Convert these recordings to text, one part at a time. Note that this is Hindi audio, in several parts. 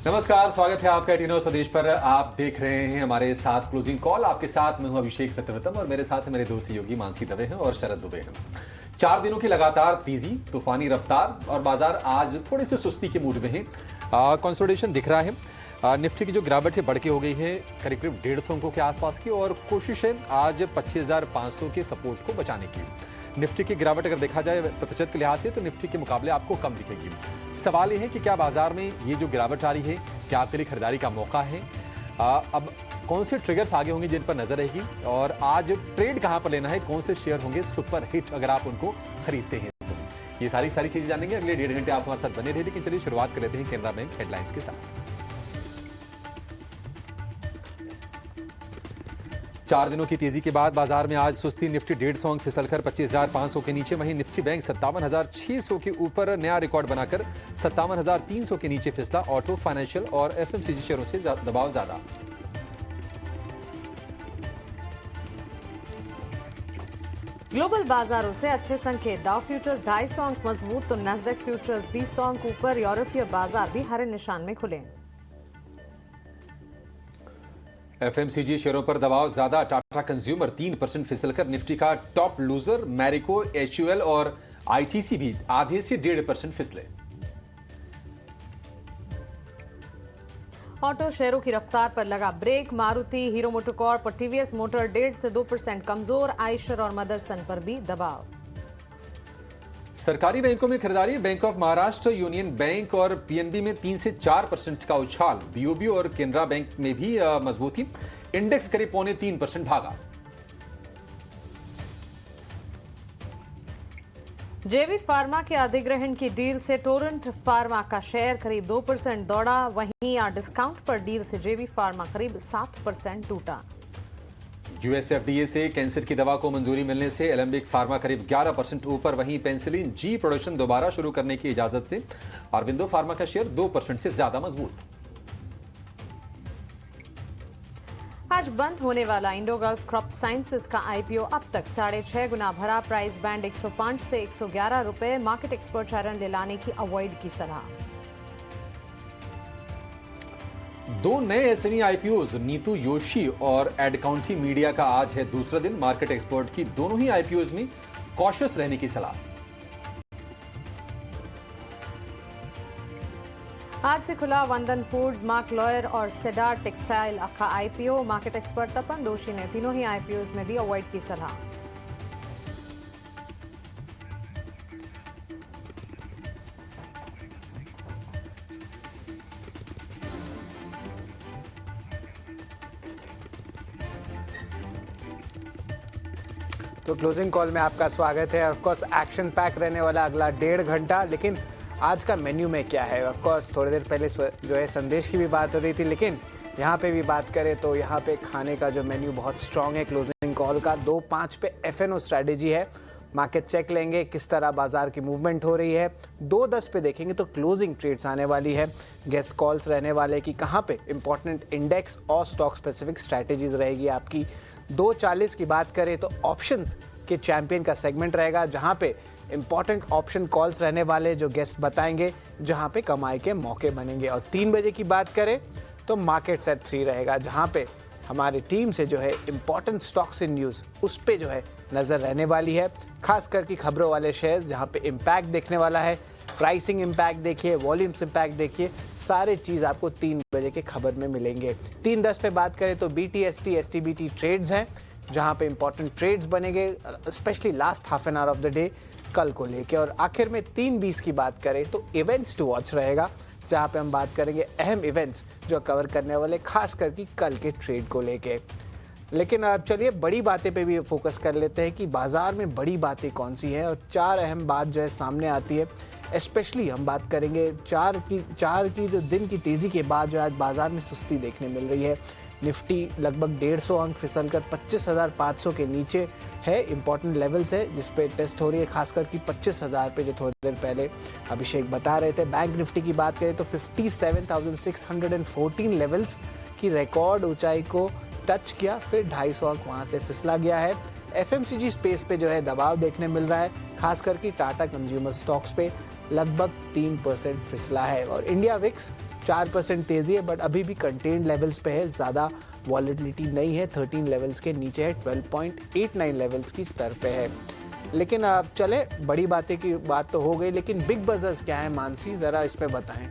नमस्कार, स्वागत है आपका टीनो स्वदेश पर। आप देख रहे हैं हमारे साथ क्लोजिंग कॉल। आपके साथ मैं हूं अभिषेक सत्यव्रतम और मेरे साथ है मेरे दो सहयोगी मानसी दवे हैं और शरद दुबे हैं। 4 दिनों की लगातार तेजी, तूफानी रफ्तार और बाजार आज थोड़े से सुस्ती के मूड में है। कंसोलिडेशन दिख रहा है। निफ्टी की जो गिरावट है बढ़ के हो गई है करीब 150 अंकों के आसपास की और कोशिश है आज 25,500 के सपोर्ट को बचाने की। निफ्टी की गिरावट अगर देखा जाए प्रतिशत के लिहाज से तो निफ्टी के मुकाबले आपको कम दिखेगी। सवाल यह है कि क्या बाजार में ये जो गिरावट आ रही है क्या आपके लिए खरीदारी का मौका है? अब कौन से ट्रिगर्स आगे होंगे जिन पर नजर रहेगी और आज ट्रेड कहां पर लेना है, कौन से शेयर होंगे सुपर हिट अगर आप उनको खरीदते हैं तो ये सारी चीजें जानेंगे अगले 1.5 घंटे। आप हमारे साथ बने रहे, लेकिन चलिए शुरुआत कर लेते हैं केनरा बैंक हेडलाइंस के साथ। 4 दिनों की तेजी के बाद बाजार में आज सुस्ती। निफ्टी 150 अंक फिसलकर 25,500 के नीचे, वहीं निफ्टी बैंक 57,600 के ऊपर नया रिकॉर्ड बनाकर 57,300 के नीचे फिसला। ऑटो, फाइनेंशियल और एफएमसीजी शेयरों से दबाव ज्यादा। ग्लोबल बाजारों से अच्छे संकेत। डाउ फ्यूचर्स 250 अंक मजबूत तो नैस्डैक फ्यूचर्स 20 अंक ऊपर। यूरोपीय बाजार भी हरे निशान में खुले। एफएमसीजी शेयरों पर दबाव ज्यादा। टाटा कंज्यूमर 3% फिसलकर निफ्टी का टॉप लूजर। मैरिको, एचयूएल और आईटीसी भी आधे से 1.5% फिसले। ऑटो शेयरों की रफ्तार पर लगा ब्रेक। मारुति, हीरो मोटोकॉर्प और टीवीएस मोटर 1.5 से 2% कमजोर। आइशर और मदरसन पर भी दबाव। सरकारी बैंकों में खरीदारी। बैंक ऑफ महाराष्ट्र, यूनियन बैंक और पीएनबी में 3 से 4% का उछाल। बीओबी और केनरा बैंक में भी मजबूती। इंडेक्स करीब 2.25% भागा। जेवी फार्मा के अधिग्रहण की डील से टोरेंट फार्मा का शेयर करीब 2% दौड़ा। वहीं डिस्काउंट पर डील से जेवी फार्मा करीब 7% टूटा। यूएसएफडीए से कैंसर की दवा को मंजूरी मिलने से एलेंबिक फार्मा करीब 11% ऊपर। वहीं पेंसिलिन जी प्रोडक्शन दोबारा शुरू करने की इजाजत से अरविंदो फार्मा का शेयर 2% से ज्यादा मजबूत। आज बंद होने वाला इंडो गल्फ क्रॉप साइंसेज का आईपीओ अब तक 6.5 गुना भरा। प्राइस बैंड 105 से 111 रुपए। मार्केट एक्सपर्ट चरण ले लाने की अवॉइड की सलाह। 2 नए एसएमई आईपीओज नीतू योशी और एडकाउंटी मीडिया का आज है दूसरा दिन। मार्केट एक्सपर्ट की दोनों ही आईपीओज में कॉशियस रहने की सलाह। आज से खुला वंदन फूड्स, मार्क लॉयर और सेडार टेक्सटाइल का आईपीओ। मार्केट एक्सपर्ट तपन दोषी ने तीनों ही आईपीओज में दी अवॉइड की सलाह। तो क्लोजिंग कॉल में आपका स्वागत है। ऑफ कोर्स एक्शन पैक रहने वाला अगला 1.5 घंटा। लेकिन आज का मेन्यू में क्या है? ऑफ कोर्स थोड़ी देर पहले जो है संदेश की भी बात हो रही थी, लेकिन यहाँ पे भी बात करें तो यहाँ पे खाने का जो मेन्यू बहुत स्ट्रांग है। क्लोजिंग कॉल का 2.5 पे एफएनओ स्ट्रैटेजी है। मार्केट चेक लेंगे किस तरह बाजार की मूवमेंट हो रही है। 2:10 पे देखेंगे तो क्लोजिंग ट्रेड्स आने वाली है। गेस्ट कॉल्स रहने वाले कि कहाँ पे इंपॉर्टेंट इंडेक्स और स्टॉक स्पेसिफिक स्ट्रैटेजीज रहेगी आपकी। 2:40 की बात करें तो ऑप्शंस के चैंपियन का सेगमेंट रहेगा, जहां पे इंपॉर्टेंट ऑप्शन कॉल्स रहने वाले जो गेस्ट बताएंगे, जहां पे कमाई के मौके बनेंगे। और 3 बजे की बात करें तो मार्केट सेट 3 रहेगा, जहां पे हमारी टीम से जो है इंपॉर्टेंट स्टॉक्स इन न्यूज़ उस पे जो है नज़र रहने वाली है। खास करके खबरों वाले शेयर्स जहां पे इम्पैक्ट देखने वाला है। प्राइसिंग इम्पैक्ट देखिए, वॉल्यूम्स इम्पैक्ट देखिए, सारे चीज़ आपको 3 बजे के खबर में मिलेंगे। 3:10 पे बात करें तो BTST STBT ट्रेड्स हैं, जहां पे इंपॉर्टेंट ट्रेड्स बनेंगे, specially last half an hour of the day कल को लेके। और आखिर में 3:20 की बात करें तो इवेंट्स टू वॉच रहेगा, जहां पे हम बात करेंगे अहम इवेंट्स जो कवर करने वाले, खास करके कल के ट्रेड को लेके। लेकिन अब चलिए बड़ी बातें पे भी फोकस कर लेते हैं कि बाजार में बड़ी बातें कौन सी हैं। और 4 अहम बात जो है सामने आती है। स्पेशली हम बात करेंगे 4 की जो दिन की तेज़ी के बाद जो आज बाजार में सुस्ती देखने मिल रही है। निफ्टी लगभग 150 अंक फिसलकर 25,500 के नीचे है। इंपॉर्टेंट लेवल्स है जिस पे टेस्ट हो रही है, खासकर कि 25,000 पे जो थोड़ी देर पहले अभिषेक बता रहे थे। बैंक निफ्टी की बात करें तो 57,614 लेवल्स की रिकॉर्ड ऊंचाई को टच किया, फिर 250 अंक वहां से फिसला गया है। एफएमसीजी स्पेस पे जो है दबाव देखने मिल रहा है, खासकर कि टाटा कंज्यूमर स्टॉक्स पे लगभग 3% फिसला है। और इंडिया विक्स 4% तेज़ी है, बट अभी भी कंटेन्ड लेवल्स पे है, ज़्यादा वॉलेटिलिटी नहीं है, 13 लेवल्स के नीचे है, 12.89 लेवल्स की स्तर पे है। लेकिन अब चले, बड़ी बातें की बात तो हो गई, लेकिन बिग बजर्स क्या है मानसी, ज़रा इस पे बताएं।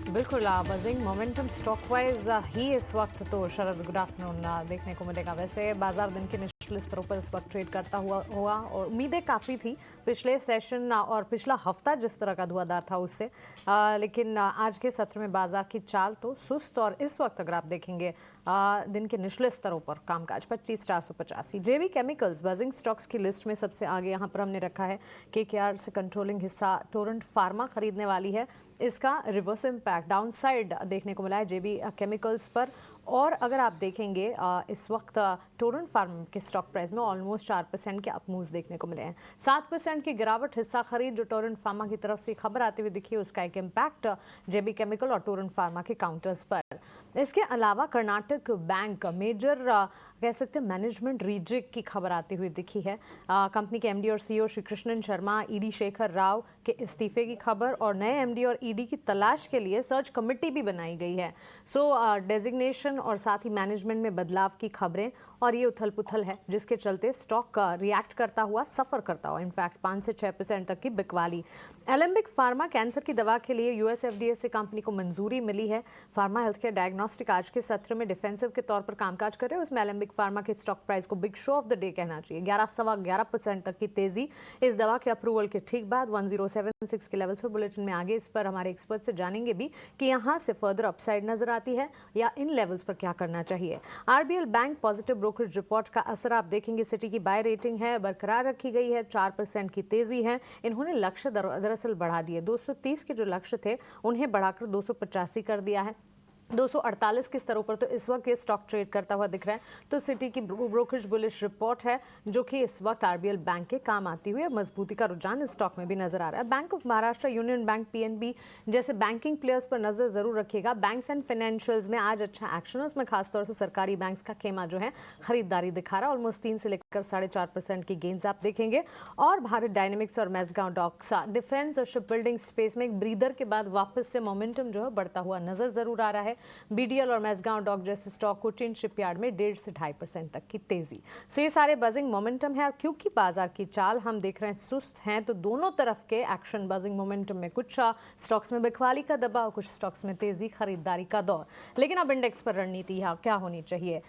बिल्कुल बजिंग मोमेंटम स्टॉक वाइज ही इस वक्त तो शरद गुड आफ्टरनून देखने को मिलेगा। वैसे बाजार दिन के निचले स्तरों पर इस वक्त ट्रेड करता हुआ और उम्मीदें काफ़ी थी पिछले सेशन और पिछला हफ्ता जिस तरह का धुआंधार था उससे, लेकिन आज के सत्र में बाजार की चाल तो सुस्त और इस वक्त अगर आप देखेंगे दिन के निचले स्तरों पर कामकाज 25,485। जेबी केमिकल्स बजिंग स्टॉक्स की लिस्ट में सबसे आगे यहाँ पर हमने रखा है। केकेआर से कंट्रोलिंग हिस्सा टोरेंट फार्मा खरीदने वाली है। इसका रिवर्स इम्पैक्ट डाउनसाइड देखने को मिला है जेबी केमिकल्स पर। और अगर आप देखेंगे इस वक्त टोरेंट फार्मा के स्टॉक प्राइस में ऑलमोस्ट 4% के अप मूव्स देखने को मिले हैं। 7% की गिरावट हिस्सा खरीद जो टोरेंट फार्मा की तरफ से खबर आती हुई दिखी है, उसका एक इम्पैक्ट जेबी केमिकल और टोरेंट फार्मा के काउंटर्स पर। इसके अलावा कर्नाटक बैंक मेजर कह सकते हैं मैनेजमेंट रीजेक्ट की खबर आती हुई दिखी है। कंपनी के एमडी और सीईओ श्री कृष्णन शर्मा, ईडी शेखर राव के इस्तीफे की खबर और नए एमडी और ईडी की तलाश के लिए सर्च कमेटी भी बनाई गई है। डेजिग्नेशन और साथ ही मैनेजमेंट में बदलाव की खबरें और ये उथल पुथल है जिसके चलते स्टॉक रिएक्ट करता हुआ, सफर करता हुआ इनफैक्ट 5 से 6% तक की बिकवाली। एलेम्बिक फार्मा कैंसर की दवा के लिए यूएस एफडीए से कंपनी को मंजूरी मिली है। फार्मा हेल्थ केयर डायग्नोस्टिक आज के सत्र में डिफेंसिव के तौर पर कामकाज कर रहे हैं। उसमें एलेम्बिक फार्मा के स्टॉक प्राइस को big show off the day कहना चाहिए। 11.25% तक की तेजी इस दवा के अप्रूवल के ठीक बाद 1076 के लेवल्स पर। बुलेटिन में आगे इस पर हमारे एक्सपर्ट से जानेंगे भी कि यहाँ से फर्दर अपसाइड नजर आती है या इन लेवल्स पर क्या करना चाहिए। RBL bank positive brokerage report का असर आप देखेंगे। सिटी की बाय रेटिंग है बरकरार रखी गई है, 4% की तेजी है। इन्होंने लक्ष्य दरअसल बढ़ा दिए, 230 के जो लक्ष्य थे उन्हें बढ़ाकर 285 कर दिया है। 248 के स्तरों पर तो इस वक्त ये स्टॉक ट्रेड करता हुआ दिख रहा है। तो सिटी की ब्रोकरेज बुलिश रिपोर्ट है जो कि इस वक्त आरबीएल बैंक के काम आती हुई है। मजबूती का रुझान इस स्टॉक में भी नजर आ रहा है। Bank of Maharashtra, Union bank, PNB जैसे बैंकिंग प्लेयर्स पर नजर जरूर रखिएगा। बैंक्स एंड फाइनेंशियल्स में आज अच्छा एक्शन है, उसमें खासतौर से सरकारी बैंक्स का खेमा जो है खरीदारी दिखा रहा है। ऑलमोस्ट 3 से लेकर 4.5% की गेन्स आप देखेंगे। और भारत डायनेमिक्स और मैसगांव डॉक्स डिफेंस और शिप बिल्डिंग स्पेस में एक ब्रीदर के बाद वापस से मोमेंटम जो है बढ़ता हुआ नजर जरूर आ रहा है। बीडीएल और मैसगांव डॉक जैसे स्टॉक कोचिन शिपयार्ड में 1.5 से 2.5% तक की तेजी। सो ये सारे बजिंग मोमेंटम है। और क्योंकि बाजार की चाल हम देख रहे हैं सुस्त हैं, तो दोनों तरफ के एक्शन बजिंग मोमेंटम में कुछ स्टॉक्स में बिकवाली का दबाव, कुछ स्टॉक्स में तेजी, खरीदारी का दौर। लेकिन अब इंडेक्स पर रणनीति क्या होनी चाहिए,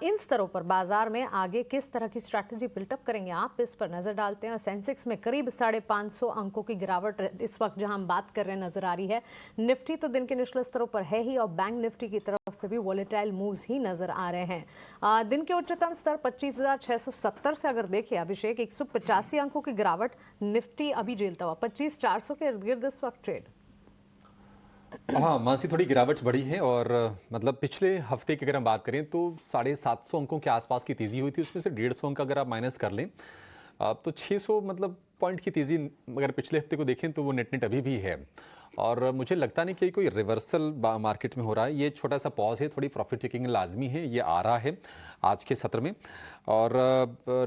इन स्तरों पर बाजार में आगे किस तरह की स्ट्रैटेजी बिल्टअप करेंगे, आप इस पर नजर डालते हैं। सेंसेक्स में करीब 550 अंकों की गिरावट इस वक्त जहां हम बात कर रहे हैं नजर आ रही है। निफ्टी तो दिन के निचले स्तरों पर है ही और बैंक निफ्टी की तरफ से भी वॉलेटाइल मूव्स ही नजर आ रहे हैं। दिन के उच्चतम स्तर 25,670 से अगर देखिए अभिषेक, 185 अंकों की गिरावट, निफ्टी अभी झेलता हुआ 25,400 के इर्द गिर्द इस वक्त ट्रेड। हाँ मानसी, थोड़ी गिरावट बढ़ी है और मतलब पिछले हफ्ते की अगर हम बात करें तो 750 अंकों के आसपास की तेजी हुई थी। उसमें से 150 अंक अगर आप माइनस कर लें तो 600 मतलब पॉइंट की तेजी अगर पिछले हफ्ते को देखें तो वो नेट अभी भी है। और मुझे लगता नहीं कि कोई रिवर्सल मार्केट में हो रहा है। ये छोटा सा पॉज है, थोड़ी प्रॉफिट टेकिंग लाजमी है, ये आ रहा है आज के सत्र में। और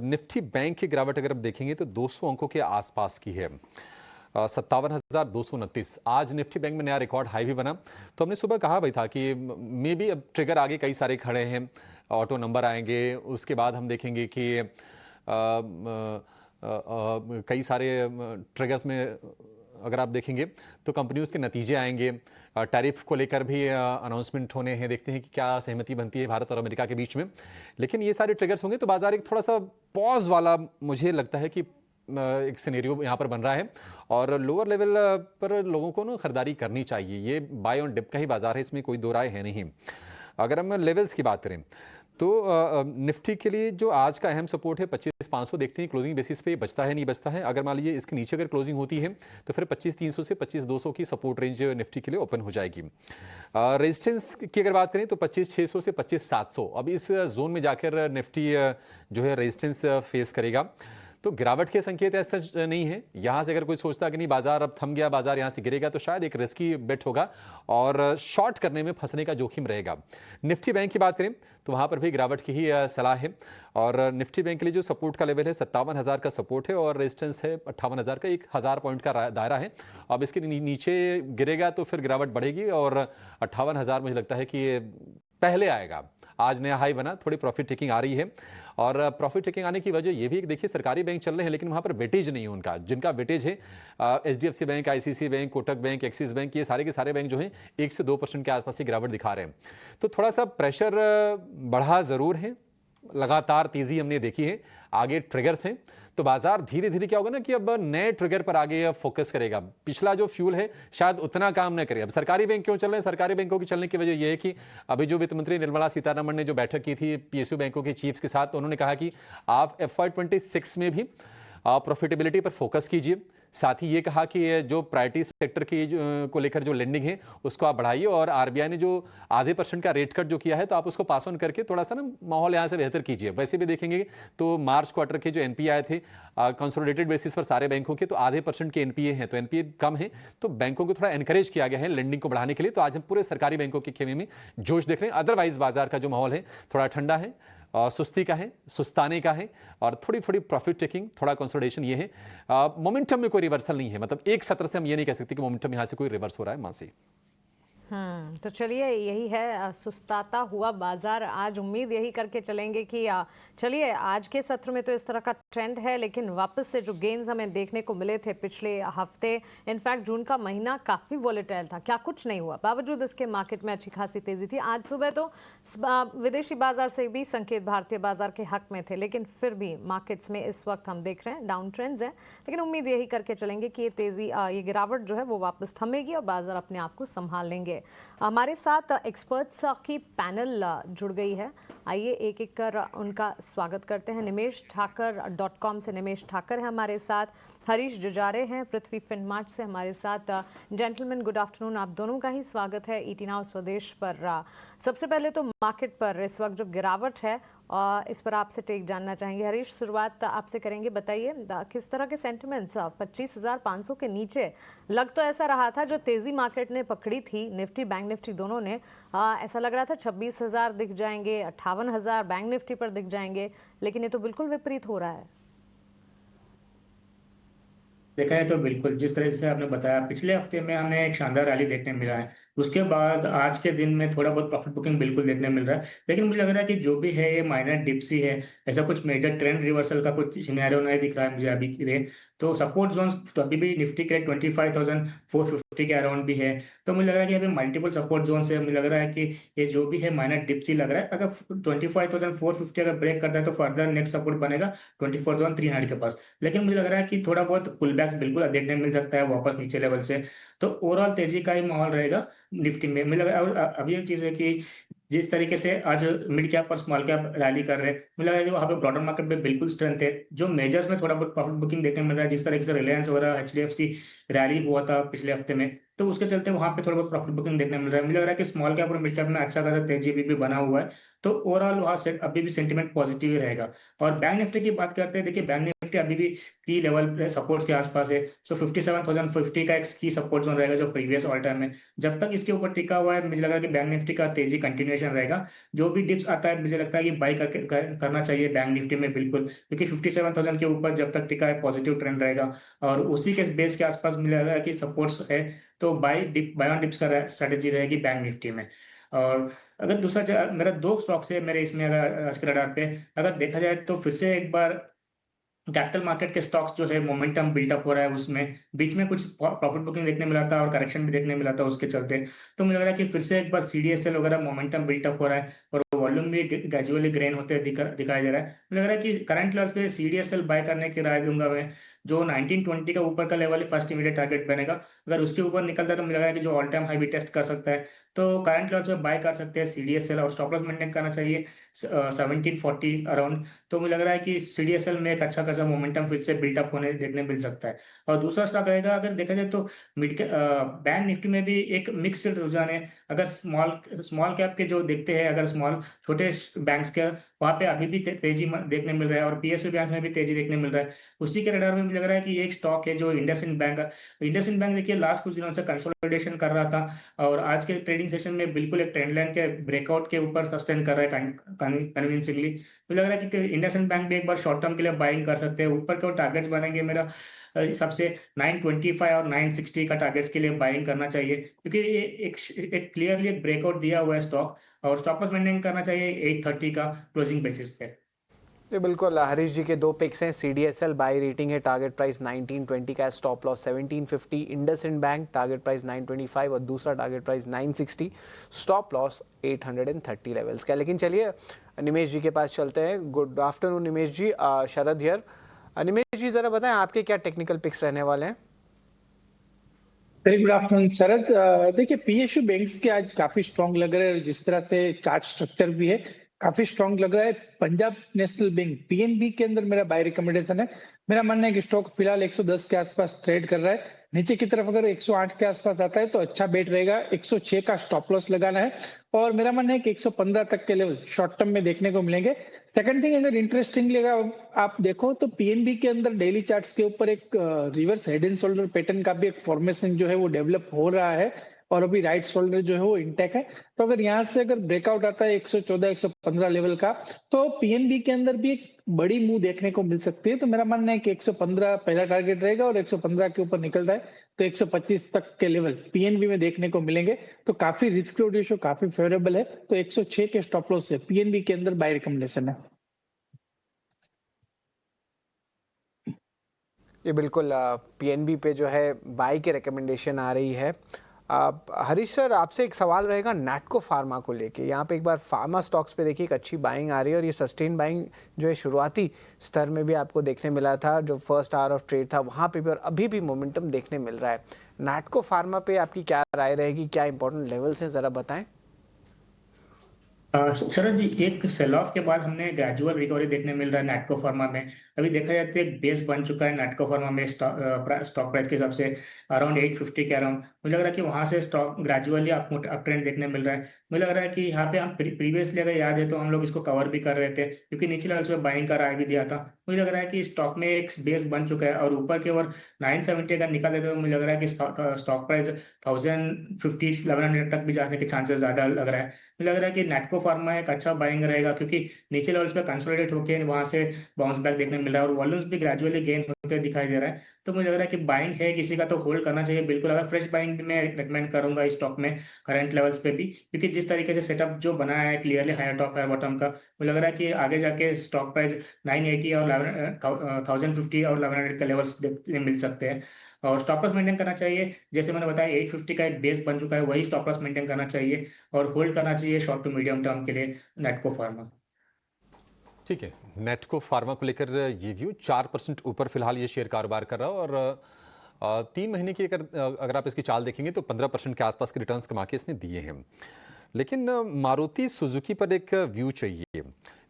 निफ्टी बैंक की गिरावट अगर आप देखेंगे तो 200 अंकों के आसपास की है, 57,229। आज निफ्टी बैंक में नया रिकॉर्ड हाई भी बना। तो हमने सुबह कहा भाई था कि मे बी अब ट्रिगर आगे कई सारे खड़े हैं, ऑटो नंबर आएंगे, उसके बाद हम देखेंगे कि कई सारे ट्रिगर्स में अगर आप देखेंगे तो कंपनियों के नतीजे आएंगे, टैरिफ को लेकर भी अनाउंसमेंट होने हैं, देखते हैं कि क्या सहमति बनती है भारत और अमेरिका के बीच में। लेकिन ये सारे ट्रिगर्स होंगे तो बाजार एक थोड़ा सा पॉज वाला मुझे लगता है कि एक सिनेरियो यहाँ पर बन रहा है और लोअर लेवल पर लोगों को ना खरीदारी करनी चाहिए। ये बाय ऑन डिप का ही बाजार है, इसमें कोई दो राय है नहीं। अगर हम लेवल्स की बात करें तो निफ्टी के लिए जो आज का अहम सपोर्ट है 25,500, देखते हैं क्लोजिंग बेसिस पे बचता है नहीं बचता है। अगर मान लीजिए इसके नीचे अगर क्लोजिंग होती है तो फिर 25,300 से 25,200 की सपोर्ट रेंज निफ्टी के लिए ओपन हो जाएगी। रेजिस्टेंस की अगर बात करें तो 25,600 से 25,700, अब इस जोन में जाकर निफ्टी जो है रेजिस्टेंस फेस करेगा। तो गिरावट के संकेत ऐसा नहीं है। यहाँ से अगर कोई सोचता कि नहीं बाजार अब थम गया, बाजार यहाँ से गिरेगा, तो शायद एक रिस्की बेट होगा और शॉर्ट करने में फंसने का जोखिम रहेगा। निफ्टी बैंक की बात करें तो वहाँ पर भी गिरावट की ही सलाह है और निफ्टी बैंक के लिए जो सपोर्ट का लेवल है 57,000 का सपोर्ट है और रेजिस्टेंस है 58,000 का, 1,000 पॉइंट का दायरा है। अब इसके नीचे गिरेगा तो फिर गिरावट बढ़ेगी और 58,000 मुझे लगता है कि ये पहले आएगा। आज नया हाई बना, थोड़ी प्रॉफिट टेकिंग आ रही है और प्रॉफिट टेकिंग आने की वजह ये भी देखिए सरकारी बैंक चल रहे हैं लेकिन वहाँ पर वेटेज नहीं है उनका। जिनका वेटेज है HDFC bank, ICICI bank, Kotak bank, axis bank, ये सारे के सारे बैंक जो हैं 1 से 2% के आसपास ही गिरावट दिखा रहे हैं। तो थोड़ा सा प्रेशर बढ़ा ज़रूर है, लगातार तेज़ी हमने देखी है, आगे ट्रिगर्स हैं तो बाजार धीरे धीरे क्या होगा ना कि अब नए ट्रिगर पर आगे फोकस करेगा। पिछला जो फ्यूल है शायद उतना काम न करे। अब सरकारी बैंक क्यों चल रहे हैं? सरकारी बैंकों की चलने की वजह यह है कि अभी जो वित्त मंत्री निर्मला सीतारमण ने जो बैठक की थी PSU बैंकों के चीफ्स के साथ, तो उन्होंने कहा कि आप FY26 में भी प्रॉफिटेबिलिटी पर फोकस कीजिए। साथ ही ये कहा कि जो प्रायोरिटी सेक्टर की को लेकर जो लेंडिंग है उसको आप बढ़ाइए और RBI ने जो आधे % का रेट कट जो किया है तो आप उसको पास ऑन करके थोड़ा सा ना माहौल यहाँ से बेहतर कीजिए। वैसे भी देखेंगे तो मार्च क्वार्टर के जो NPA आए थे कंसोलिडेटेड बेसिस पर सारे बैंकों के, तो आधे % के NPA हैं, तो NPA कम है, तो बैंकों को थोड़ा एनकरेज किया गया है लेंडिंग को बढ़ाने के लिए। तो आज हम पूरे सरकारी बैंकों के खेमे में जोश देख रहे हैं। अदरवाइज बाजार का जो माहौल है थोड़ा ठंडा है, सुस्ती का है, सुस्ताने का है और थोड़ी थोड़ी प्रॉफिट टेकिंग, थोड़ा कंसोलिडेशन ये है। मोमेंटम में कोई रिवर्सल नहीं है, मतलब एक सत्र से हम ये नहीं कह सकते कि मोमेंटम यहाँ से कोई रिवर्स हो रहा है मानसी। तो चलिए यही है सुस्ताता हुआ बाजार। आज उम्मीद यही करके चलेंगे कि चलिए आज के सत्र में तो इस तरह का ट्रेंड है लेकिन वापस से जो गेन्स हमें देखने को मिले थे पिछले हफ्ते, इनफैक्ट जून का महीना काफ़ी वॉलेटाइल था, क्या कुछ नहीं हुआ, बावजूद इसके मार्केट में अच्छी खासी तेज़ी थी। आज सुबह तो विदेशी बाजार से भी संकेत भारतीय बाजार के हक में थे लेकिन फिर भी मार्केट्स में इस वक्त हम देख रहे हैं डाउन ट्रेंड्स हैं। लेकिन उम्मीद यही करके चलेंगे कि ये तेज़ी, ये गिरावट जो है वो वापस थमेगी और बाजार अपने आप को संभाल लेंगे। हमारे साथ एक्सपर्ट्स की पैनल जुड़ गई है, आइए एक एक कर उनका स्वागत करते हैं। निमेश ठाकर .com से निमेश ठाकर है हमारे साथ, हरीश जुजारे हैं पृथ्वी फिनमार्ट से हमारे साथ। जेंटलमैन गुड आफ्टरनून, आप दोनों का ही स्वागत है ET नाउ स्वदेश पर। सबसे पहले तो मार्केट पर इस वक्त जो गिरावट है इस पर आपसे टेक जानना चाहेंगे। हरीश, शुरुआत आपसे करेंगे, बताइए किस तरह के सेंटिमेंट्स 25,500 के नीचे लग तो ऐसा रहा था, जो तेज़ी मार्केट ने पकड़ी थी निफ्टी बैंक निफ्टी दोनों ने, ऐसा लग रहा था 26,000 दिख जाएंगे, 58,000 बैंक निफ्टी पर दिख जाएंगे, लेकिन ये तो बिल्कुल विपरीत हो रहा है। देखा है तो बिल्कुल जिस तरह से आपने बताया, पिछले हफ्ते में हमें एक शानदार रैली देखने मिला है, उसके बाद आज के दिन में थोड़ा बहुत प्रॉफिट बुकिंग बिल्कुल देखने मिल रहा है। लेकिन मुझे लग रहा है कि जो भी है ये माइनर डिप्स ही है, ऐसा कुछ मेजर ट्रेंड रिवर्सल का कुछ सिनेरियो नहीं दिख रहा है मुझे अभी के लिए। तो सपोर्ट जोन तो अभी भी निफ्टी के 25,450 के अराउंड भी है, तो मुझे लग रहा है कि अभी मल्टीपल सपोर्ट जोन से मुझे लग रहा है कि ये जो भी है माइनर डिप्स ही लग रहा है। अगर 25,450 अगर ब्रेक करता है तो फर्दर नेक्स्ट सपोर्ट बनेगा 24,300 के पास। लेकिन मुझे लग रहा है कि थोड़ा बहुत पुल बैक्स बिल्कुल देखने मिल सकता है वापस नीचे लेवल से, तो ओवरऑल तेजी का ही माहौल रहेगा निफ्टी में। मुझे लगा और अभी एक चीज है कि जिस तरीके से आज मिड कैप और स्मॉल कैप रैली कर रहे हैं, मुझे लगा कि वहाँ पे ब्रॉडर मार्केट में बिल्कुल स्ट्रेंथ है। जो मेजर्स में थोड़ा बहुत प्रॉफिट बुकिंग देखने मिल रहा है, जिस तरीके से रिलायंस वगैरह HDFC रैली हुआ था पिछले हफ्ते में, तो उसके चलते वहाँ पे थोड़ा बहुत प्रॉफिट बुकिंग देखने मिल रहा है। मुझे लग रहा है कि स्मॉल कैप और मिड कैप में अच्छा खासा तेजी भी बना हुआ है, तो ओवरऑल वहाँ से अभी भी सेंटीमेंट पॉजिटिव ही रहेगा। और बैंक निफ्टी की बात करते हैं, देखिए बैंक निफ्टी अभी भी की लेवल सपोर्ट के आसपास है, सो 57,050 का एक की सपोर्ट जोन रहेगा जो प्रीवियस ऑल टाइम है। जब तक इसके ऊपर टिका हुआ है, मुझे लग रहा है कि बैंक निफ्टी का तेजी कंटिन्यूएशन रहेगा। जो भी डिप्स आता है मुझे लगता है कि बाई करना चाहिए बैंक निफ्टी में बिल्कुल, क्योंकि 57,000 के ऊपर जब तक टिका है पॉजिटिव ट्रेंड रहेगा और उसी के बेस के आसपास मुझे लग रहा है कि सपोर्ट्स है, तो बाय ऑन डिप्स का स्ट्रेटेजी रहेगी बैंक निफ्टी में। और अगर दूसरा मेरा 2 स्टॉक्स है मेरे इसमें, अगर आज के रडार पे अगर देखा जाए तो फिर से एक बार कैपिटल मार्केट के स्टॉक्स जो है मोमेंटम बिल्टअप हो रहा है, उसमें बीच में कुछ प्रॉफिट बुकिंग देखने मिला था और करेक्शन भी देखने मिला था उसके चलते। तो मुझे लग रहा है कि फिर से एक बार CDSL वगैरह मोमेंटम बिल्टअप हो रहा है और वॉल्यूम भी ग्रेजुअली ग्रेन होते दिखाई दे रहा है। मुझे लग रहा है कि करंट लेवल पे CDSL बाय करने की राय दूंगा मैं। जो 1920 का ऊपर का लेवल है फर्स्ट इमीडिएट टारगेट बनेगा, अगर उसके ऊपर निकलता है तो मुझे लग रहा है कि जो ऑल टाइम हाई भी टेस्ट कर सकता है, तो करंट लेवल पे बाय कर सकते हैं CDSL और स्टॉप लॉस मेंटेन करना चाहिए 1740 अराउंड। तो मुझे लग रहा है कि CDSL में एक अच्छा खासा मोमेंटम फिर से बिल्टअप होने देखने मिल सकता है। और दूसरा स्टॉक रहेगा, अगर देखा जाए तो बैंक निफ्टी में भी एक मिक्स्ड रुझान है। अगर स्मॉल कैप के जो देखते हैं, अगर स्मॉल छोटे बैंक्स के वहाँ पे अभी भी तेजी देखने मिल रहा है और पीएसयू बैंक में भी तेजी देखने मिल रहा है। उसी के रडार में मुझे लग रहा है कि एक स्टॉक है जो इंडसइंड बैंक है। इंडसइंड बैंक देखिए लास्ट कुछ दिनों से कंसोलिडेशन कर रहा था और आज के ट्रेडिंग सेशन में बिल्कुल एक ट्रेंड लाइन के ब्रेकआउट के ऊपर सस्टेन कर रहा है कन्विंसिंगली। मुझे लग रहा है कि इंडसइंड बैंक भी एक बार शॉर्ट टर्म के लिए बाइंग कर सकते हैं। ऊपर के टारगेट्स बनेंगे मेरा सबसे 925 और 960 का टारगेट्स के लिए बाइंग करना चाहिए, क्योंकि ये एक क्लियरली एक ब्रेकआउट दिया हुआ है स्टॉक और स्टॉप लॉस मेंटेन करना चाहिए 830 का क्लोजिंग बेसिस पे। जी बिल्कुल, हरीश जी के 2 पिक्स हैं। CDSL बाई रेटिंग है, टारगेट प्राइस 1920 का है, stop loss 1750। IndusInd Bank target price 925 और दूसरा target price 960, stop loss 830 levels का। लेकिन चलिए निमेश जी के पास चलते हैं। Good afternoon Nimesh ji, Sharad here. Nimesh ji जरा बताएं आपके क्या टेक्निकल पिक्स रहने वाले हैं? Very good afternoon Sharad. देखिए पीएसयू बैंक्स के आज काफी स्ट्रांग लग रहे हैं, जिस तरह से चार्ट स्ट्रक्चर भी है काफी स्ट्रांग लग रहा है। पंजाब नेशनल बैंक पीएनबी के अंदर मेरा बाय रिकमेंडेशन है। मेरा मानना है कि स्टॉक फिलहाल 110 के आसपास ट्रेड कर रहा है। नीचे की तरफ अगर 108 के आसपास आता है तो अच्छा बेट रहेगा। 106 का स्टॉप लॉस लगाना है और मेरा मानना है कि 115 तक के लेवल शॉर्ट टर्म में देखने को मिलेंगे। सेकंड थिंग, अगर इंटरेस्टिंगली आप देखो तो पीएनबी के अंदर डेली चार्ट्स के ऊपर एक reverse head and shoulder pattern का भी एक फॉर्मेशन जो है वो डेवलप हो रहा है और अभी राइट शोल्डर जो है वो इंटेक है। तो अगर यहाँ से अगर ब्रेकआउट आता है 114 115 लेवल का तो पीएनबी के अंदर भी एक बड़ी मूव देखने को मिल सकती है। तो मेरा मानना है कि 115 पहला टारगेट रहेगा और 115 के ऊपर निकलता है तो 125 तक के लेवल पीएनबी में देखने को मिलेंगे। तो काफी रिस्क रेशियो काफी फेवरेबल है। तो 106 के स्टॉप लॉस से पीएनबी के अंदर बाय रिकमेंडेशन है। ये बिल्कुल पीएनबी पे जो है बाई की रिकमेंडेशन आ रही है। हरीश सर, आपसे एक सवाल रहेगा नैटको फार्मा को लेके। यहाँ पे एक बार फार्मा स्टॉक्स पे देखिए एक अच्छी बाइंग आ रही है और ये सस्टेन बाइंग जो है शुरुआती स्तर में भी आपको देखने मिला था, जो फर्स्ट आवर ऑफ ट्रेड था वहाँ पे भी, और अभी भी मोमेंटम देखने मिल रहा है। नैटको फार्मा पे आपकी क्या राय रहेगी, क्या इंपॉर्टेंट लेवल्स हैं, ज़रा बताएं। शरद जी, एक सेल ऑफ के बाद हमने ग्रेजुअल रिकवरी देखने मिल रहा है नैटको फार्मा में। अभी देखा जाए तो एक बेस बन चुका है नैटको फार्मा में स्टॉक प्राइस के हिसाब से अराउंड 850 के अराउंड। मुझे लग रहा है कि वहां से स्टॉक ग्रेजुअली अप ट्रेंड देखने मिल रहा है। मुझे लग रहा है कि यहाँ पे हम प्रीवियसली अगर याद है तो हम लोग इसको कवर भी कर रहे थे, क्योंकि निचले लेवल्स पे बाइंग का राय भी दिया था। मुझे लग रहा है कि स्टॉक में एक बेस बन चुका है और ऊपर के ओर 970 अगर निकाल देते तो मुझे लग रहा है कि स्टॉक प्राइस 1050 1100 तक भी जाने के चांसेस ज्यादा लग रहा है। मुझे लग रहा है कि नैटको फार्मा एक अच्छा बाइंग रहेगा, क्योंकि नीचे लेवल्स पे कंसोलिडेट होकर वहां से बाउंस बैक देखने मिल रहा है और वॉल्यूम्स भी ग्रेजुअली गेन होते दिखाई दे रहा है। तो मुझे लग रहा है कि बाइंग है किसी का तो होल्ड करना चाहिए बिल्कुल। अगर फ्रेश बाइंग भी मैं रिकमेंड करूंगा इस स्टॉक में करंट लेवल्स पे भी, क्योंकि जिस तरीके से सेटअप जो बनाया है clearly higher top higher bottom का, मुझे लग रहा है कि आगे जाके स्टॉक प्राइस 980 और 1050 और 1100 के लेवल्स देखने मिल सकते हैं। और स्टॉप लॉस मेंटेन करना चाहिए, जैसे मैंने बताया 850 का एक बेस बन चुका है, वही स्टॉप लॉस मेंटेन करना चाहिए और होल्ड करना चाहिए शॉर्ट टू मीडियम टर्म के लिए नेटको फार्मा। ठीक है, नेटको फार्मा को लेकर ये व्यू 4% ऊपर फिलहाल ये शेयर कारोबार कर रहा है और 3 महीने की अगर आप इसकी चाल देखेंगे तो 15% के आसपास के रिटर्न्स कमा के इसने दिए हैं। लेकिन मारुति सुजुकी पर एक व्यू चाहिए।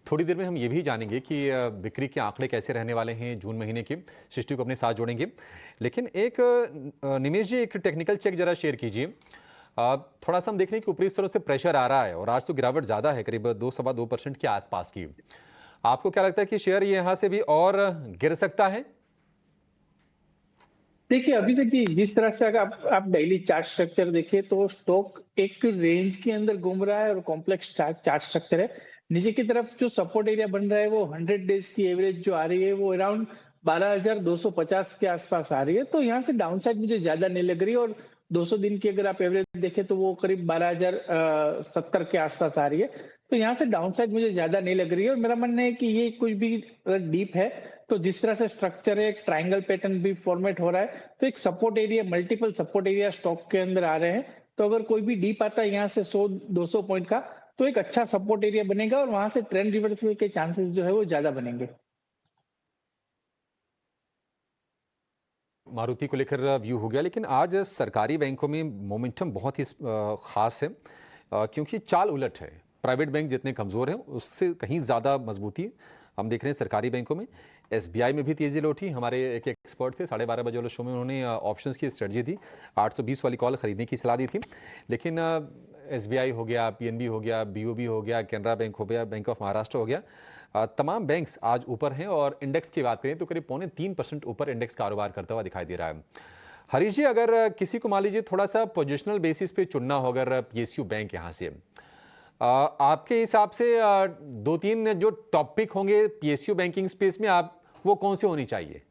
थोड़ी देर में हम ये भी जानेंगे कि बिक्री के आंकड़े कैसे रहने वाले हैं जून महीने के। सृष्टि को अपने साथ जोड़ेंगे, लेकिन एक निमेश जी एक टेक्निकल चेक जरा शेयर कीजिए। थोड़ा सा हम देख रहे हैं कि ऊपरी स्तरों से प्रेशर आ रहा है और आज तो गिरावट ज़्यादा है, करीब 2-2.25% के आसपास की। आपको क्या लगता है कि शेयर यहाँ से भी और गिर सकता है? देखिए अभी तक जिस तरह से अगर आप डेली चार्ट स्ट्रक्चर देखिए तो स्टॉक एक रेंज के अंदर घूम रहा है और कॉम्प्लेक्स चार्ट स्ट्रक्चर है। नीचे की तरफ जो सपोर्ट एरिया बन रहा है वो 100 डेज की एवरेज जो आ रही है वो अराउंड 12,250 के आसपास आ रही है। तो यहाँ से डाउन साइड मुझे ज्यादा नहीं लग रही और 200 दिन की अगर आप एवरेज देखें तो वो करीब 12,070 के आसपास आ रही है। तो यहाँ से डाउन साइड मुझे ज्यादा नहीं लग रही है और मेरा मानना है कि ये कुछ भी डीप है तो जिस तरह से स्ट्रक्चर है, एक ट्रायंगल पैटर्न भी फॉर्मेट हो रहा है तो एक support area, multiple support area stock के अंदर आ रहे हैं। तो अगर कोई भी डीप आता है यहाँ से 100-200 पॉइंट का तो एक अच्छा सपोर्ट एरिया बनेगा और वहां से ट्रेंड रिवर्सल के चांसेस जो है वो ज्यादा बनेंगे। मारुति को लेकर व्यू हो गया, लेकिन आज सरकारी बैंकों में मोमेंटम बहुत ही खास है क्योंकि चाल उलट है। प्राइवेट बैंक जितने कमज़ोर हैं उससे कहीं ज़्यादा मजबूती हम देख रहे हैं सरकारी बैंकों में। एसबीआई में भी तेज़ी लौटी। हमारे एक एक्सपर्ट थे 12:30 बजे वाले शो में, उन्होंने ऑप्शंस की स्ट्रेटजी दी, 820 वाली कॉल खरीदने की सलाह दी थी। लेकिन एसबीआई हो गया, पीएनबी हो गया, बीओबी हो गया, कैनरा बैंक हो गया, बैंक ऑफ महाराष्ट्र हो गया, तमाम बैंक्स आज ऊपर हैं और इंडेक्स की बात करें तो करीब 3.25% ऊपर इंडेक्स कारोबार करता हुआ दिखाई दे रहा है। हरीश जी, अगर किसी को मान लीजिए थोड़ा सा पोजिशनल बेसिस पे चुनना हो अगर पीएसयू बैंक यहाँ से, आपके हिसाब से 2-3 जो टॉपिक होंगे पीएसयू बैंकिंग स्पेस में, आप वो कौन से होनी चाहिए?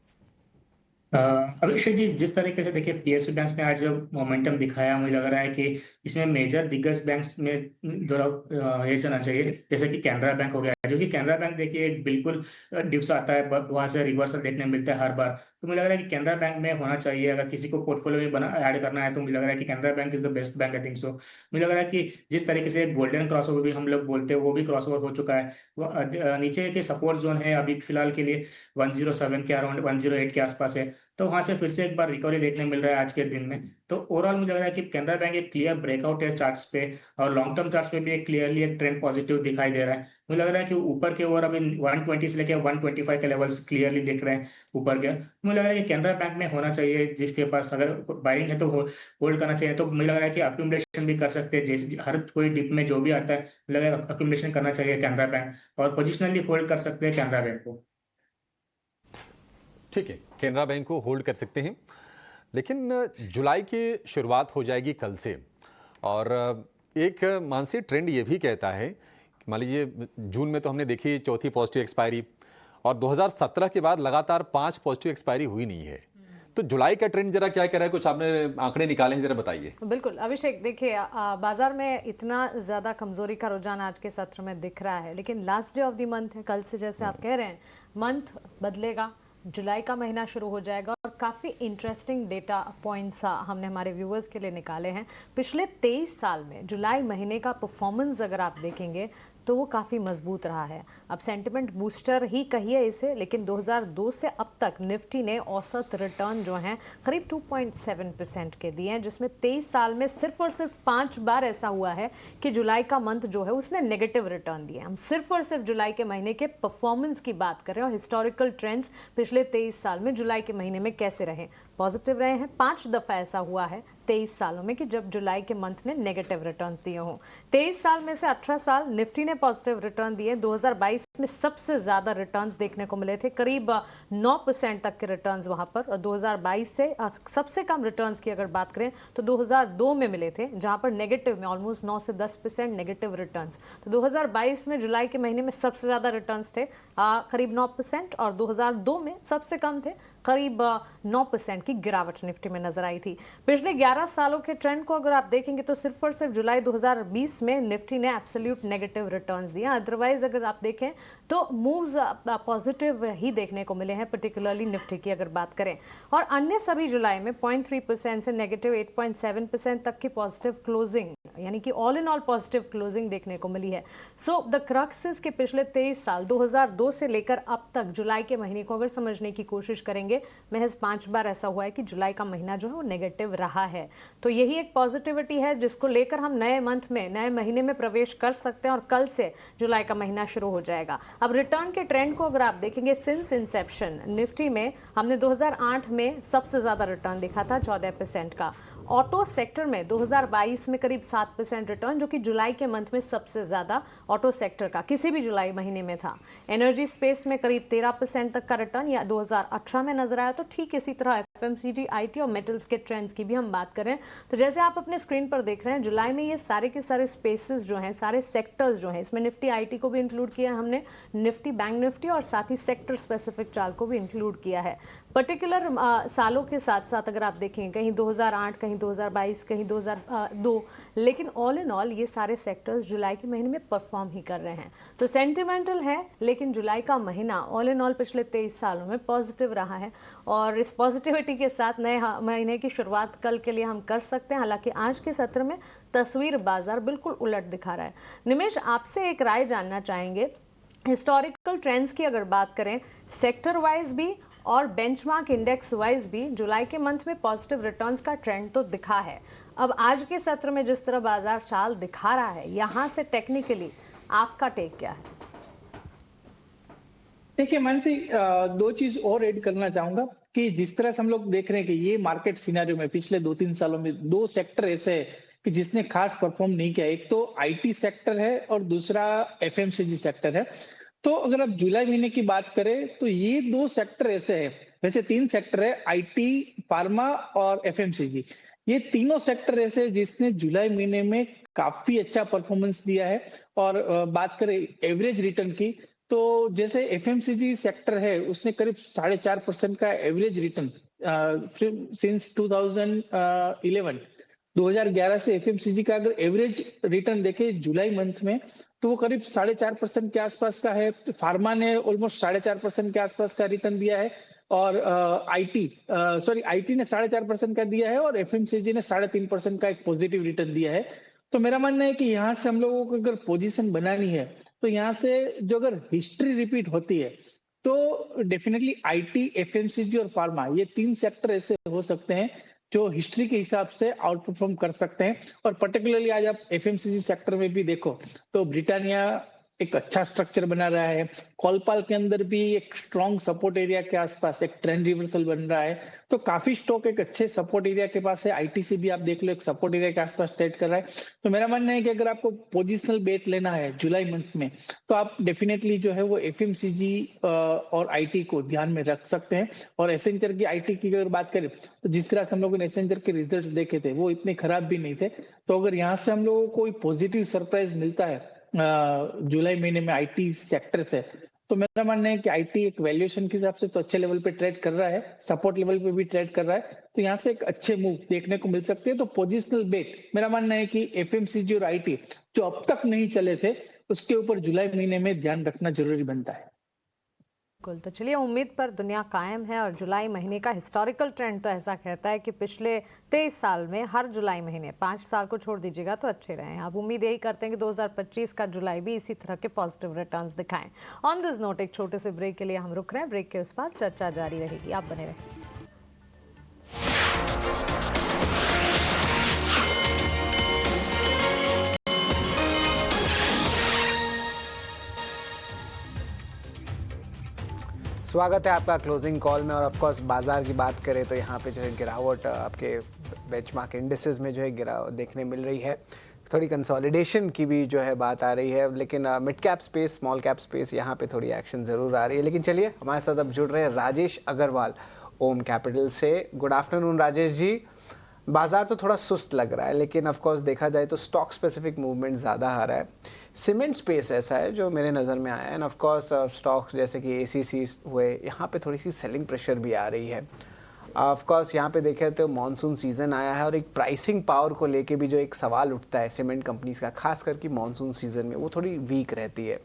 अभिषेक जी, जिस तरीके से देखिए पीएसयू बैंक्स ने आज जो मोमेंटम दिखाया, मुझे लग रहा है कि इसमें मेजर दिग्गज बैंक्स में थोड़ा ये चलना चाहिए, जैसे कि कैनरा बैंक हो गया, जो कि कैनरा बैंक देखिए एक बिल्कुल डिप्स आता है, वहां से रिवर्सल देखने मिलता है हर बार। तो मुझे लग रहा है कि कैनरा बैंक में होना चाहिए, अगर किसी को पोर्टफोलियो में बना ऐड करना है तो मुझे लग रहा है कि Canara bank is the best bank, I think so. मुझे लग रहा है कि जिस तरीके से गोल्डन क्रॉसओवर भी हम लोग बोलते हैं, वो भी क्रॉसओवर हो चुका है। वो नीचे के सपोर्ट जोन है अभी फिलहाल के लिए 107 के अराउंड 108 के आसपास है, तो वहां से फिर से एक बार रिकवरी देखने मिल रहा है आज के दिन में। तो ओवरऑल मुझे लग रहा है कि कैनरा बैंक एक क्लियर ब्रेकआउट है चार्ट्स पे, और लॉन्ग टर्म चार्ट्स पे भी एक क्लियरली एक ट्रेंड पॉजिटिव दिखाई दे रहा है। मुझे लग रहा है कि ऊपर के ओवर अभी 120 से लेकर 125 के लेवल्स क्लियरली दिख रहे हैं ऊपर के। मुझे लग रहा है कि कैनरा बैंक में होना चाहिए, जिसके पास अगर बाइंग है तो होल्ड करना चाहिए। तो मुझे लग रहा है कि अक्यूमुलेशन भी कर सकते हैं, जैसे हर कोई डिप में जो भी आता है, मुझे लग रहा है अक्यूमुलेशन करना चाहिए कैनरा बैंक, और पोजिशनली होल्ड कर सकते हैं कैनरा बैंक को। ठीक है, कैनरा बैंक को होल्ड कर सकते हैं, लेकिन जुलाई की शुरुआत हो जाएगी कल से, और एक मानसिक ट्रेंड ये भी कहता है कि मान लीजिए जून में तो हमने देखी चौथी पॉजिटिव एक्सपायरी, और 2017 के बाद लगातार 5 पॉजिटिव एक्सपायरी हुई नहीं है। तो जुलाई का ट्रेंड जरा क्या कह रहा है, कुछ आपने आंकड़े निकाले हैं, जरा बताइए। बिल्कुल अभिषेक, देखिए बाजार में इतना ज्यादा कमजोरी का रुझान आज के सत्र में दिख रहा है, लेकिन last day of the month है, कल से जैसे आप कह रहे हैं मंथ बदलेगा, जुलाई का महीना शुरू हो जाएगा, और काफ़ी इंटरेस्टिंग डेटा पॉइंट्स हमने हमारे व्यूअर्स के लिए निकाले हैं। पिछले 23 साल में जुलाई महीने का परफॉर्मेंस अगर आप देखेंगे तो वो काफ़ी मजबूत रहा है। अब सेंटिमेंट बूस्टर ही कहिए इसे, लेकिन 2002 से अब तक निफ्टी ने औसत रिटर्न जो हैं करीब 2.7% के दिए हैं, जिसमें 23 साल में सिर्फ और सिर्फ 5 बार ऐसा हुआ है कि जुलाई का मंथ जो है उसने नेगेटिव रिटर्न दिए। हम सिर्फ और सिर्फ जुलाई के महीने के परफॉर्मेंस की बात करें और हिस्टोरिकल ट्रेंड्स पिछले 23 साल में जुलाई के महीने में कैसे रहे, पॉजिटिव रहे हैं। 5 दफ़ा ऐसा हुआ है 23 सालों में कि जब जुलाई के मंथ ने नेगेटिव रिटर्न्स दिए हों। 23 साल में से 18 साल निफ्टी ने पॉजिटिव रिटर्न दिए। 2022 में सबसे ज़्यादा रिटर्न्स देखने को मिले थे, करीब 9% तक के रिटर्न्स वहाँ पर, और 2022 से सबसे कम रिटर्न्स की अगर बात करें तो 2002 में मिले थे, जहाँ पर नेगेटिव में ऑलमोस्ट 9 से 10% नेगेटिव रिटर्न्स। तो 2022 में जुलाई के महीने में सबसे ज़्यादा रिटर्न्स थे करीब 9%, और 2002 में सबसे कम थे, करीब 9% की गिरावट निफ्टी में नजर आई थी। पिछले 11 सालों के ट्रेंड को अगर आप देखेंगे तो सिर्फ और सिर्फ जुलाई 2020 में निफ्टी ने एब्सोल्यूट नेगेटिव रिटर्न्स दिए। अदरवाइज अगर आप देखें तो मूव्स पॉजिटिव ही देखने को मिले हैं, पर्टिकुलरली निफ्टी की अगर बात करें। और अन्य सभी जुलाई में 0.3% से नेगेटिव 8.7% तक की पॉजिटिव क्लोजिंग, यानी कि all in all positive closing देखने को मिली है। सो द क्रक्सेस के पिछले 23 साल 2002 से लेकर अब तक जुलाई के महीने को अगर समझने की कोशिश करेंगे, महज 5 बार ऐसा हुआ है कि जुलाई का महीना जो है वो नेगेटिव रहा है। तो यही एक पॉजिटिविटी है जिसको लेकर हम नए मंथ में, नए महीने में प्रवेश कर सकते हैं, और कल से जुलाई का महीना शुरू हो जाएगा। अब रिटर्न के ट्रेंड को अगर आप देखेंगे, सिंस इंसेप्शन निफ्टी में हमने 2008 में सबसे ज्यादा रिटर्न देखा था 14% का। ऑटो सेक्टर में 2022 में करीब 7% रिटर्न, जो कि जुलाई के मंथ में सबसे ज्यादा ऑटो सेक्टर का किसी भी जुलाई महीने में था। एनर्जी स्पेस में करीब 13% तक का रिटर्न या 2018 में नजर आया। तो ठीक इसी तरह एफएमसीजी, आईटी और मेटल्स के ट्रेंड्स की भी हम बात करें तो जैसे आप अपने स्क्रीन पर देख रहे हैं, जुलाई में ये सारे के सारे स्पेसेस जो हैं, सारे सेक्टर्स जो हैं, इसमें निफ्टी आईटी को भी इंक्लूड किया हमने, निफ्टी बैंक निफ्टी, और साथ ही सेक्टर स्पेसिफिक चार्ट को भी इंक्लूड किया है। पर्टिकुलर सालों के साथ साथ अगर आप देखें, कहीं 2008, कहीं 2022, कहीं 2002, लेकिन ऑल इन ऑल ये सारे सेक्टर्स जुलाई के महीने में परफॉर्म ही कर रहे हैं। तो सेंटिमेंटल है, लेकिन जुलाई का महीना ऑल इन ऑल पिछले 23 सालों में पॉजिटिव रहा है, और इस पॉजिटिविटी के साथ नए महीने की शुरुआत कल के लिए हम कर सकते हैं। हालांकि आज के सत्र में तस्वीर बाजार बिल्कुल उलट दिखा रहा है। निमेश, आपसे एक राय जानना चाहेंगे, हिस्टोरिकल ट्रेंड्स की अगर बात करें, सेक्टर वाइज भी और बेंचमार्क इंडेक्स वाइज भी जुलाई के मंथ में पॉजिटिव रिटर्न्स का ट्रेंड तो दिखा है। अब आज के सत्र में जिस तरह बाजार चाल दिखा रहा है, यहां से टेक्निकली आपका टेक क्या है? देखिए मानसी, 2 चीज और ऐड करना चाहूंगा कि जिस तरह से हम लोग देख रहे हैं कि ये मार्केट सिनेरियो में पिछले 2-3 सालों में 2 सेक्टर ऐसे हैं कि जिसने खास परफॉर्म नहीं किया। एक तो आईटी सेक्टर है और दूसरा एफएमसीजी सेक्टर है। तो अगर आप जुलाई महीने की बात करें तो ये 2 सेक्टर ऐसे हैं, वैसे 3 सेक्टर है, आईटी, फार्मा और एफएमसीजी। ये तीनों सेक्टर ऐसे हैं जिसने जुलाई महीने में काफी अच्छा परफॉर्मेंस दिया है। और बात करें एवरेज रिटर्न की, तो जैसे एफएमसीजी सेक्टर है उसने करीब 4.5% का एवरेज रिटर्न सिंस 2011 2011 से एफएमसीजी का अगर एवरेज रिटर्न देखें जुलाई मंथ में तो वो करीब 4.5% के आसपास का है। तो फार्मा ने ऑलमोस्ट 4.5% के आसपास का रिटर्न दिया है और आईटी ने 4.5% का दिया है और एफएमसीजी ने 3.5% का एक पॉजिटिव रिटर्न दिया है। तो मेरा मानना है कि यहाँ से हम लोगों को अगर पोजीशन बनानी है तो यहाँ से जो अगर हिस्ट्री रिपीट होती है तो डेफिनेटली आईटी, एफएमसीजी और फार्मा ये 3 सेक्टर ऐसे हो सकते हैं जो हिस्ट्री के हिसाब से आउट परफॉर्म कर सकते हैं। और पर्टिकुलरली आज आप एफएमसीजी सेक्टर में भी देखो तो ब्रिटानिया एक अच्छा स्ट्रक्चर बना रहा है। कोलपाल के अंदर भी एक स्ट्रॉन्ग सपोर्ट एरिया के आसपास एक ट्रेंड रिवर्सल बन रहा है। तो काफी स्टॉक एक अच्छे सपोर्ट एरिया के पास है। आईटीसी भी आप देख लो एक सपोर्ट एरिया के आसपास ट्रेड कर रहा है। तो मेरा मानना है कि अगर आपको पोजिशनल बेट लेना है जुलाई मंथ में तो आप डेफिनेटली जो है वो एफएमसीजी और आईटी को ध्यान में रख सकते हैं। और एसेंचर की आईटी की अगर बात करें तो जिस तरह से हम लोगों ने एसेंचर के रिजल्ट्स देखे थे वो इतने खराब भी नहीं थे। तो अगर यहाँ से हम लोगों को कोई पॉजिटिव सरप्राइज मिलता है जुलाई महीने में आईटी सेक्टर से तो मेरा मानना है कि आईटी एक वैल्यूएशन के हिसाब से तो अच्छे लेवल पे ट्रेड कर रहा है, सपोर्ट लेवल पे भी ट्रेड कर रहा है। तो यहाँ से एक अच्छे मूव देखने को मिल सकते हैं। तो पोजिशनल बेट मेरा मानना है कि एफएमसीजी और आईटी जो अब तक नहीं चले थे उसके ऊपर जुलाई महीने में ध्यान रखना जरूरी बनता है। बिल्कुल, तो चलिए उम्मीद पर दुनिया कायम है और जुलाई महीने का हिस्टोरिकल ट्रेंड तो ऐसा कहता है कि पिछले 23 साल में हर जुलाई महीने 5 साल को छोड़ दीजिएगा तो अच्छे रहे। अब उम्मीद यही करते हैं कि 2025 का जुलाई भी इसी तरह के पॉजिटिव रिटर्न्स दिखाएं। ऑन दिस नोट एक छोटे से ब्रेक के लिए हम रुक रहे हैं, ब्रेक के उस बाद चर्चा जारी रहेगी, आप बने रहें। स्वागत है आपका क्लोजिंग कॉल में। और ऑफ कोर्स बाजार की बात करें तो यहाँ पे जो है गिरावट आपके बेंचमार्क इंडिसेस में जो है गिरावट देखने मिल रही है। थोड़ी कंसोलिडेशन की भी जो है बात आ रही है, लेकिन mid cap space, small cap space यहाँ पे थोड़ी एक्शन ज़रूर आ रही है। लेकिन चलिए हमारे साथ अब जुड़ रहे हैं राजेश अग्रवाल ओम कैपिटल से। Good afternoon Rajesh ji. बाजार तो थोड़ा सुस्त लग रहा है, लेकिन ऑफ कोर्स देखा जाए तो स्टॉक स्पेसिफिक मूवमेंट ज़्यादा आ रहा है। सीमेंट स्पेस ऐसा है जो मेरे नज़र में आया है, एंड ऑफ कोर्स स्टॉक्स जैसे कि एसीसी हुए, यहाँ पे थोड़ी सी सेलिंग प्रेशर भी आ रही है। ऑफ कोर्स यहाँ पे देखें तो मॉनसून सीज़न आया है और एक प्राइसिंग पावर को लेके भी जो एक सवाल उठता है सीमेंट कंपनीज का, खास करके मॉनसून सीज़न में वो थोड़ी वीक रहती है।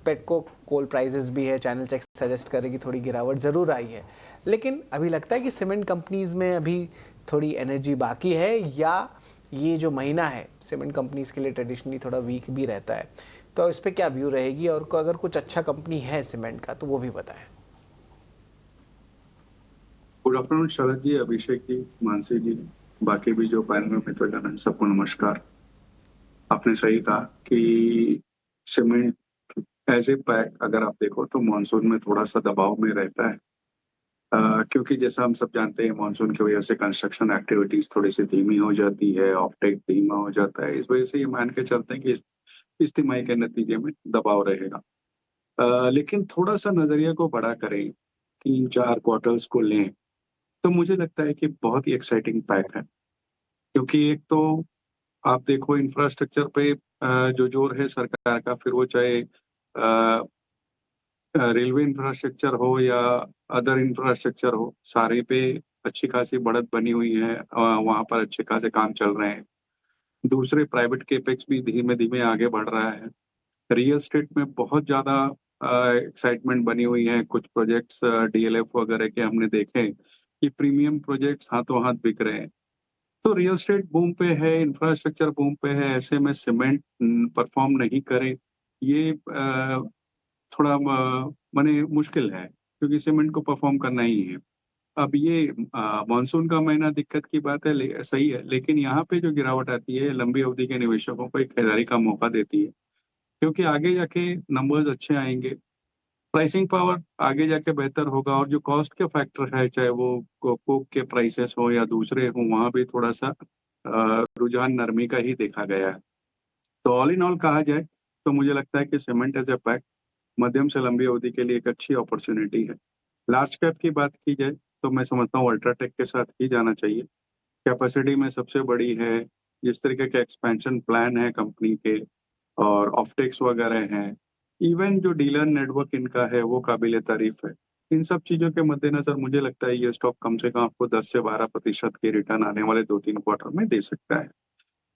पेटको कोल प्राइजेस भी है, चैनल चेक सजेस्ट करें कि थोड़ी गिरावट ज़रूर आई है, लेकिन अभी लगता है कि सीमेंट कंपनीज में अभी थोड़ी एनर्जी बाकी है, या ये जो महीना है सीमेंट कंपनीज के लिए ट्रेडिशनली थोड़ा वीक भी रहता है। तो इस पर क्या व्यू रहेगी, और अगर कुछ अच्छा कंपनी है सीमेंट का तो वो भी बताएं। गुड आफ्टरनून शरद जी, अभिषेक जी, मानसी जी, बाकी भी जो पैनल में मित्रगण हैं, सबको नमस्कार। आपने सही कहा कि सीमेंट एज ए पैक अगर आप देखो तो मानसून में थोड़ा सा दबाव में रहता है, क्योंकि जैसा हम सब जानते हैं मानसून की वजह से कंस्ट्रक्शन एक्टिविटीज थोड़ी सी धीमी हो जाती है, ऑफटेक धीमा हो जाता है। इस वजह से ये मान के चलते हैं कि इस तिमाही के नतीजे में दबाव रहेगा। लेकिन थोड़ा सा नजरिया को बड़ा करें, 3-4 क्वार्टर्स को लें, तो मुझे लगता है कि बहुत ही एक्साइटिंग पैक है। क्योंकि एक तो आप देखो इंफ्रास्ट्रक्चर पे जो जोर है सरकार का, फिर वो चाहे रेलवे इंफ्रास्ट्रक्चर हो या अदर इंफ्रास्ट्रक्चर हो, सारे पे अच्छी खासी बढ़त बनी हुई है। वहाँ पर अच्छे खासे काम चल रहे हैं। दूसरे प्राइवेट केपेक्स भी धीमे धीमे आगे बढ़ रहा है। रियल एस्टेट में बहुत ज़्यादा एक्साइटमेंट बनी हुई है। कुछ प्रोजेक्ट्स डीएलएफ वगैरह के हमने देखे कि प्रीमियम प्रोजेक्ट्स हाथों हाथ बिक रहे हैं। तो रियल एस्टेट बूम पे है, इंफ्रास्ट्रक्चर बूम पे है, ऐसे में सीमेंट परफॉर्म नहीं करे, ये थोड़ा माने मुश्किल है, क्योंकि सीमेंट को परफॉर्म करना ही है। अब ये मानसून का महीना दिक्कत की बात है, सही है, लेकिन यहाँ पे जो गिरावट आती है लंबी अवधि के निवेशकों को एक खरीदारी का मौका देती है, क्योंकि आगे जाके नंबर्स अच्छे आएंगे, प्राइसिंग पावर आगे जाके बेहतर होगा, और जो कॉस्ट के फैक्टर है, चाहे वो कोक के प्राइसेस हो या दूसरे हो, वहाँ भी थोड़ा सा रुझान नरमी का ही देखा गया है। तो ऑल इन ऑल कहा जाए तो मुझे लगता है कि सीमेंट एज ए पैक मध्यम से लंबी अवधि के लिए एक अच्छी अपॉर्चुनिटी है। लार्ज कैप की बात की जाए तो मैं समझता हूँ अल्ट्राटेक के साथ ही जाना चाहिए। कैपेसिटी में सबसे बड़ी है, जिस तरीके के एक्सपेंशन प्लान है कंपनी के और ऑफटेक्स वगैरह हैं, इवन जो डीलर नेटवर्क इनका है वो काबिल तारीफ है। इन सब चीज़ों के मद्देनज़र मुझे लगता है ये स्टॉक कम से कम आपको 10 से 12% की रिटर्न आने वाले 2-3 क्वार्टर में दे सकता है।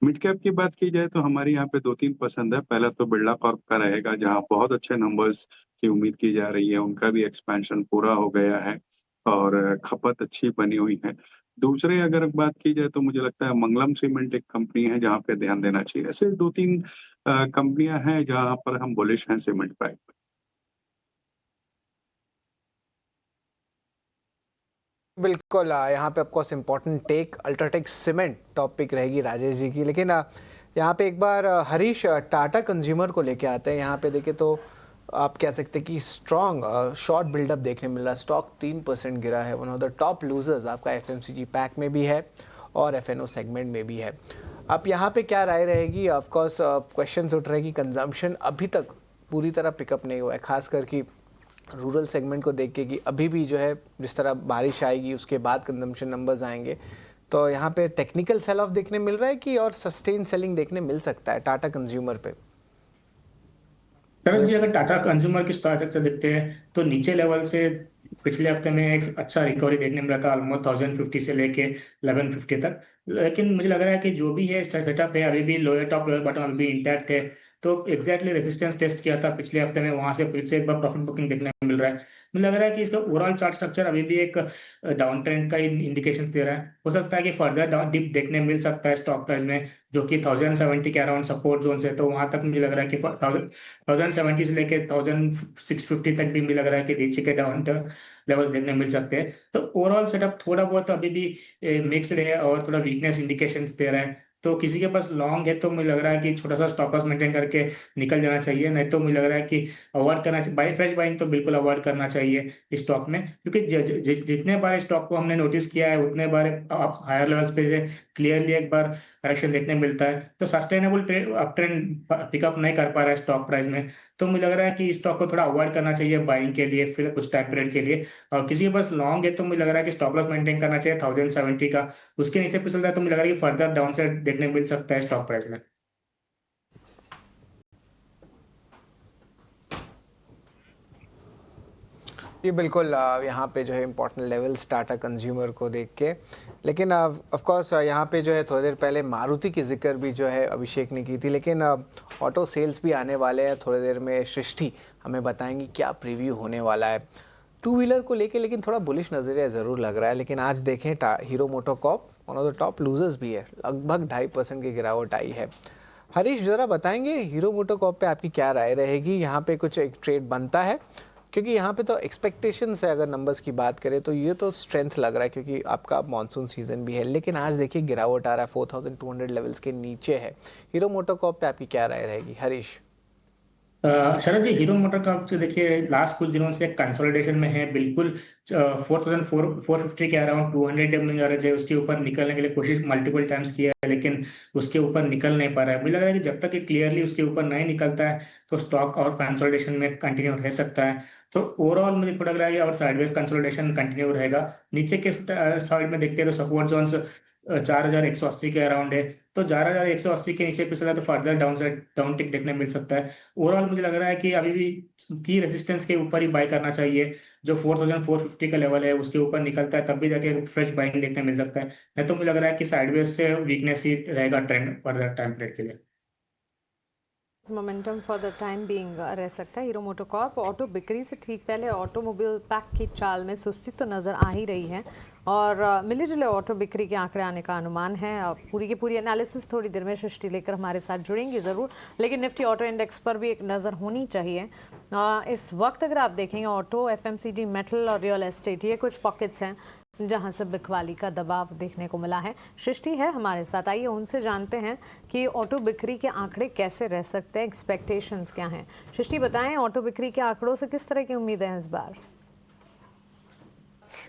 मिड कैप की बात की जाए तो हमारी यहाँ पे 2-3 पसंद है। पहला तो बिरला कॉर्प का रहेगा, जहाँ बहुत अच्छे नंबर्स की उम्मीद की जा रही है। उनका भी एक्सपेंशन पूरा हो गया है और खपत अच्छी बनी हुई है। दूसरे अगर बात की जाए तो मुझे लगता है मंगलम सीमेंट एक कंपनी है जहाँ पे ध्यान देना चाहिए। ऐसे 2-3 कंपनियां हैं जहाँ पर हम बुलिश हैं सीमेंट पैक में। बिल्कुल यहाँ पे of course important tech UltraTech cement topic रहेगी राजेश जी की, लेकिन यहाँ पे एक बार हरीश टाटा कंज्यूमर को लेके आते हैं। यहाँ पे देखें तो आप कह सकते हैं कि स्ट्रॉन्ग शॉर्ट बिल्डअप देखने मिल रहा है। स्टॉक 3% गिरा है। One of the top losers आपका एफएमसीजी पैक में भी है और एफएनओ सेगमेंट में भी है। अब यहाँ पे क्या राय रहेगी? ऑफकोर्स क्वेश्चन उठ रहे हैं कि कंजम्पशन अभी तक पूरी तरह पिकअप नहीं हुआ है, खास करके रूरल सेगमेंट को देख के कि अभी भी जो है जिस तरह बारिश आएगी उसके बाद कंजम्पशन नंबर्स आएंगे, तो यहाँ पे टेक्निकल सेल ऑफ देखने मिल रहा है कि और सस्टेन सेलिंग देखने मिल सकता है टाटा कंज्यूमर पे। शरद जी, अगर टाटा कंज्यूमर की स्टॉक स्ट्रक्चर देखते हैं तो नीचे लेवल से पिछले हफ्ते में एक अच्छा रिकवरी देखने मिला था, ऑलमोस्ट 1050 से लेके 1150 तक। लेकिन मुझे लग रहा है कि जो भी है सेटअप है अभी भी लोअर टॉप लोअर बॉटम अभी भी इंटैक्ट है। तो एग्जैक्टली रेजिस्टेंस टेस्ट किया था पिछले हफ्ते में, वहां से फिर से एक बार प्रॉफिट बुकिंग देखने को मिल रहा है। मुझे लग रहा है कि इसका ओवरऑल चार्ट स्ट्रक्चर अभी भी एक डाउन ट्रेंड का इंडिकेशन दे रहा है। हो सकता है कि फर्दर डिप देखने मिल सकता है स्टॉक प्राइस में, जो कि 1070 के अराउंड सपोर्ट जोन से। तो वहां तक मुझे लग रहा है कि 1070 से लेके 1650 तक भी मुझे लग रहा है कि नीचे के डाउन लेवल देखने मिल सकते हैं। तो ओवरऑल सेटअप थोड़ा बहुत अभी भी मिक्सड है और थोड़ा वीकनेस इंडिकेशंस दे रहा है। तो किसी के पास लॉन्ग है तो मुझे लग रहा है कि छोटा सा स्टॉप लॉस मेंटेन करके निकल जाना चाहिए, नहीं तो मुझे लग रहा है कि अवॉइड करना चाहिए। बाई फ्रेश बाइंग तो बिल्कुल अवॉइड करना चाहिए इस स्टॉक में, क्योंकि जितने बार स्टॉक को हमने नोटिस किया है उतने बार हायर लेवल्स पे क्लियरली एक बार करेक्शन देखने मिलता है। तो सस्टेनेबल अप ट्रेंड पिकअप नहीं कर पा रहा है स्टॉक प्राइस में। तो मुझे लग रहा है कि स्टॉक को थोड़ा अवॉइड करना चाहिए बाइंग के लिए फिर कुछ टाइम पीरियड के लिए। और किसी के पास लॉन्ग है तो मुझे लग रहा है कि स्टॉप लॉस मेंटेन करना चाहिए 1070 का। उसके नीचे फिसलता है तो मुझे लग रहा है कि फर्दर डाउन साइड देखने मिल सकता है स्टॉक प्राइस में। ये बिल्कुल यहाँ पे जो है इम्पोर्टेंट लेवल्स टाटा कंज्यूमर को देख के, लेकिन ऑफ कोर्स यहाँ पे जो है थोड़ी देर पहले मारुति की जिक्र भी जो है अभिषेक ने की थी, लेकिन ऑटो सेल्स भी आने वाले हैं थोड़ी देर में। सृष्टि हमें बताएंगी क्या प्रीव्यू होने वाला है टू व्हीलर को लेके, लेकिन थोड़ा बुलिश नज़रिया ज़रूर लग रहा है। लेकिन आज देखें hero MotoCorp one of the top losers भी है, लगभग 2.5% की गिरावट आई है। हरीश ज़रा बताएंगे हीरो मोटोकॉर्प पे आपकी क्या राय रहेगी? यहाँ पे कुछ एक ट्रेड बनता है, क्योंकि यहाँ पे तो एक्सपेक्टेशंस है, अगर नंबर्स की बात करें तो ये तो स्ट्रेंथ लग रहा है क्योंकि आपका मानसून सीजन भी है। लेकिन आज देखिए गिरावट आ रहा है, 4200 लेवल्स के नीचे है। हीरो मोटोकॉर्प पे आपकी क्या राय रहेगी हरीश? शरद जी, हीरो मोटोकॉर्प से देखिए लास्ट कुछ दिनों से कंसोलिडेशन में है बिल्कुल। 4450 के अराउंड 200 डेमलिंग एवरेज है, उसके ऊपर निकलने के लिए कोशिश मल्टीपल टाइम्स किया है लेकिन उसके ऊपर निकल नहीं पा रहा है। मुझे लग रहा है कि जब तक कि क्लियरली उसके ऊपर नहीं निकलता है तो स्टॉक और कंसोलिडेशन में कंटिन्यू रह सकता है। तो ओवरऑल मुझे थोड़ा लग रहा है और साइडवेज कंसोलिडेशन कंटिन्यू रहेगा। नीचे के साइड में देखते हैं तो सपोर्ट जोन्स 4180 के अराउंड है। तो 4180 के नीचे पिछला तो फर्दर डाउन टिक देखने मिल सकता है। ओवरऑल मुझे लग रहा है कि अभी भी की रेजिस्टेंस के ऊपर ही बाय करना चाहिए। जो 4450 का लेवल है उसके ऊपर निकलता है तब भी जाके फ्रेश बाइंग देखने मिल सकता है, नहीं तो मुझे लग रहा है कि साइडवेज से वीकनेस ही रहेगा ट्रेंड फर्दर टाइम पीरियड के लिए। Momentum for the time being रह सकता है हीरो मोटोकॉर्प। ऑटो बिक्री से ठीक पहले ऑटोमोबाइल पैक की चाल में सुस्ती तो नज़र आ ही रही है और मिले जुले ऑटो बिक्री के आंकड़े आने का अनुमान है। पूरी की पूरी एनालिसिस थोड़ी देर में सृष्टि लेकर हमारे साथ जुड़ेंगी ज़रूर, लेकिन निफ्टी ऑटो इंडेक्स पर भी एक नज़र होनी चाहिए। इस वक्त अगर आप देखेंगे ऑटो, एफएमसीजी, मेटल और रियल एस्टेट, ये कुछ पॉकेट्स हैं जहां से बिकवाली का दबाव देखने को मिला है। सृष्टि है हमारे साथ, आइए उनसे जानते हैं कि ऑटो बिक्री के आंकड़े कैसे रह सकते हैं, एक्सपेक्टेशंस क्या हैं। सृष्टि बताएं, ऑटो बिक्री के आंकड़ों से किस तरह की उम्मीदें हैं इस बार?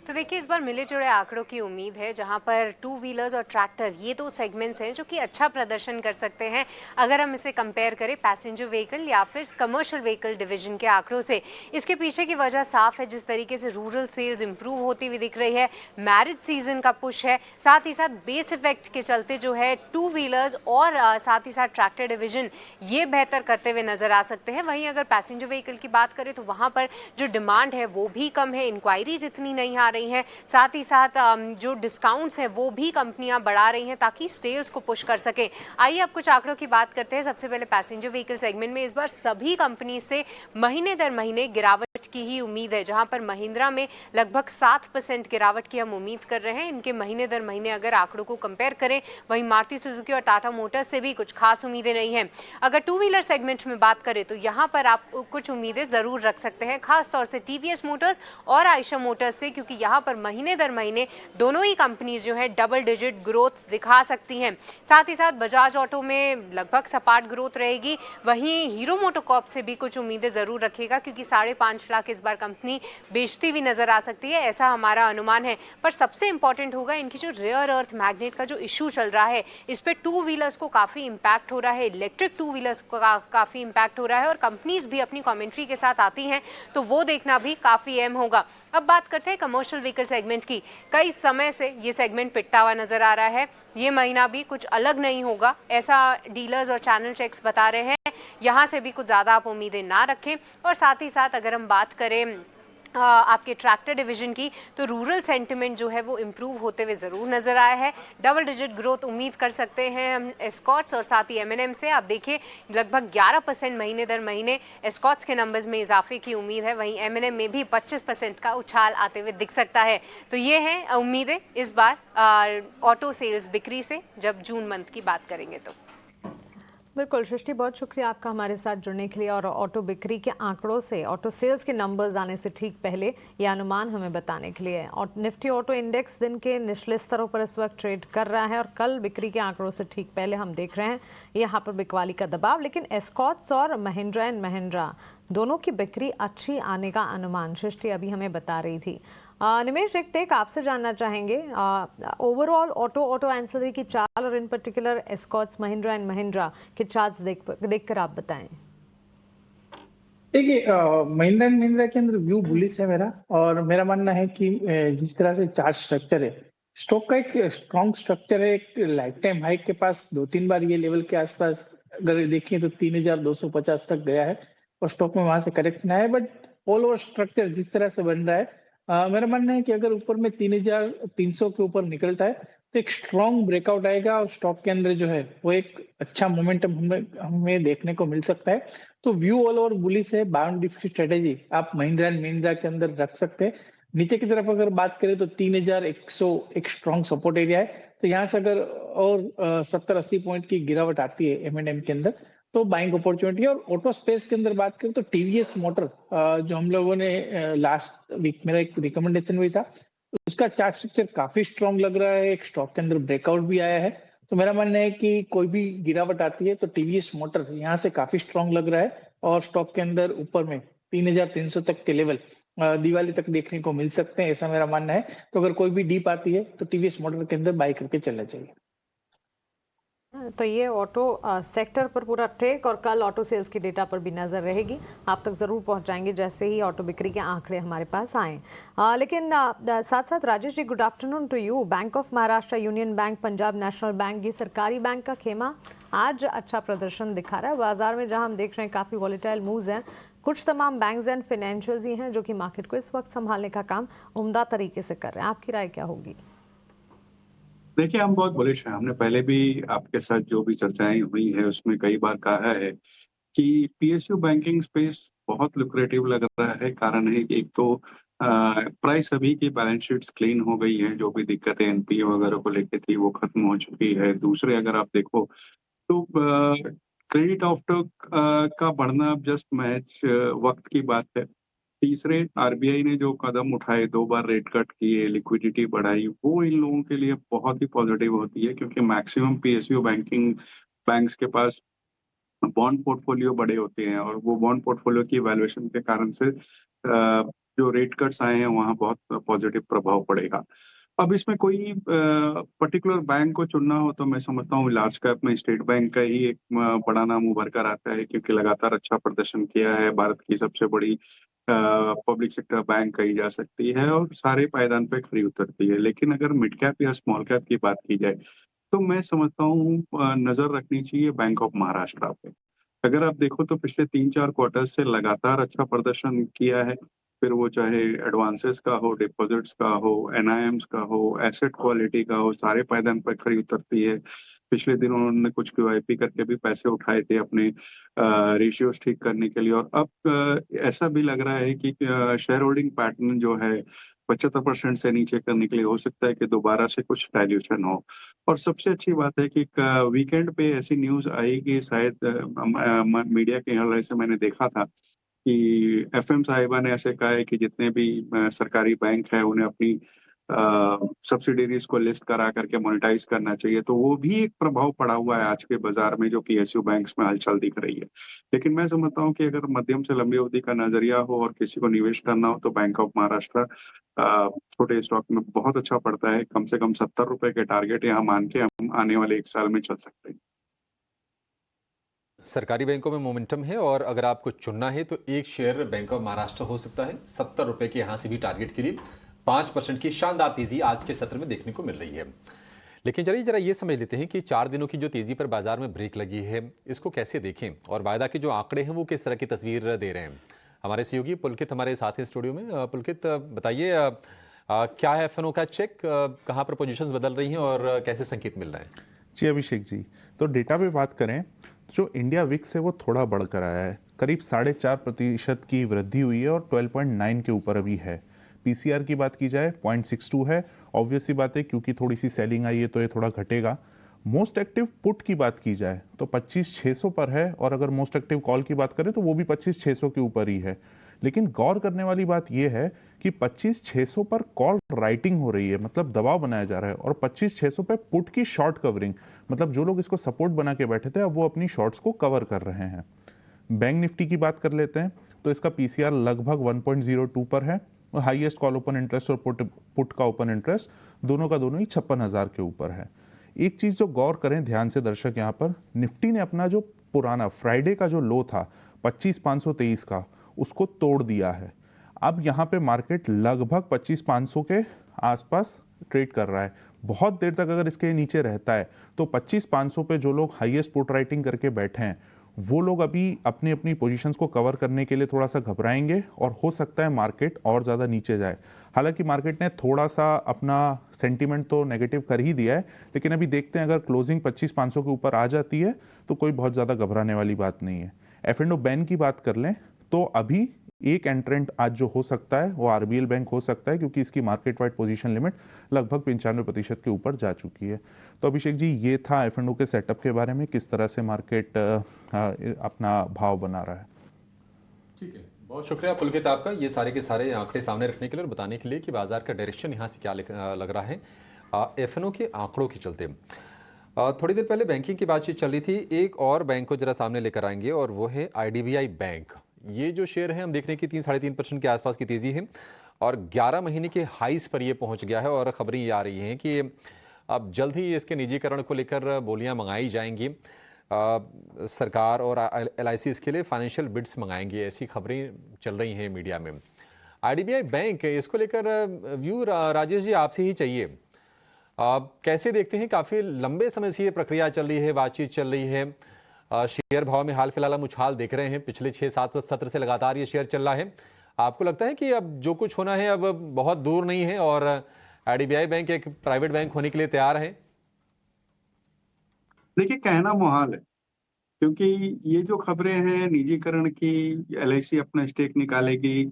तो देखिए इस बार मिले जुड़े आंकड़ों की उम्मीद है, जहां पर टू व्हीलर्स और ट्रैक्टर ये दो सेगमेंट्स हैं जो कि अच्छा प्रदर्शन कर सकते हैं अगर हम इसे कंपेयर करें पैसेंजर व्हीकल या फिर कमर्शियल व्हीकल डिवीजन के आंकड़ों से। इसके पीछे की वजह साफ है, जिस तरीके से रूरल सेल्स इंप्रूव होती हुई दिख रही है, मैरिज सीजन का पुश है, साथ ही साथ बेस इफेक्ट के चलते जो है टू व्हीलर्स और साथ ही साथ ट्रैक्टर डिवीजन ये बेहतर करते हुए नजर आ सकते हैं। वहीं अगर पैसेंजर व्हीकल की बात करें तो वहां पर जो डिमांड है वो भी कम है, इंक्वायरीज इतनी नहीं आ रही हैं, साथ ही साथ जो डिस्काउंट्स हैं वो भी कंपनियां बढ़ा रही हैं ताकि सेल्स को पुश कर सके। आइए अब कुछ आंकड़ों की बात करते हैं। सबसे पहले पैसेंजर व्हीकल सेगमेंट में इस बार सभी कंपनी से महीने दर महीने गिरावट की ही उम्मीद है, जहां पर महिंद्रा में लगभग 7% गिरावट की हम उम्मीद कर रहे हैं इनके महीने दर महीने अगर आंकड़ों को कंपेयर करें। वहीं मारुति सुजुकी और टाटा मोटर्स से भी कुछ खास उम्मीदें नहीं हैं। अगर टू व्हीलर सेगमेंट में बात करें तो यहां पर आप कुछ उम्मीदें जरूर रख सकते हैं, खासतौर से टीवीएस मोटर्स और आयशर मोटर्स से, क्योंकि यहां पर महीने दर महीने दोनों ही कंपनीज जो है डबल डिजिट ग्रोथ दिखा सकती हैं। साथ ही साथ बजाज ऑटो में लगभग सपाट ग्रोथ रहेगी। वहीं हीरो मोटोकॉर्प से भी कुछ उम्मीदें जरूर रखेगा, क्योंकि 5.5 लाख इस बार कंपनी बेचती हुई नजर आ सकती है, ऐसा हमारा अनुमान है। पर सबसे इंपॉर्टेंट होगा इनकी जो रेयर अर्थ मैग्नेट का जो इशू चल रहा है, इस पे टू व्हीलर्स को काफी इंपैक्ट हो रहा है, इलेक्ट्रिक टू व्हीलर्स को काफी इंपैक्ट हो रहा है, और कंपनीज भी अपनी कमेंट्री के साथ आती हैं तो वो देखना भी काफी अहम होगा। अब बात करते हैं कमर्शियल व्हीकल सेगमेंट की। कई समय से ये सेगमेंट पिटता हुआ नजर आ रहा है, ये महीना भी कुछ अलग नहीं होगा, ऐसा डीलर्स और चैनल चेक्स बता रहे हैं। यहाँ से भी कुछ ज़्यादा आप उम्मीदें ना रखें। और साथ ही साथ अगर हम बात करें आपके ट्रैक्टर डिवीजन की, तो रूरल सेंटिमेंट जो है वो इम्प्रूव होते हुए ज़रूर नज़र आया है। डबल डिजिट ग्रोथ उम्मीद कर सकते हैं हम एस्कॉट्स और साथ ही एमएनएम से। आप देखिए लगभग 11% महीने दर महीने एस्कॉट्स के नंबर्स में इजाफे की उम्मीद है, वहीं एमएनएम में भी 25% का उछाल आते हुए दिख सकता है। तो ये हैं उम्मीदें इस बार ऑटो सेल्स बिक्री से, जब जून मंथ की बात करेंगे तो। बिल्कुल सृष्टि, बहुत शुक्रिया आपका हमारे साथ जुड़ने के लिए और ऑटो बिक्री के आंकड़ों से, ऑटो सेल्स के नंबर्स आने से ठीक पहले ये अनुमान हमें बताने के लिए। और निफ्टी ऑटो इंडेक्स दिन के निचले स्तरों पर इस वक्त ट्रेड कर रहा है और कल बिक्री के आंकड़ों से ठीक पहले हम देख रहे हैं यहाँ पर बिकवाली का दबाव। लेकिन एस्कॉट्स और महिंद्रा एंड महिंद्रा दोनों की बिक्री अच्छी आने का अनुमान सृष्टि अभी हमें बता रही थी। निमेश, एक टेक आपसे जानना चाहेंगे, ओवरऑल ऑटो एंसिलरी की चाल और इन particular Escorts, Mahindra and Mahindra के चार्ट्स देखकर आप बताएं। देखिए महिंद्रा एंड महिंद्रा के अंदर व्यू बुलिश है मेरा, और मेरा मानना है कि जिस तरह से चार्ट स्ट्रक्चर है, स्टॉक का एक स्ट्रॉन्ग स्ट्रक्चर है, एक लाइफ टाइम हाई के पास 2-3 बार ये लेवल के आसपास अगर देखिए तो 3250 तक गया है और स्टॉक में वहां से करेक्शन आया। बट ऑल ओवर स्ट्रक्चर जिस तरह से बन रहा है, मेरा मानना है कि अगर ऊपर में 3300 के ऊपर निकलता है तो एक स्ट्रॉन्ग ब्रेकआउट आएगा और स्टॉक के अंदर जो है वो एक अच्छा मोमेंटम हमें देखने को मिल सकता है। तो व्यू ऑल ओवर बुलिश है। बाउंड डिप की स्ट्रेटेजी आप महिंद्रा एंड महिंद्रा के अंदर रख सकते हैं। नीचे की तरफ अगर बात करें तो 3100 एक स्ट्रॉन्ग सपोर्ट एरिया है। तो यहाँ से अगर और 70-80 पॉइंट की गिरावट आती है एमएनएम के अंदर तो बाइंग अपॉर्चुनिटी। और ऑटो स्पेस के अंदर बात करें तो टीवीएस मोटर जो हम लोगों ने लास्ट वीक मेरा एक रिकमेंडेशन भी था, उसका चार्ट स्ट्रक्चर काफी स्ट्रॉन्ग लग रहा है, एक स्टॉक के अंदर ब्रेकआउट भी आया है। तो मेरा मानना है कि कोई भी गिरावट आती है तो टीवीएस मोटर यहाँ से काफी स्ट्रॉन्ग लग रहा है और स्टॉक के अंदर ऊपर में 3300 तक के लेवल दिवाली तक देखने को मिल सकते हैं, ऐसा मेरा मानना है। तो अगर कोई भी डीप आती है तो टीवीएस मोटर के अंदर बाय करके चलना चाहिए। तो ये ऑटो सेक्टर पर पूरा टेक, और कल ऑटो सेल्स की डेटा पर भी नज़र रहेगी, आप तक ज़रूर पहुंचाएंगे जैसे ही ऑटो बिक्री के आंकड़े हमारे पास आएँ। लेकिन साथ साथ Rajesh ji, good afternoon to you. Bank of Maharashtra, Union Bank, Punjab National Bank, ये सरकारी बैंक का खेमा आज अच्छा प्रदर्शन दिखा रहा है बाजार में, जहाँ हम देख रहे हैं काफ़ी वॉलेटाइल मूव्स हैं। कुछ तमाम बैंक्स एंड फाइनेंशियल्स ही हैं जो कि मार्केट को इस वक्त संभालने का काम उम्दा तरीके से कर रहे हैं। आपकी राय क्या होगी? देखिए, हम बहुत बुलिश हैं। हमने पहले भी आपके साथ जो भी चर्चाएं हुई है उसमें कई बार कहा है कि पीएसयू बैंकिंग स्पेस बहुत लुक्रेटिव लग रहा है। कारण है कि एक तो प्राइस अभी की बैलेंस शीट्स क्लीन हो गई है, जो भी दिक्कतें एनपीए वगैरह को लेके थी वो खत्म हो चुकी है। दूसरे अगर आप देखो तो क्रेडिट ऑफ्टोक का बढ़ना अब जस्ट मैच वक्त की बात है। तीसरे, आरबीआई ने जो कदम उठाए, 2 बार रेट कट किए, लिक्विडिटी बढ़ाई, वो इन लोगों के लिए बहुत ही पॉजिटिव होती है, क्योंकि मैक्सिमम पीएसयू बैंक्स के पास बॉन्ड पोर्टफोलियो बड़े होते हैं और वो बॉन्ड पोर्टफोलियो की वैल्यूएशन के कारण से जो रेट कट्स आए हैं वहाँ बहुत पॉजिटिव प्रभाव पड़ेगा। अब इसमें कोई पर्टिकुलर बैंक को चुनना हो तो मैं समझता हूँ लार्ज कैप में स्टेट बैंक का ही एक बड़ा नाम उभर कर आता है, क्योंकि लगातार अच्छा प्रदर्शन किया है। भारत की सबसे बड़ी पब्लिक सेक्टर बैंक कही जा सकती है और सारे पायदान पे खरी उतरती है। लेकिन अगर मिड कैप या स्मॉल कैप की बात की जाए तो मैं समझता हूँ नजर रखनी चाहिए बैंक ऑफ महाराष्ट्र पे। अगर आप देखो तो पिछले 3-4 क्वार्टर्स से लगातार अच्छा प्रदर्शन किया है। फिर वो चाहे एडवांसेस का हो, डिपॉजिट्स का हो, एनआईएम्स का हो, एसेट क्वालिटी का हो, सारे पायदान पर खरी उतरती है। पिछले दिनों उन्होंने कुछ क्यूआईपी करके भी पैसे उठाए थे अपने रेशियोज ठीक करने के लिए। और अब ऐसा भी लग रहा है कि शेयर होल्डिंग पैटर्न जो है 75% से नीचे करने के लिए हो सकता है कि दोबारा से कुछ डाइल्यूशन हो। और सबसे अच्छी बात है कि वीकेंड पे ऐसी न्यूज़ आई कि शायद मीडिया के हवाले से मैंने देखा था कि एफएम साहिबा ने ऐसे कहा है कि जितने भी सरकारी बैंक है उन्हें अपनी सब्सिडीज को लिस्ट करा करके मोनेटाइज करना चाहिए। तो वो भी एक प्रभाव पड़ा हुआ है आज के बाजार में, जो पीएसयू बैंक्स में हलचल दिख रही है। लेकिन मैं समझता हूँ कि अगर मध्यम से लंबी अवधि का नजरिया हो और किसी को निवेश करना हो तो बैंक ऑफ महाराष्ट्र छोटे स्टॉक में बहुत अच्छा पड़ता है। कम से कम 70 रुपए के टारगेट यहाँ मान के हम आने वाले 1 साल में चल सकते हैं। सरकारी बैंकों में मोमेंटम है और अगर आपको चुनना है तो एक शेयर बैंक ऑफ महाराष्ट्र हो सकता है 70 रुपए के यहां से भी टारगेट के लिए 5% की शानदार तेजी आज के सत्र में देखने को मिल रही है। लेकिन चलिए जरा ये समझ लेते हैं कि 4 दिनों की जो तेजी पर बाजार में ब्रेक लगी है इसको कैसे देखें और वायदा के जो आंकड़े हैं वो किस तरह की तस्वीर दे रहे हैं। हमारे सहयोगी पुलकित हमारे साथ हैं स्टूडियो में। पुलकित बताइए क्या है एफएनओ का चेक, कहाँ पर पोजीशंस बदल रही हैं और कैसे संकेत मिल रहे हैं? जी अभिषेक जी, तो डेटा पे बात करें जो इंडिया विक्स है वो थोड़ा बढ़कर आया है, करीब 4.5% की वृद्धि हुई है और 12.9 के ऊपर अभी है। पीसीआर की बात की जाए 0.62 है। ऑब्वियस सी बात है क्योंकि थोड़ी सी सेलिंग आई है तो ये थोड़ा घटेगा। मोस्ट एक्टिव पुट की बात की जाए तो 25,600 पर है और अगर मोस्ट एक्टिव कॉल की बात करें तो वो भी 25,600 के ऊपर ही है। लेकिन गौर करने वाली बात यह है कि 25,600 पर कॉल राइटिंग हो रही है, मतलब दबाव बनाया जा रहा है, और 25,600 पे पुट की शॉर्ट कवरिंग, मतलब जो लोग इसको सपोर्ट बना के बैठे थे अब वो अपनी शॉर्ट्स को कवर कर रहे हैं। बैंक निफ्टी की बात कर लेते हैं तो इसका पीसीआर लगभग 1.02 पर है और हाईएस्ट कॉल ओपन इंटरेस्ट और पुट का ओपन इंटरेस्ट दोनों का दोनों ही 56,000 के ऊपर है। एक चीज जो गौर करें ध्यान से दर्शक, यहाँ पर निफ्टी ने अपना जो पुराना फ्राइडे का जो लो था 25,523 का उसको तोड़ दिया है। अब यहाँ पे मार्केट लगभग 25,500 के आसपास ट्रेड कर रहा है। बहुत देर तक अगर इसके नीचे रहता है तो 25,500 पे जो लोग हाईएस्ट पुट राइटिंग करके बैठे हैं वो लोग अभी अपनी अपनी पोजीशंस को कवर करने के लिए थोड़ा सा घबराएंगे और हो सकता है मार्केट और ज़्यादा नीचे जाए। हालांकि मार्केट ने थोड़ा सा अपना सेंटीमेंट तो नेगेटिव कर ही दिया है, लेकिन अभी देखते हैं अगर क्लोजिंग 25,500 के ऊपर आ जाती है तो कोई बहुत ज़्यादा घबराने वाली बात नहीं है। एफ&ओ बैन की बात कर लें तो अभी एक एंट्रेंट आज जो हो सकता है वो आरबीएल बैंक हो सकता है क्योंकि इसकी मार्केट वाइड पोजीशन लिमिट लगभग 95% के ऊपर जा चुकी है। तो अभिषेक जी, ये था एफ&ओ के सेटअप के बारे में, किस तरह से मार्केट अपना भाव बना रहा है। ठीक है, बहुत शुक्रिया पुलकित आपका ये सारे के सारे आंकड़े सामने रखने के लिए और बताने के लिए कि बाजार का डायरेक्शन यहाँ से क्या लग रहा है एफ&ओ के आंकड़ों के चलते। थोड़ी देर पहले बैंकिंग की बातचीत चल रही थी, एक और बैंक को जरा सामने लेकर आएंगे और वो है आईडीबीआई बैंक। ये जो शेयर है हम देख रहे हैं कि 3-3.5% के आसपास की तेजी है और 11 महीने के हाईस पर ये पहुंच गया है और खबरें ये आ रही हैं कि अब जल्द ही इसके निजीकरण को लेकर बोलियां मंगाई जाएंगी। सरकार और एलआईसी इसके लिए फाइनेंशियल बिड्स मंगाएंगे, ऐसी खबरें चल रही हैं मीडिया में। आईडीबीआई बैंक इसको लेकर व्यू राजेश जी आपसे ही चाहिए, कैसे देखते हैं? काफ़ी लंबे समय से ये प्रक्रिया चल रही है, बातचीत चल रही है, शेयर भाव में हाल फिलहाल हम उछाल देख रहे हैं, पिछले 6-7 सत्र से लगातार ये शेयर चल रहा है। आपको लगता है कि अब जो कुछ होना है अब बहुत दूर नहीं है और आईडीबीआई बैंक एक प्राइवेट बैंक होने के लिए तैयार है? देखिए, कहना मुहाल है क्योंकि ये जो खबरें हैं निजीकरण की, एलआईसी अपना स्टेक निकालेगी,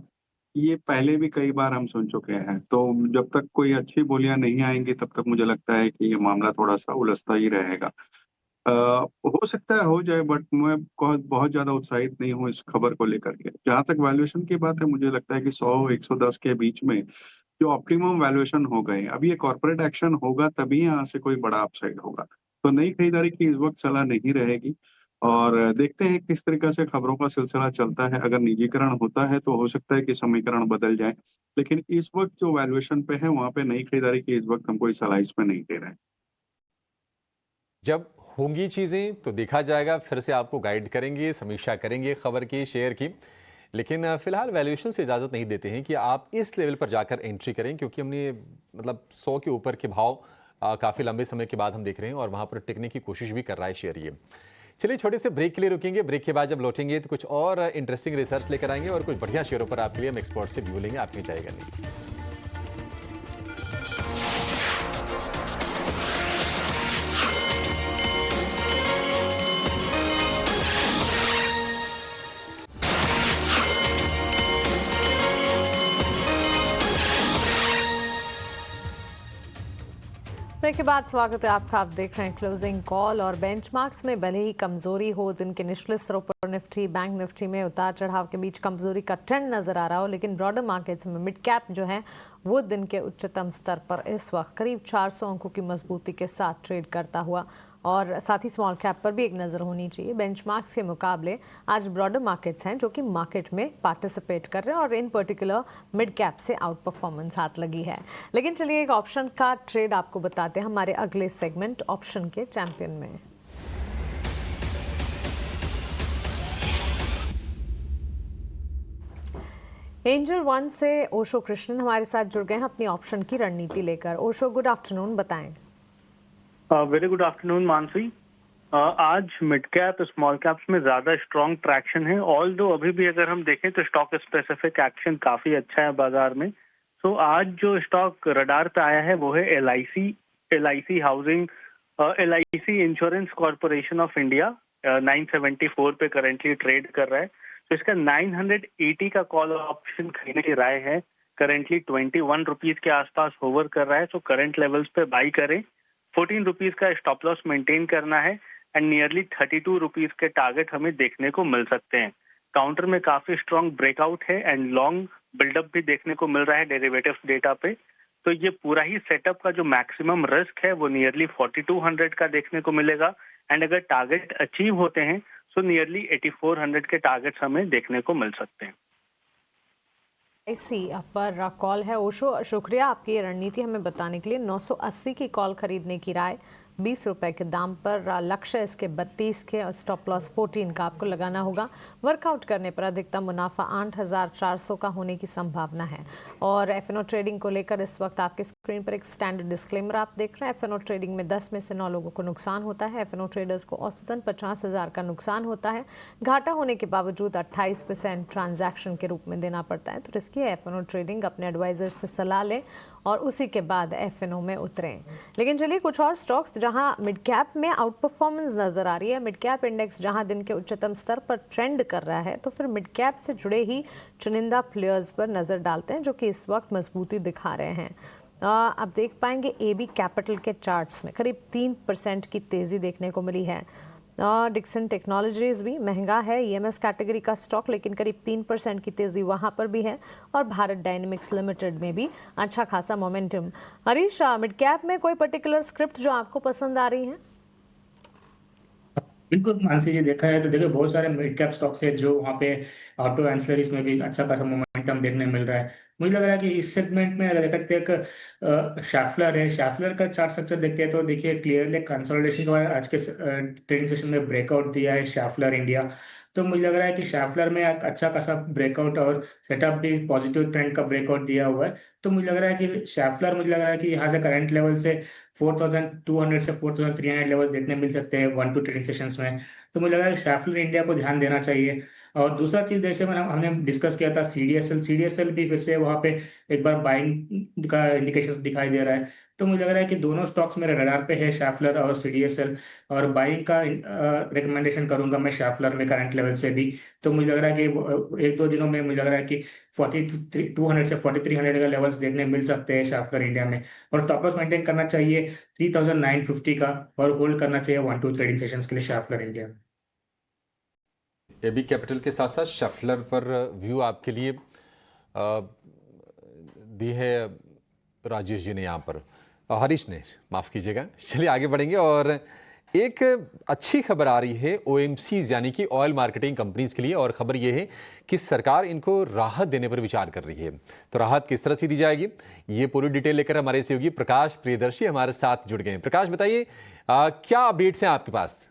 ये पहले भी कई बार हम सुन चुके हैं। तो जब तक कोई अच्छी बोलियां नहीं आएंगी तब तक मुझे लगता है कि ये मामला थोड़ा सा उलझता ही रहेगा। हो सकता है हो जाए, बट मैं बहुत ज्यादा उत्साहित नहीं हूँ इस खबर को लेकर के। जहां तक वैल्यूएशन की बात है, मुझे लगता है कि 100-110 के बीच में जो ऑप्टिमम वैल्यूएशन हो गए, अभी ये कॉर्पोरेट एक्शन होगा तभी यहाँ से कोई बड़ा अपसाइड होगा। तो नई खरीदारी की इस वक्त सलाह नहीं रहेगी और देखते हैं किस तरीके से खबरों का सिलसिला चलता है। अगर निजीकरण होता है तो हो सकता है कि समीकरण बदल जाए, लेकिन इस वक्त जो वैल्यूएशन पे है वहां पे नई खरीदारी की इस वक्त हम कोई सलाह इसमें नहीं दे रहे हैं। जब होंगी चीज़ें तो देखा जाएगा, फिर से आपको गाइड करेंगे, समीक्षा करेंगे खबर की, शेयर की। लेकिन फिलहाल वैल्यूएशन से इजाज़त नहीं देते हैं कि आप इस लेवल पर जाकर एंट्री करें, क्योंकि हमने मतलब 100 के ऊपर के भाव काफ़ी लंबे समय के बाद हम देख रहे हैं और वहाँ पर टिकने की कोशिश भी कर रहा है शेयर ये। चलिए छोटे से ब्रेक के लिए रुकेंगे, ब्रेक के बाद जब लौटेंगे तो कुछ और इंटरेस्टिंग रिसर्च लेकर आएंगे और कुछ बढ़िया शेयरों पर आपके लिए हम एक्सपर्ट से व्यू लेंगे, आप कहीं जाएगा नहीं। ब्रेक के बाद स्वागत है आपका। आप देख रहे हैं क्लोजिंग कॉल। और बेंचमार्क्स में भले ही कमजोरी हो, दिन के निचले स्तरों पर निफ्टी, बैंक निफ्टी में उतार चढ़ाव के बीच कमजोरी का ट्रेंड नजर आ रहा हो, लेकिन ब्रॉडर मार्केट्स में मिड कैप जो है वो दिन के उच्चतम स्तर पर इस वक्त करीब 400 अंकों की मजबूती के साथ ट्रेड करता हुआ, और साथ ही स्मॉल कैप पर भी एक नज़र होनी चाहिए। बेंचमार्क्स के मुकाबले आज ब्रॉडर मार्केट्स हैं जो कि मार्केट में पार्टिसिपेट कर रहे हैं और इन पर्टिकुलर मिड कैप से आउट परफॉर्मेंस हाथ लगी है। लेकिन चलिए एक ऑप्शन का ट्रेड आपको बताते हैं हमारे अगले सेगमेंट ऑप्शन के चैंपियन में। एंजल वन से ओशो कृष्णन हमारे साथ जुड़ गए हैं अपनी ऑप्शन की रणनीति लेकर। ओशो, गुड आफ्टरनून, बताएं। Very good afternoon Mansi. आज मिड कैप स्मॉल कैप्स में ज्यादा स्ट्रॉन्ग ट्रैक्शन है, ऑल दो अभी भी अगर हम देखें तो स्टॉक स्पेसिफिक एक्शन काफी अच्छा है बाजार में। तो आज जो स्टॉक रडार पे आया है वो है LIC housing, LIC insurance corporation of India. 974 पे करेंटली ट्रेड कर रहा है। तो इसका 980 का कॉल ऑप्शन खरीदने की राय है। करेंटली 21 रुपीज के आसपास होवर कर रहा है, तो करंट लेवल्स पे बाई करें। 14 रुपीज का स्टॉप लॉस मेंटेन करना है एंड नियरली 32 रुपीज के टारगेट हमें देखने को मिल सकते हैं। काउंटर में काफी स्ट्रॉन्ग ब्रेकआउट है एंड लॉन्ग बिल्डअप भी देखने को मिल रहा है डेरिवेटिव्स डेटा पे। तो ये पूरा ही सेटअप का जो मैक्सिमम रिस्क है वो नियरली 4200 का देखने को मिलेगा एंड अगर टारगेट अचीव होते हैं तो नियरली 8400 के टारगेट्स हमें देखने को मिल सकते हैं। ऐसी पर कॉल है ओशो, शुक्रिया आपकी रणनीति हमें बताने के लिए। 980 की कॉल खरीदने की राय, 20 रुपए के दाम पर, लक्ष्य इसके 32 के और स्टॉप लॉस 14 का आपको लगाना होगा। वर्कआउट करने पर अधिकतम मुनाफा 8400 का होने की संभावना है। और एफएनओ ट्रेडिंग को लेकर इस वक्त आपके स्क्रीन पर एक स्टैंडर्ड डिस्क्लेमर आप देख रहे हैं। एफएनओ ट्रेडिंग में 10 में से 9 लोगों को नुकसान होता है। एफएनओ ट्रेडर्स को औसतन 50,000 का नुकसान होता है। घाटा होने के बावजूद 28% ट्रांजैक्शन के रूप में देना पड़ता है। तो रिस्की है एफएनओ ट्रेडिंग, अपने एडवाइजर से सलाह लें और उसी के बाद एफएनओ में उतरें। लेकिन चलिए कुछ और स्टॉक्स जहां मिड कैप में आउट परफॉर्मेंस नजर आ रही है, मिड कैप इंडेक्स जहां दिन के उच्चतम स्तर पर ट्रेंड कर रहा है, तो फिर मिड कैप से जुड़े ही चुनिंदा प्लेयर्स पर नजर डालते हैं जो कि इस वक्त मजबूती दिखा रहे हैं। आप देख पाएंगे एबी कैपिटल के चार्ट्स में करीब 3% की तेजी देखने को मिली है। डिक्सन टेक्नोलॉजीज भी महंगा है, ईएमएस कैटेगरी का स्टॉक, लेकिन करीब 3% की तेजी वहां पर भी है। और भारत डायनेमिक्स लिमिटेड में भी अच्छा खासा मोमेंटम। हरीश, मिड कैप में कोई पर्टिकुलर स्क्रिप्ट जो आपको पसंद आ रही है? बिल्कुल मानसी जी, देखा है तो देखिए बहुत सारे मिड कैप स्टॉक्स है जो वहाँ पे ऑटो एंसिलरीज में भी अच्छा खासा मोमेंटम देखने मिल रहा है। मुझे लग रहा है कि इस सेगमेंट में अगर देखते हैं एक शैफलर है, शैफलर का चार्ट स्ट्रक्चर देखते हैं तो देखिए क्लियरली कंसोलिडेशन के बाद आज के ट्रेडिंग सेशन में ब्रेकआउट दिया है शैफलर इंडिया। तो मुझे लग रहा है कि शैफलर में एक अच्छा खासा ब्रेकआउट और सेटअप भी पॉजिटिव ट्रेंड का ब्रेकआउट दिया हुआ है। तो मुझे लग रहा है कि शैफलर, मुझे लग रहा है कि यहाँ से करंट लेवल से 4200 से 4300 लेवल देखने मिल सकते हैं 1-2 ट्रेडिंग सेशंस में। तो मुझे लगा कि शैफलर इंडिया को ध्यान देना चाहिए। और दूसरा चीज जैसे हमने डिस्कस किया था सीडीएसएल भी फिर से वहाँ पे एक बार बाइंग का इंडिकेशंस दिखाई दे रहा है। तो मुझे लग रहा है कि दोनों स्टॉक्स मेरे रडार पे है, शैफलर और सीडीएसएल, और बाइंग का रिकमेंडेशन करूंगा मैं शैफलर में करंट लेवल से भी। तो मुझे लग रहा है कि 1-2 दिनों में मुझे लग रहा है कि 4200 से 4300 का लेवल्स देखने मिल सकते हैं शैफलर इंडिया में। और टॉप लॉस मेंटेन करना चाहिए 3950 का और होल्ड करना चाहिए 1-2 ट्रेडिंग सेशंस के लिए शैफलर इंडिया। एबी कैपिटल के साथ साथ शफलर पर व्यू आपके लिए दी है राजेश जी ने यहाँ पर, हरीश ने, माफ़ कीजिएगा। चलिए आगे बढ़ेंगे और एक अच्छी खबर आ रही है ओएमसीज यानी कि ऑयल मार्केटिंग कंपनीज के लिए, और खबर यह है कि सरकार इनको राहत देने पर विचार कर रही है। तो राहत किस तरह से दी जाएगी, ये पूरी डिटेल लेकर हमारे सहयोगी प्रकाश प्रियदर्शी हमारे साथ जुड़ गए हैं। प्रकाश, बताइए क्या अपडेट्स हैं आपके पास?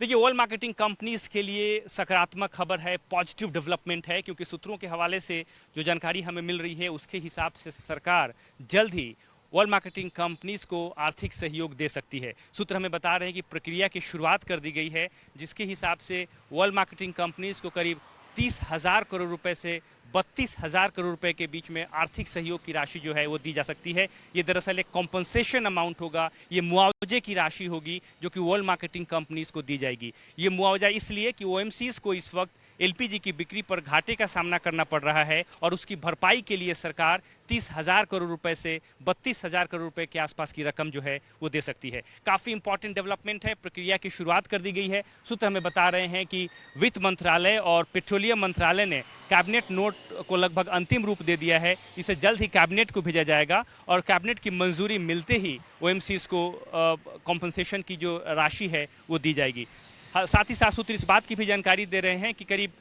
देखिए, ऑयल मार्केटिंग कंपनीज के लिए सकारात्मक खबर है, पॉजिटिव डेवलपमेंट है, क्योंकि सूत्रों के हवाले से जो जानकारी हमें मिल रही है उसके हिसाब से सरकार जल्द ही ऑयल मार्केटिंग कंपनीज को आर्थिक सहयोग दे सकती है। सूत्र हमें बता रहे हैं कि प्रक्रिया की शुरुआत कर दी गई है, जिसके हिसाब से ऑयल मार्केटिंग कंपनीज को करीब 30,000 करोड़ रुपए से 32,000 करोड़ रुपए के बीच में आर्थिक सहयोग की राशि जो है वो दी जा सकती है। ये दरअसल एक कॉम्पनसेशन अमाउंट होगा, ये मुआवजे की राशि होगी जो कि ऑयल मार्केटिंग कंपनीज को दी जाएगी। ये मुआवजा इसलिए कि ओएमसीज को इस वक्त एलपीजी की बिक्री पर घाटे का सामना करना पड़ रहा है और उसकी भरपाई के लिए सरकार 30,000 करोड़ रुपए से 32,000 करोड़ रुपए के आसपास की रकम जो है वो दे सकती है। काफ़ी इंपॉर्टेंट डेवलपमेंट है, प्रक्रिया की शुरुआत कर दी गई है। सूत्र हमें बता रहे हैं कि वित्त मंत्रालय और पेट्रोलियम मंत्रालय ने कैबिनेट नोट को लगभग अंतिम रूप दे दिया है। इसे जल्द ही कैबिनेट को भेजा जाएगा और कैबिनेट की मंजूरी मिलते ही ओएमसीज को कॉम्पनसेशन की जो राशि है वो दी जाएगी। साथ ही साथ सूत्र इस बात की भी जानकारी दे रहे हैं कि करीब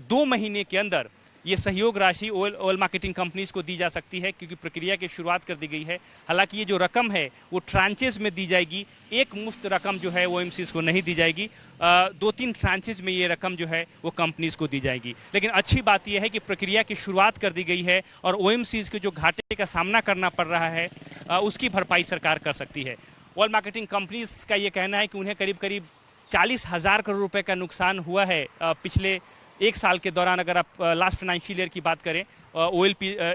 2 महीने के अंदर ये सहयोग राशि ऑयल मार्केटिंग कंपनीज को दी जा सकती है, क्योंकि प्रक्रिया की शुरुआत कर दी गई है। हालांकि ये जो रकम है वो ट्रांचेज में दी जाएगी, एक मुश्त रकम जो है वो ओएमसीज को नहीं दी जाएगी। 2-3 ट्रांचेज में ये रकम जो है वो कंपनीज को दी जाएगी। लेकिन अच्छी बात यह है कि प्रक्रिया की शुरुआत कर दी गई है और ओएमसीज के जो घाटे का सामना करना पड़ रहा है उसकी भरपाई सरकार कर सकती है। ऑयल मार्केटिंग कंपनीज का ये कहना है कि उन्हें करीब 40,000 करोड़ रुपए का नुकसान हुआ है पिछले 1 साल के दौरान, अगर आप लास्ट फाइनेंशियल ईयर की बात करें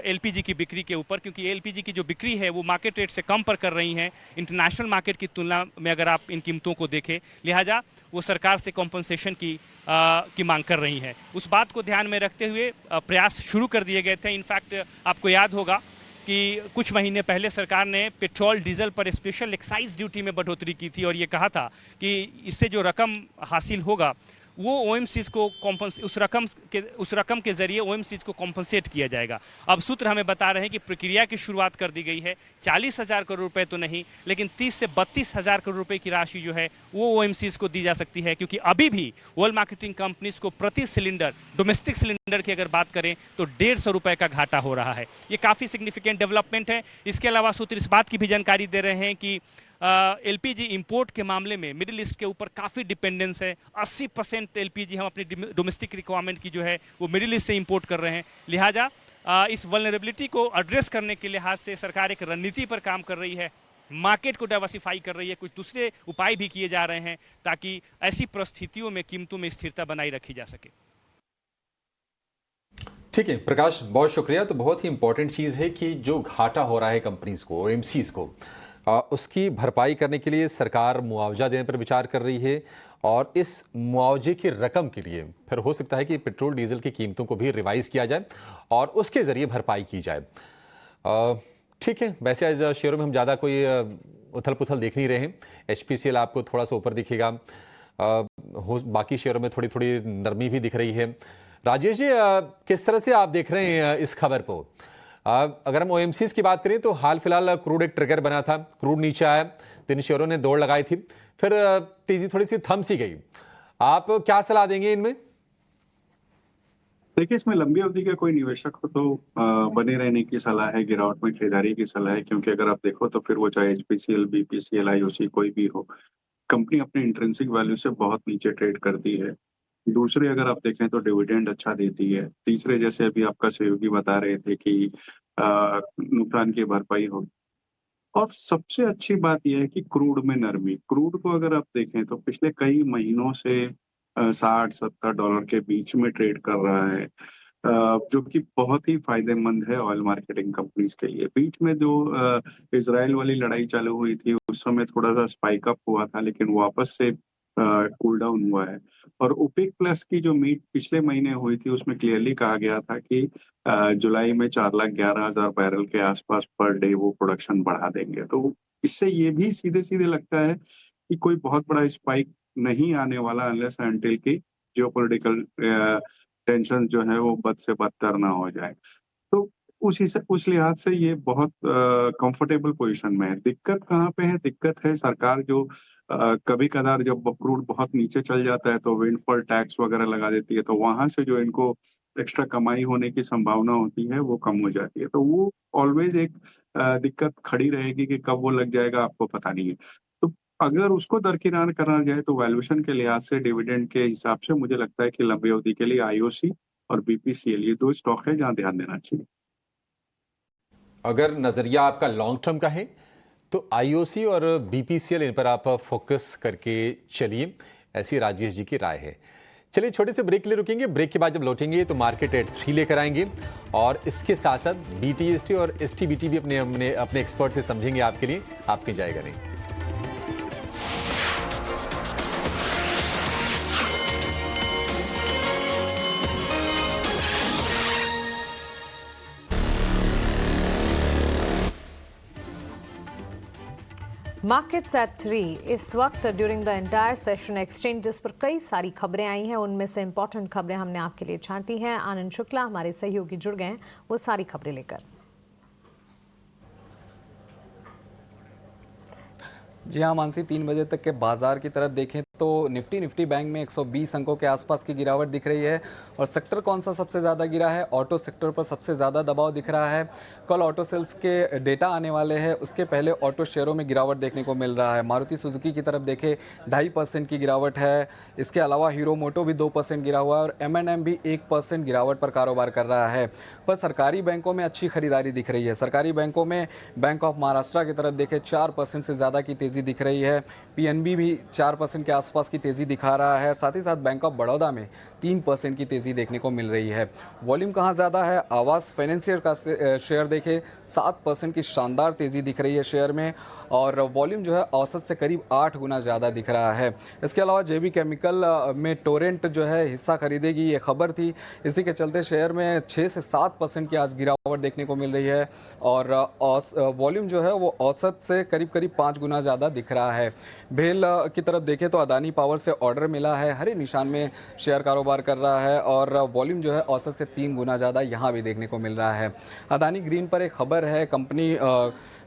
एलपीजी की बिक्री के ऊपर, क्योंकि एलपीजी की जो बिक्री है वो मार्केट रेट से कम पर कर रही हैं इंटरनेशनल मार्केट की तुलना में, अगर आप इन कीमतों को देखें। लिहाजा वो सरकार से कॉम्पनसेशन की मांग कर रही हैं। उस बात को ध्यान में रखते हुए प्रयास शुरू कर दिए गए थे। इनफैक्ट आपको याद होगा कि कुछ महीने पहले सरकार ने पेट्रोल डीजल पर स्पेशल एक्साइज ड्यूटी में बढ़ोतरी की थी और ये कहा था कि इससे जो रकम हासिल होगा वो ओएमसीज को उस रकम के जरिए ओएमसीज को कॉम्पनसेट किया जाएगा। अब सूत्र हमें बता रहे हैं कि प्रक्रिया की शुरुआत कर दी गई है। 40,000 करोड़ रुपए तो नहीं, लेकिन 30 से 32,000 करोड़ रुपए की राशि जो है वो ओएमसीज को दी जा सकती है, क्योंकि अभी भी ऑयल मार्केटिंग कंपनीज को प्रति सिलेंडर, डोमेस्टिक सिलेंडर की अगर बात करें तो 150 रुपए का घाटा हो रहा है। ये काफ़ी सिग्निफिकेंट डेवलपमेंट है। इसके अलावा सूत्र इस बात की भी जानकारी दे रहे हैं कि एलपीजी इंपोर्ट के मामले में मिडिल ईस्ट के ऊपर काफ़ी डिपेंडेंस है। 80% एलपीजी हम अपनी डोमेस्टिक रिक्वायरमेंट की जो है वो मिडिल ईस्ट से इंपोर्ट कर रहे हैं। लिहाजा इस वल्नरेबिलिटी को एड्रेस करने के लिहाज से सरकार एक रणनीति पर काम कर रही है, मार्केट को डाइवर्सिफाई कर रही है, कुछ दूसरे उपाय भी किए जा रहे हैं ताकि ऐसी परिस्थितियों में कीमतों में स्थिरता बनाई रखी जा सके। ठीक है प्रकाश, बहुत शुक्रिया। तो बहुत ही इंपॉर्टेंट चीज़ है कि जो घाटा हो रहा है कंपनीज को, ओएमसीज को, उसकी भरपाई करने के लिए सरकार मुआवजा देने पर विचार कर रही है और इस मुआवजे की रकम के लिए फिर हो सकता है कि पेट्रोल डीजल की कीमतों को भी रिवाइज किया जाए और उसके ज़रिए भरपाई की जाए। ठीक है, वैसे आज शेयरों में हम ज़्यादा कोई उथल पुथल देख नहीं रहे हैं। HPCL आपको थोड़ा सा ऊपर दिखेगा, बाकी शेयरों में थोड़ी थोड़ी नरमी भी दिख रही है। राजेश जी, किस तरह से आप देख रहे हैं इस खबर को? अगर हम ओएमसीज की बात करें तो हाल फिलहाल क्रूड एक ट्रिगर बना था, क्रूड नीचे आया तो इन शेयरों ने दौड़ लगाई थी, फिर तेजी थोड़ी सी थम सी गई। आप क्या सलाह देंगे इनमें? देखिए, इसमें लंबी अवधि के कोई निवेशक हो तो बने रहने की सलाह है, गिरावट में खरीदारी की सलाह है, क्योंकि अगर आप देखो तो फिर वो चाहे HPCL, BPCL, IOC कोई भी हो, कंपनी अपने इंट्रिंसिक वैल्यू से बहुत नीचे ट्रेड करती है। दूसरे अगर आप देखें तो डिविडेंड अच्छा देती है। तीसरे, जैसे अभी आपका सहयोगी बता रहे थे कि नुकसान की भरपाई हो। और सबसे अच्छी बात यह है कि क्रूड में नरमी, क्रूड को अगर आप देखें तो पिछले कई महीनों से $60-70 के बीच में ट्रेड कर रहा है, जो कि बहुत ही फायदेमंद है ऑयल मार्केटिंग कंपनीज के लिए। बीच में जो इजराइल वाली लड़ाई चालू हुई थी उस समय थोड़ा सा स्पाइक अप हुआ था, लेकिन वापस से कूल डाउन हुआ है। और ओपेक प्लस की जो मीट पिछले महीने हुई थी उसमें क्लियरली कहा गया था कि जुलाई में 4,11,000 बैरल के आसपास पर डे वो प्रोडक्शन बढ़ा देंगे। तो इससे ये भी सीधे सीधे लगता है कि कोई बहुत बड़ा स्पाइक नहीं आने वाला, अनलेस अनटिल की जियोपॉलिटिकल टेंशन जो है वो बद से बदतर ना हो जाए। तो उस लिहाज से ये बहुत कंफर्टेबल पोजीशन में है। दिक्कत कहाँ पे है? दिक्कत है सरकार जो कभी कदार जब क्रूड बहुत नीचे चल जाता है तो विंडफॉल टैक्स वगैरह लगा देती है, तो वहां से जो इनको एक्स्ट्रा कमाई होने की संभावना होती है वो कम हो जाती है। तो वो ऑलवेज एक दिक्कत खड़ी रहेगी कि कब वो लग जाएगा आपको पता नहीं है। तो अगर उसको दरकिनार करा जाए तो वैल्यूएशन के लिहाज से, डिविडेंड के हिसाब से मुझे लगता है कि लंबी अवधि के लिए आईओसी और बीपीसीएल ये 2 स्टॉक है जहां ध्यान देना चाहिए। अगर नजरिया आपका लॉन्ग टर्म का है तो आईओसी और बीपीसीएल, इन पर आप फोकस करके चलिए, ऐसी राजेश जी की राय है। चलिए छोटे से ब्रेक के लिए रुकेंगे, ब्रेक के बाद जब लौटेंगे तो मार्केट एट 3 लेकर आएंगे और इसके साथ साथ बीटीएसटी और एसटीबीटी भी अपने एक्सपर्ट से समझेंगे आपके लिए, आपके जाएगा नहीं। मार्केट्स एट 3 इस वक्त during the entire session exchanges पर कई सारी खबरें आई हैं, उनमें से इंपॉर्टेंट खबरें हमने आपके लिए छांटी हैं। आनंद शुक्ला हमारे सहयोगी जुड़ गए हैं वो सारी खबरें लेकर। जी हाँ मानसी, 3 बजे तक के बाजार की तरफ देखें तो निफ्टी बैंक में 120 अंकों के आसपास की गिरावट दिख रही है। और सेक्टर कौन सा सबसे ज़्यादा गिरा है? ऑटो सेक्टर पर सबसे ज़्यादा दबाव दिख रहा है। कल ऑटो सेल्स के डेटा आने वाले हैं, उसके पहले ऑटो शेयरों में गिरावट देखने को मिल रहा है। मारुति सुजुकी की तरफ देखें 2.5% की गिरावट है। इसके अलावा हीरो मोटो भी 2% गिरा हुआ है और M&M भी 1% गिरावट पर कारोबार कर रहा है। पर सरकारी बैंकों में अच्छी खरीदारी दिख रही है। सरकारी बैंकों में बैंक ऑफ महाराष्ट्र की तरफ देखें 4% से ज़्यादा की तेज़ी दिख रही है। PNB भी 4% के आसपास की तेज़ी दिखा रहा है। साथ ही साथ बैंक ऑफ बड़ौदा में 3% की तेज़ी देखने को मिल रही है। वॉल्यूम कहाँ ज़्यादा है? आवास फाइनेंशियर का शेयर देखें 7% की शानदार तेज़ी दिख रही है शेयर में और वॉल्यूम जो है औसत से करीब 8 गुना ज़्यादा दिख रहा है। इसके अलावा JB केमिकल में टोरेंट जो है हिस्सा खरीदेगी, ये खबर थी। इसी के चलते शेयर में 6 से 7% की आज गिरावट देखने को मिल रही है और वॉल्यूम जो है वो औसत से करीब 5 गुना ज़्यादा दिख रहा है। भेल की तरफ देखें तो अदानी पावर से ऑर्डर मिला है, हरे निशान में शेयर कारोबार कर रहा है और वॉल्यूम जो है औसत से 3 गुना ज़्यादा यहाँ भी देखने को मिल रहा है। अदानी ग्रीन पर एक खबर है, कंपनी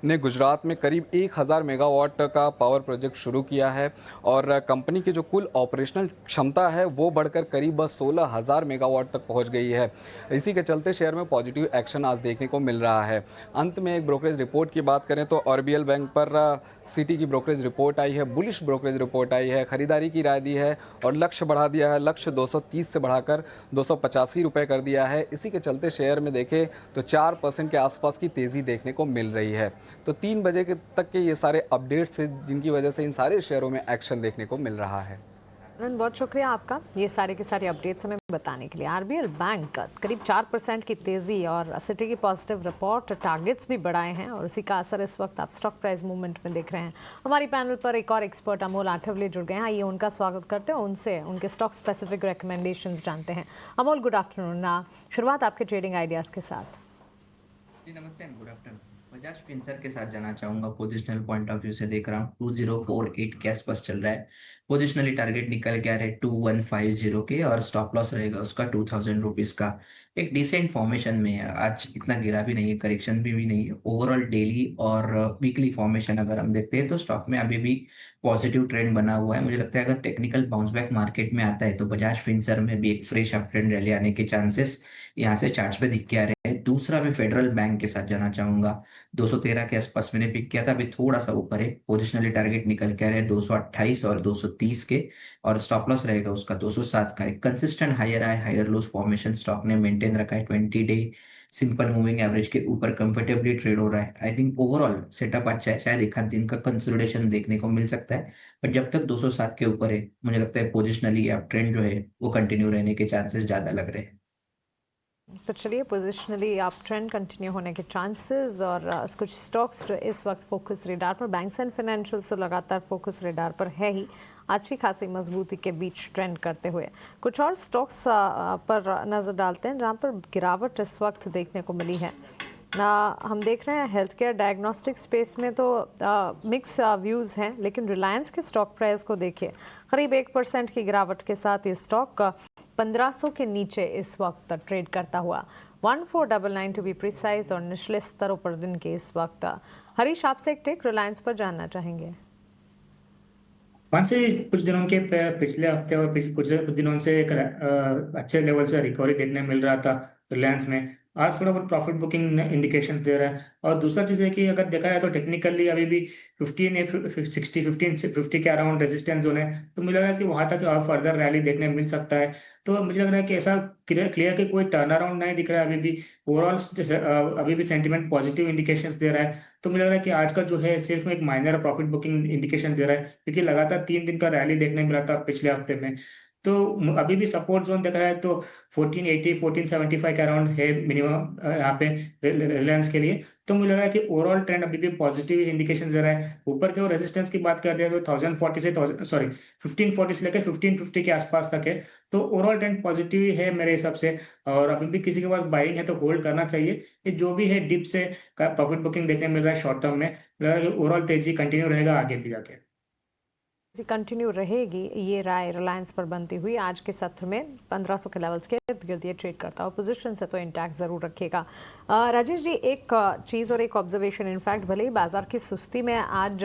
ने गुजरात में करीब 1000 मेगावाट का पावर प्रोजेक्ट शुरू किया है और कंपनी की जो कुल ऑपरेशनल क्षमता है वो बढ़कर करीब 16000 मेगावाट तक पहुंच गई है। इसी के चलते शेयर में पॉजिटिव एक्शन आज देखने को मिल रहा है। अंत में एक ब्रोकरेज रिपोर्ट की बात करें तो RBL बैंक पर सिटी की ब्रोकरेज रिपोर्ट आई है, बुलिश ब्रोकरेज रिपोर्ट आई है, खरीदारी की राय दी है और लक्ष्य बढ़ा दिया है। लक्ष्य 230 से बढ़ाकर 285 रुपये कर दिया है। इसी के चलते शेयर में देखें तो 4% के आसपास की तेज़ी देखने को मिल रही है। तो 3 बजे तक के ये सारे अपडेट्स हैं जिनकी वजह से इन सारे शेयरों में एक्शन देखने को मिल रहा है। बहुत शुक्रिया आपका ये सारे के सारे अपडेट्स हमें बताने के लिए। RBL बैंक करीब 4% की तेज़ी और सिटी की पॉजिटिव रिपोर्ट, टारगेट्स भी बढ़ाए हैं और उसी का असर इस वक्त आप स्टॉक प्राइस मूवमेंट में देख रहे हैं। हमारी पैनल पर एक और एक्सपर्ट अमोल आठवले जुड़ गए हैं, आइए उनका स्वागत करते हैं, उनसे उनके स्टॉक स्पेसिफिक रिकमेंडेशंस जानते हैं। Amol, good afternoon. शुरुआत आपके ट्रेडिंग आइडियाज़ के साथ। जी नमस्ते एंड गुड आफ्टरनून। बजाज फिंसर के साथ जाना चाहूंगा। पोजिशनल पॉइंट ऑफ व्यू से देख रहा हूँ 2048 के आसपास चल रहा है। पोजिशनली टारगेट निकल के आ रहे 2150 के और स्टॉप लॉस रहेगा उसका 2000 रुपीज का। एक डिसेंट फॉर्मेशन में है, आज इतना गिरा भी नहीं है, करेक्शन भी नहीं है। ओवरऑल डेली और वीकली फॉर्मेशन अगर हम देखते हैं तो स्टॉक में अभी भी पॉजिटिव ट्रेंड बना हुआ है। मुझे लगता है अगर टेक्निकल बाउंस बैक मार्केट में आता है तो बजाज फिंसर में भी एक फ्रेश अप ट्रेंड रैली आने के चांसेस यहाँ से चार्ट्स पे दिख के आ रहे हैं। दूसरा मैं फेडरल बैंक के साथ जाना चाहूंगा। 213 के आसपास मैंने पिक किया था, अभी थोड़ा सा ऊपर है। पोजिशनली टारगेट निकल के आ रहे हैं 228 और 230 के और स्टॉप लॉस रहेगा उसका 207 का। एक consistent higher high higher lows formation stock ने मेंटेन रखा है। 20 डे सिंपल मूविंग एवरेज के ऊपर कंफर्टेबली ट्रेड हो रहा है। आई थिंक ओवरऑल सेटअप अच्छा है, शायद एक आध दिन का कंसोलिडेशन देखने को मिल सकता है, बट जब तक 207 के ऊपर है मुझे लगता है पोजिशनली अब ट्रेंड जो है वो कंटिन्यू रहने के चांसेस ज्यादा लग रहे हैं। तो चलिए, पोजिशनली आप ट्रेंड कंटिन्यू होने के चांसेस और कुछ स्टॉक्स जो इस वक्त फोकस रेडार पर, बैंक्स एंड फाइनेंशियल्स तो लगातार फोकस रेडार पर है ही, अच्छी खासी मजबूती के बीच ट्रेंड करते हुए। कुछ और स्टॉक्स पर नज़र डालते हैं जहां पर गिरावट इस वक्त देखने को मिली है। हम देख रहे हैं हेल्थ केयर डायग्नोस्टिक स्पेस में तो मिक्स व्यूज़ हैं, लेकिन रिलायंस के स्टॉक प्राइस को देखिए, करीब 1% की गिरावट के साथ ये स्टॉक 1500 के नीचे इस वक्त ट्रेड करता हुआ। 1499 टू बी प्रिसाइज और निचले स्तरों पर दिन के इस वक्त। हरीश, आपसे एक टेक रिलायंस पर जानना चाहेंगे। से कुछ दिनों के पिछले हफ्ते और कुछ दिनों से एक अच्छे लेवल से रिकवरी देखने मिल रहा था रिलायंस में। आज थोड़ा बहुत प्रॉफिट बुकिंग इंडिकेशन दे रहा है। और दूसरा चीज़ है कि अगर देखा जाए तो टेक्निकली अभी भी 50 के अराउंड रेजिस्टेंस जोन है, तो मुझे लग रहा है कि वहां तक और फर्दर रैली देखने मिल सकता है। तो मुझे लग रहा है कि ऐसा क्लियर कि कोई टर्न अराउंड नहीं दिख रहा है अभी भी। ओवरऑल अभी भी सेंटीमेंट पॉजिटिव इंडिकेशंस दे रहा है। तो मुझे लग रहा है कि आज का जो है सिर्फ एक माइनर प्रॉफिट बुकिंग इंडिकेशन दे रहा है, क्योंकि लगातार 3 दिन का रैली देखने मिला था पिछले हफ्ते में। तो अभी भी सपोर्ट जोन देखा है तो 1480 1475 के अराउंड है मिनिमम यहाँ पे रिलायंस के लिए। तो मुझे लगा कि ओवरऑल ट्रेंड अभी भी पॉजिटिव इंडिकेशन दे रहा है। ऊपर के और रेजिस्टेंस की बात करते हैं तो 1040 से 1540 से लेकर 1550 के आसपास तक है। तो ओवरऑल ट्रेंड पॉजिटिव ही है मेरे हिसाब से। और अभी भी किसी के पास बाइंग है तो होल्ड करना चाहिए। ये जो भी है डिप से प्रॉफिट बुकिंग देखने मिल रहा है शॉर्ट टर्म में, ओवरऑल तेजी कंटिन्यू रहेगा आगे भी जाके कंटिन्यू रहेगी। ये राय रिलायंस पर बनती हुई आज के सत्र में 1500 के लेवल्स के इर्द गिर्द ये ट्रेड करता है। पोजीशन से तो इंटैक्ट जरूर रखिएगा। राजेश जी, एक चीज़ और एक ऑब्जर्वेशन, इनफैक्ट भले ही बाजार की सुस्ती में आज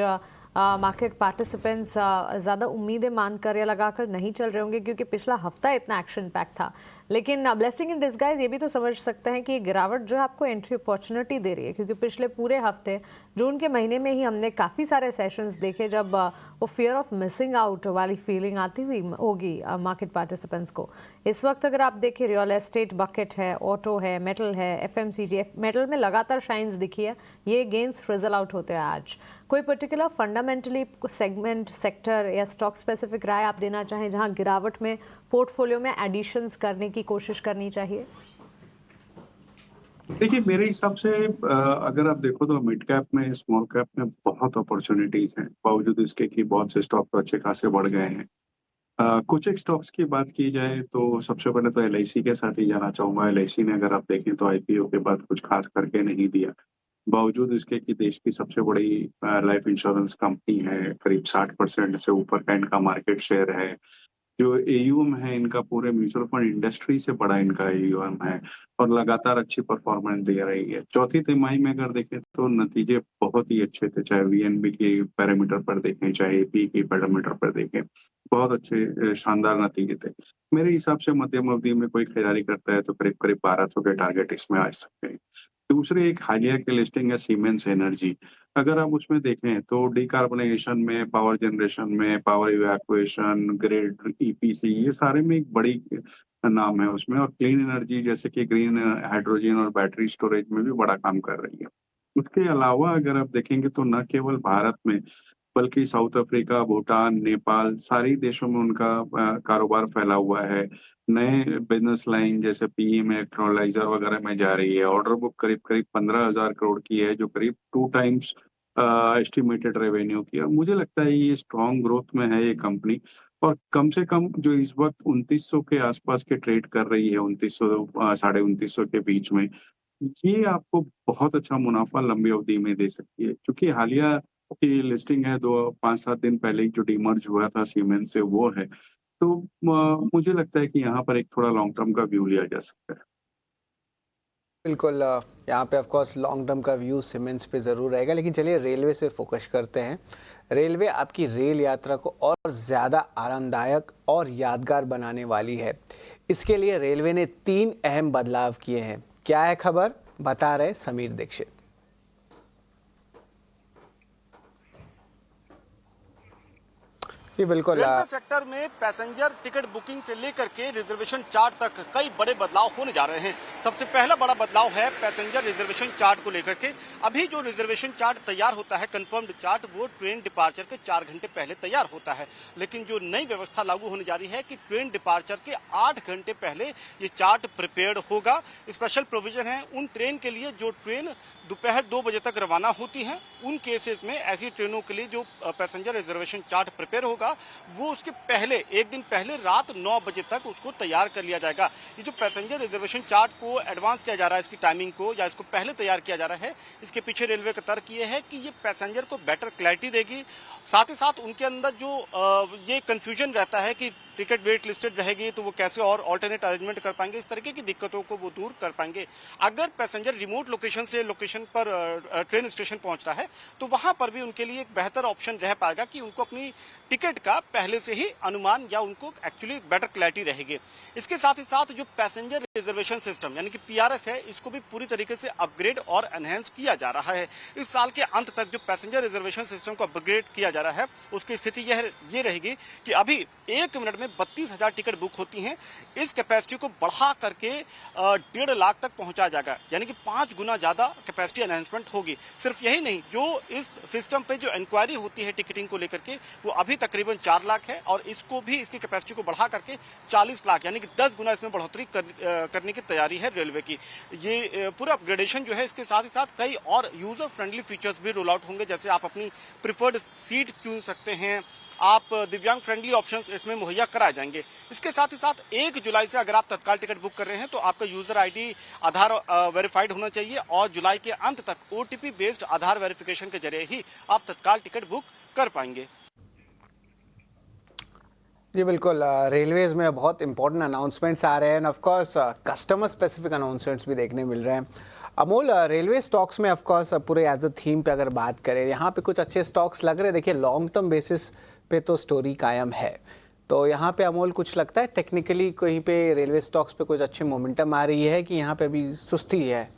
मार्केट पार्टिसिपेंट्स ज़्यादा उम्मीदें मानकर या लगाकर नहीं चल रहे होंगे क्योंकि पिछला हफ्ता इतना एक्शन पैक था, लेकिन ब्लेसिंग इन डिस्गाइज ये भी तो समझ सकते हैं कि गिरावट जो है आपको एंट्री अपॉर्चुनिटी दे रही है, क्योंकि पिछले पूरे हफ्ते जून के महीने में ही हमने काफ़ी सारे सेशंस देखे जब वो फियर ऑफ मिसिंग आउट वाली फीलिंग आती हुई होगी मार्केट पार्टिसिपेंट्स को। इस वक्त अगर आप देखें रियल एस्टेट बकेट है, ऑटो है, मेटल है, FMCG, मेटल में लगातार शाइन्स दिखी है, ये गेंस फ्रिजल आउट होते हैं आज। कोई पर्टिकुलर फंडामेंटली सेगमेंट, सेक्टर या स्टॉक स्पेसिफिक राय आप देना चाहें जहां गिरावट में पोर्टफोलियो में एडिशंस करने की कोशिश करनी चाहिए? देखिए, मेरे हिसाब से अगर आप देखो तो मिड कैप में, स्मॉल कैप में बहुत अपॉर्चुनिटीज हैं, बावजूद इसके कि बहुत से स्टॉक अच्छे खासे बढ़ गए हैं। कुछ एक स्टॉक्स की बात की जाए तो सबसे पहले तो LIC के साथ ही जाना चाहूंगा। LIC ने अगर आप देखें तो IPO के बाद कुछ खास करके नहीं दिया, बावजूद इसके कि देश की सबसे बड़ी लाइफ इंश्योरेंस कंपनी है, करीब 60% से ऊपर का इनका मार्केट शेयर है। जो AUM है इनका पूरे म्यूचुअल फंड इंडस्ट्री से बड़ा इनका AUM है और लगातार अच्छी परफॉर्मेंस दे रही है। चौथी तिमाही में अगर देखें तो नतीजे बहुत ही अच्छे थे, चाहे VNB के पैरामीटर पर देखें, चाहे AP के पैरामीटर पर देखें, बहुत अच्छे शानदार नतीजे थे। मेरे हिसाब से मध्यम अवधि में कोई खरीदारी करता है तो करीब करीब 1200 के टारगेट इसमें आ सकते हैं। दूसरे एक हालिया की लिस्टिंग है सीमेंस एनर्जी। अगर आप उसमें देखें तो डिकार्बोनाइजेशन में, पावर जनरेशन में, पावर इवैक्यूएशन, ग्रिड, EPC, ये सारे में एक बड़ी नाम है उसमें। और क्लीन एनर्जी जैसे कि ग्रीन हाइड्रोजन और बैटरी स्टोरेज में भी बड़ा काम कर रही है। उसके अलावा अगर आप देखेंगे तो न केवल भारत में बल्कि साउथ अफ्रीका, भूटान, नेपाल, सारे देशों में उनका कारोबार फैला हुआ है। नए बिजनेस लाइन जैसे PM इलेक्ट्रोलाइजर वगैरह में जा रही है। ऑर्डर बुक करीब करीब 15,000 करोड़ की है, जो करीब 2 टाइम्स एस्टिमेटेड रेवेन्यू की है। और मुझे लगता है ये स्ट्रॉन्ग ग्रोथ में है ये कंपनी। और कम से कम जो इस वक्त 2900 के आसपास के ट्रेड कर रही है, 2900 साढ़े 2900 के बीच में, ये आपको बहुत अच्छा मुनाफा लंबी अवधि में दे सकती है। क्योंकि हालिया की लिस्टिंग है 5-7 दिन पहले जो डीमर्ज हुआ था सीमेंस से, वो है। तो मुझे लगता है कि यहाँ पर एक थोड़ा लॉन्ग टर्म का व्यू लिया जा सकता है। बिल्कुल, यहाँ पे ऑफ कोर्स लॉन्ग टर्म का व्यू सीमेंट्स पे ज़रूर रहेगा, लेकिन चलिए रेलवे से फोकस करते हैं। रेलवे आपकी रेल यात्रा को और ज़्यादा आरामदायक और यादगार बनाने वाली है। इसके लिए रेलवे ने 3 अहम बदलाव किए हैं। क्या है खबर, बता रहे समीर दीक्षित। बिल्कुल, रेलवे सेक्टर में पैसेंजर टिकट बुकिंग से लेकर के रिजर्वेशन चार्ट तक कई बड़े बदलाव होने जा रहे हैं। सबसे पहला बड़ा बदलाव है पैसेंजर रिजर्वेशन चार्ट को लेकर के। अभी जो रिजर्वेशन चार्ट तैयार होता है, कंफर्म्ड चार्ट, वो ट्रेन डिपार्चर के 4 घंटे पहले तैयार होता है। लेकिन जो नई व्यवस्था लागू होने जा रही है कि ट्रेन डिपार्चर के 8 घंटे पहले ये चार्ट प्रिपेयर्ड होगा। स्पेशल प्रोविजन है उन ट्रेन के लिए जो ट्रेन दोपहर 2 बजे तक रवाना होती हैं। उन केसेस में ऐसी ट्रेनों के लिए जो पैसेंजर रिजर्वेशन चार्ट प्रिपेयर होगा वो उसके पहले, एक दिन पहले रात 9 बजे तक उसको तैयार कर लिया जाएगा। ये जो पैसेंजर रिजर्वेशन चार्ट को एडवांस किया जा रहा है, इसकी टाइमिंग को, या इसको पहले तैयार किया जा रहा है, इसके पीछे रेलवे का तर्क ये है कि ये पैसेंजर को बेटर क्लैरिटी देगी। साथ ही साथ उनके अंदर जो ये कंफ्यूजन रहता है कि टिकट वेट लिस्टेड रहेगी तो वो कैसे और ऑल्टरनेट अरेंजमेंट कर पाएंगे, इस तरीके की दिक्कतों को वो दूर कर पाएंगे। अगर पैसेंजर रिमोट लोकेशन से लोकेशन पर ट्रेन स्टेशन पहुंच रहा है तो वहां पर भी उनके लिए एक बेहतर ऑप्शन रह पाएगा कि उनको अपनी टिकट का पहले से ही अनुमान या उनको एक्चुअली बेटर क्लैरिटी रहेगी। इसके साथ ही साथ जो पैसेंजर रिजर्वेशन सिस्टम यानी कि PRS है, इसको भी पूरी तरीके से अपग्रेड और एनहेंस किया जा रहा है। इस साल के अंत तक जो पैसेंजर रिजर्वेशन सिस्टम को अपग्रेड किया जा रहा है उसकी स्थिति ये रहेगी कि अभी 1 मिनट में 32,000 टिकट बुक होती हैं। इस कैपेसिटी को बढ़ा करके 1.5 लाख तक पहुंचाया जाएगा, यानी कि 5 गुना ज्यादा कैपेसिटी एनहेंसमेंट होगी। सिर्फ यही नहीं, जो इस सिस्टम पे जो इंक्वायरी होती है टिकटिंग को लेकर के वो अभी तकरीबन 4 लाख है और इसको भी इसकी कैपेसिटी को बढ़ा करके 40 लाख यानी कि 10 गुना इसमें बढ़ोतरी करने की तैयारी है रेलवे की। ये पूरा अपग्रेडेशन जो है, इसके साथ ही साथ कई और यूजर फ्रेंडली फीचर्स भी रोल आउट होंगे, जैसे आप अपनी प्रिफर्ड सीट चुन सकते हैं, आप दिव्यांग फ्रेंडली ऑप्शंस इसमें मुहैया कराए जाएंगे। इसके साथ ही साथ 1 जुलाई से अगर आप तत्काल टिकट बुक कर रहे हैं तो आपका यूजर आईडी आधार वेरीफाइड होना चाहिए और जुलाई के अंत तक OTP बेस्ड आधार वेरिफिकेशन के जरिए ही आप तत्काल टिकट बुक कर पाएंगे। जी बिल्कुल, रेलवेज में बहुत इंपॉर्टेंट अनाउंसमेंट्स आ रहे हैं, of course customer specific announcements भी देखने मिल रहे हैं। अमोल, रेलवे स्टॉक्स में ऑफ कोर्स पूरे एज अ थीम पे अगर बात करें, यहाँ पे कुछ अच्छे स्टॉक्स लग रहे हैं। देखिए लॉन्ग टर्म बेसिस पे तो स्टोरी कायम है, तो यहाँ पे अमोल कुछ लगता है टेक्निकली कहीं पे रेलवे स्टॉक्स पे कुछ अच्छी मोमेंटम आ रही है कि यहाँ पे अभी सुस्ती है?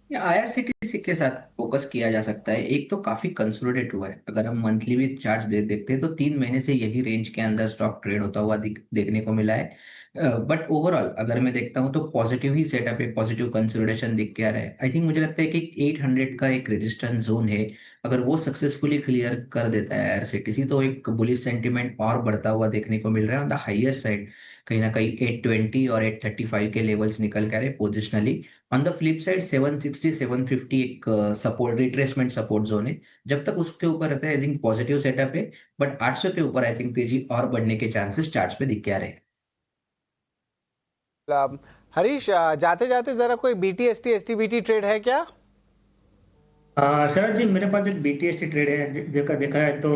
IRCTC के साथ फोकस किया जा सकता है। एक तो काफी कंसोलिडेट हुआ है, अगर हम मंथली भी चार्ट देखते हैं तो 3 महीने से यही रेंज के अंदर स्टॉक ट्रेड होता हुआ देखने को मिला है। बट ओवरऑल अगर मैं देखता हूं तो पॉजिटिव ही सेटअप है, पॉजिटिव कंसोलिडेशन दिख के आ रहा है। आई थिंक मुझे लगता है कि 800 का एक रेजिस्टेंस जोन है, अगर वो सक्सेसफुली क्लियर कर देता है IRCTC तो एक बुलिश सेंटीमेंट और बढ़ता हुआ देखने को मिल रहा है ऑन द हायर साइड। कहीं ना कहीं 820 और 835 के लेवल्स निकल के आ रहे positionally. On the flip side 760 750 एक सपोर्ट रिट्रेसमेंट सपोर्ट जोन है, जब तक उसके ऊपर रहता है आई थिंक पॉजिटिव सेटअप है। बट 800 के ऊपर आई थिंक तेजी और बढ़ने के चांसेस चार्ट्स पे दिख के आ रहे हैं। हरीश, जाते जाते जरा कोई BTST STBT ट्रेड है क्या? शरद जी, मेरे पास एक BTST ट्रेड है। देखा है तो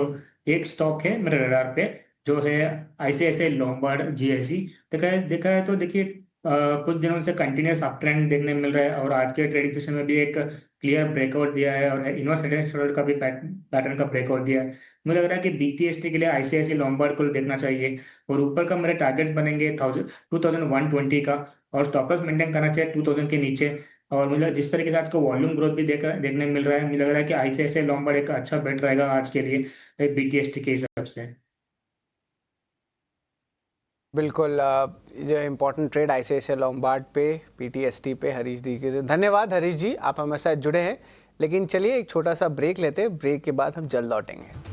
एक स्टॉक है मेरे रडार पे जो है ICICI लोम्बार्ड GIC। देखा है तो देखिए कुछ दिनों से कंटिन्यूस अप ट्रेंड देखने मिल रहा है और आज के ट्रेडिंग सेशन में भी एक क्लियर ब्रेकआउट दिया है और इन्वर्स का भी पैटर्न का ब्रेकआउट दिया है। मुझे लग रहा है कि BTST के लिए ICICI लोम्बार्ड को देखना चाहिए और ऊपर का मेरे टारगेट्स बनेंगे 2120 का और स्टॉप लॉस मेंटेन करना चाहिए 2000 के नीचे। और मुझे जिस तरीके से आज का वॉल्यूम ग्रोथ भी देखने मिल रहा है, मुझे लग रहा है कि ICICI लोम्बार्ड एक अच्छा बेट रहेगा आज के लिए BTST के हिसाब से। बिल्कुल, जो इम्पोर्टेंट ट्रेड ICICI लोम्बार्ड पे BTST पे हरीश जी के धन्यवाद। हरीश जी, आप हमारे साथ जुड़े हैं, लेकिन चलिए एक छोटा सा ब्रेक लेते हैं, ब्रेक के बाद हम जल्द लौटेंगे।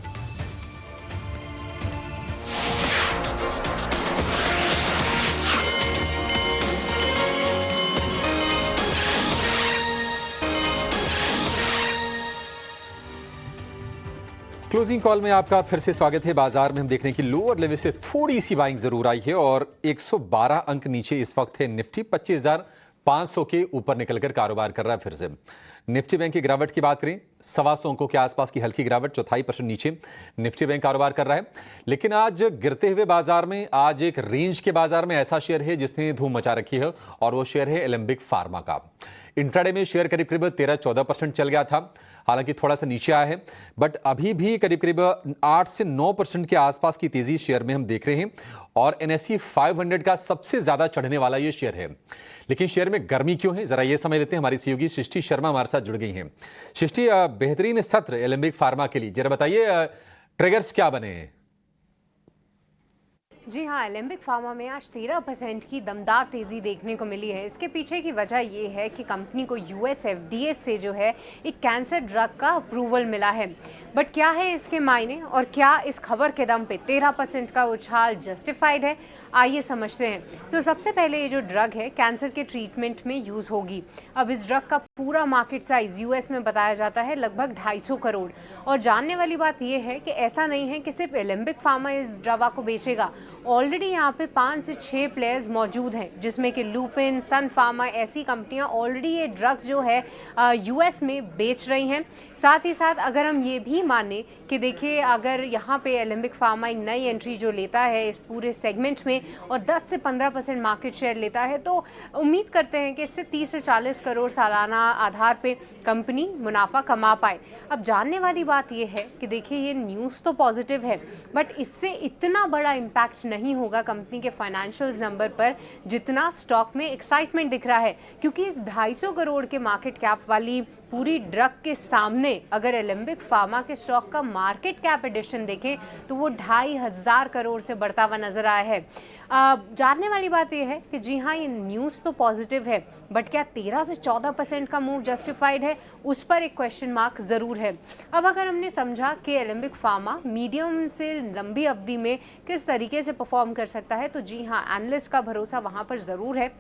क्लोजिंग कॉल में आपका फिर से स्वागत है। बाजार में हम देख रहे हैं कि लोअर लेवल से थोड़ी सी बाइंग जरूर आई है और 112 अंक नीचे इस वक्त है। निफ्टी 25,500 के ऊपर निकलकर कारोबार कर रहा है। फिर से निफ्टी बैंक की गिरावट की बात करें, 125 अंकों के आसपास की हल्की गिरावट, 0.25% नीचे निफ्टी बैंक कारोबार कर रहा है। लेकिन आज गिरते हुए बाजार में, आज एक रेंज के बाजार में ऐसा शेयर है जिसने धूम मचा रखी है और वो शेयर है एलेंबिक फार्मा का। इंट्राडे में शेयर करीब करीब 13-14% चल गया था, हालांकि थोड़ा सा नीचे आया है, बट अभी भी करीब करीब 8 से 9% के आसपास की तेजी शेयर में हम देख रहे हैं और NSE 500 का सबसे ज्यादा चढ़ने वाला ये शेयर है। लेकिन शेयर में गर्मी क्यों है, जरा ये समझ लेते हैं। हमारी सहयोगी सृष्टि शर्मा हमारे साथ जुड़ गई हैं। सृष्टि, बेहतरीन सत्र एलेंबिक फार्मा के लिए, जरा बताइए ट्रिगर्स क्या बने हैं? जी हाँ, एलेंबिक फार्मा में आज 13% की दमदार तेज़ी देखने को मिली है। इसके पीछे की वजह ये है कि कंपनी को US FDA से जो है एक कैंसर ड्रग का अप्रूवल मिला है। बट क्या है इसके मायने और क्या इस खबर के दम पे 13% का उछाल जस्टिफाइड है, आइए समझते हैं। तो सबसे पहले ये जो ड्रग है कैंसर के ट्रीटमेंट में यूज़ होगी। अब इस ड्रग का पूरा मार्केट साइज यूएस में बताया जाता है लगभग 250 करोड़। और जानने वाली बात यह है कि ऐसा नहीं है कि सिर्फ एलेम्बिक फार्मा इस दवा को बेचेगा, ऑलरेडी यहाँ पे 5 से 6 प्लेयर्स मौजूद हैं, जिसमें कि लुपिन, सन फार्मा, ऐसी कंपनियाँ ऑलरेडी ये ड्रग जो है यूएस में बेच रही हैं। साथ ही साथ अगर हम ये भी माने कि देखिए अगर यहाँ पे एलेम्बिक फार्मा एक नई एंट्री जो लेता है इस पूरे सेगमेंट में और 10 से 15% मार्केट शेयर लेता है, तो उम्मीद करते हैं कि इससे 30 से 40 करोड़ सालाना आधार पे कंपनी मुनाफा कमा पाए। अब जानने वाली बात यह है कि देखिए ये न्यूज़ तो पॉजिटिव है, बट इससे इतना बड़ा इम्पैक्ट नहीं होगा कंपनी के फाइनेंशियल्स नंबर पर जितना स्टॉक में एक्साइटमेंट दिख रहा है, क्योंकि इस 250 करोड़ के मार्केट कैप वाली पूरी ड्रग के सामने अगर एलेम्बिक फार्मा के स्टॉक का मार्केट कैप एडिशन देखें तो वो 2500 करोड़ से बढ़ता हुआ नजर आया है। जानने वाली बात यह है कि जी हाँ, ये न्यूज़ तो पॉजिटिव है, बट क्या 13 से 14% का मूव जस्टिफाइड है, उस पर एक क्वेश्चन मार्क ज़रूर है। अब अगर हमने समझा कि एलेम्बिक फार्मा मीडियम से लंबी अवधि में किस तरीके से परफॉर्म कर सकता है, तो जी हाँ, एनालिस्ट का भरोसा वहाँ पर ज़रूर है,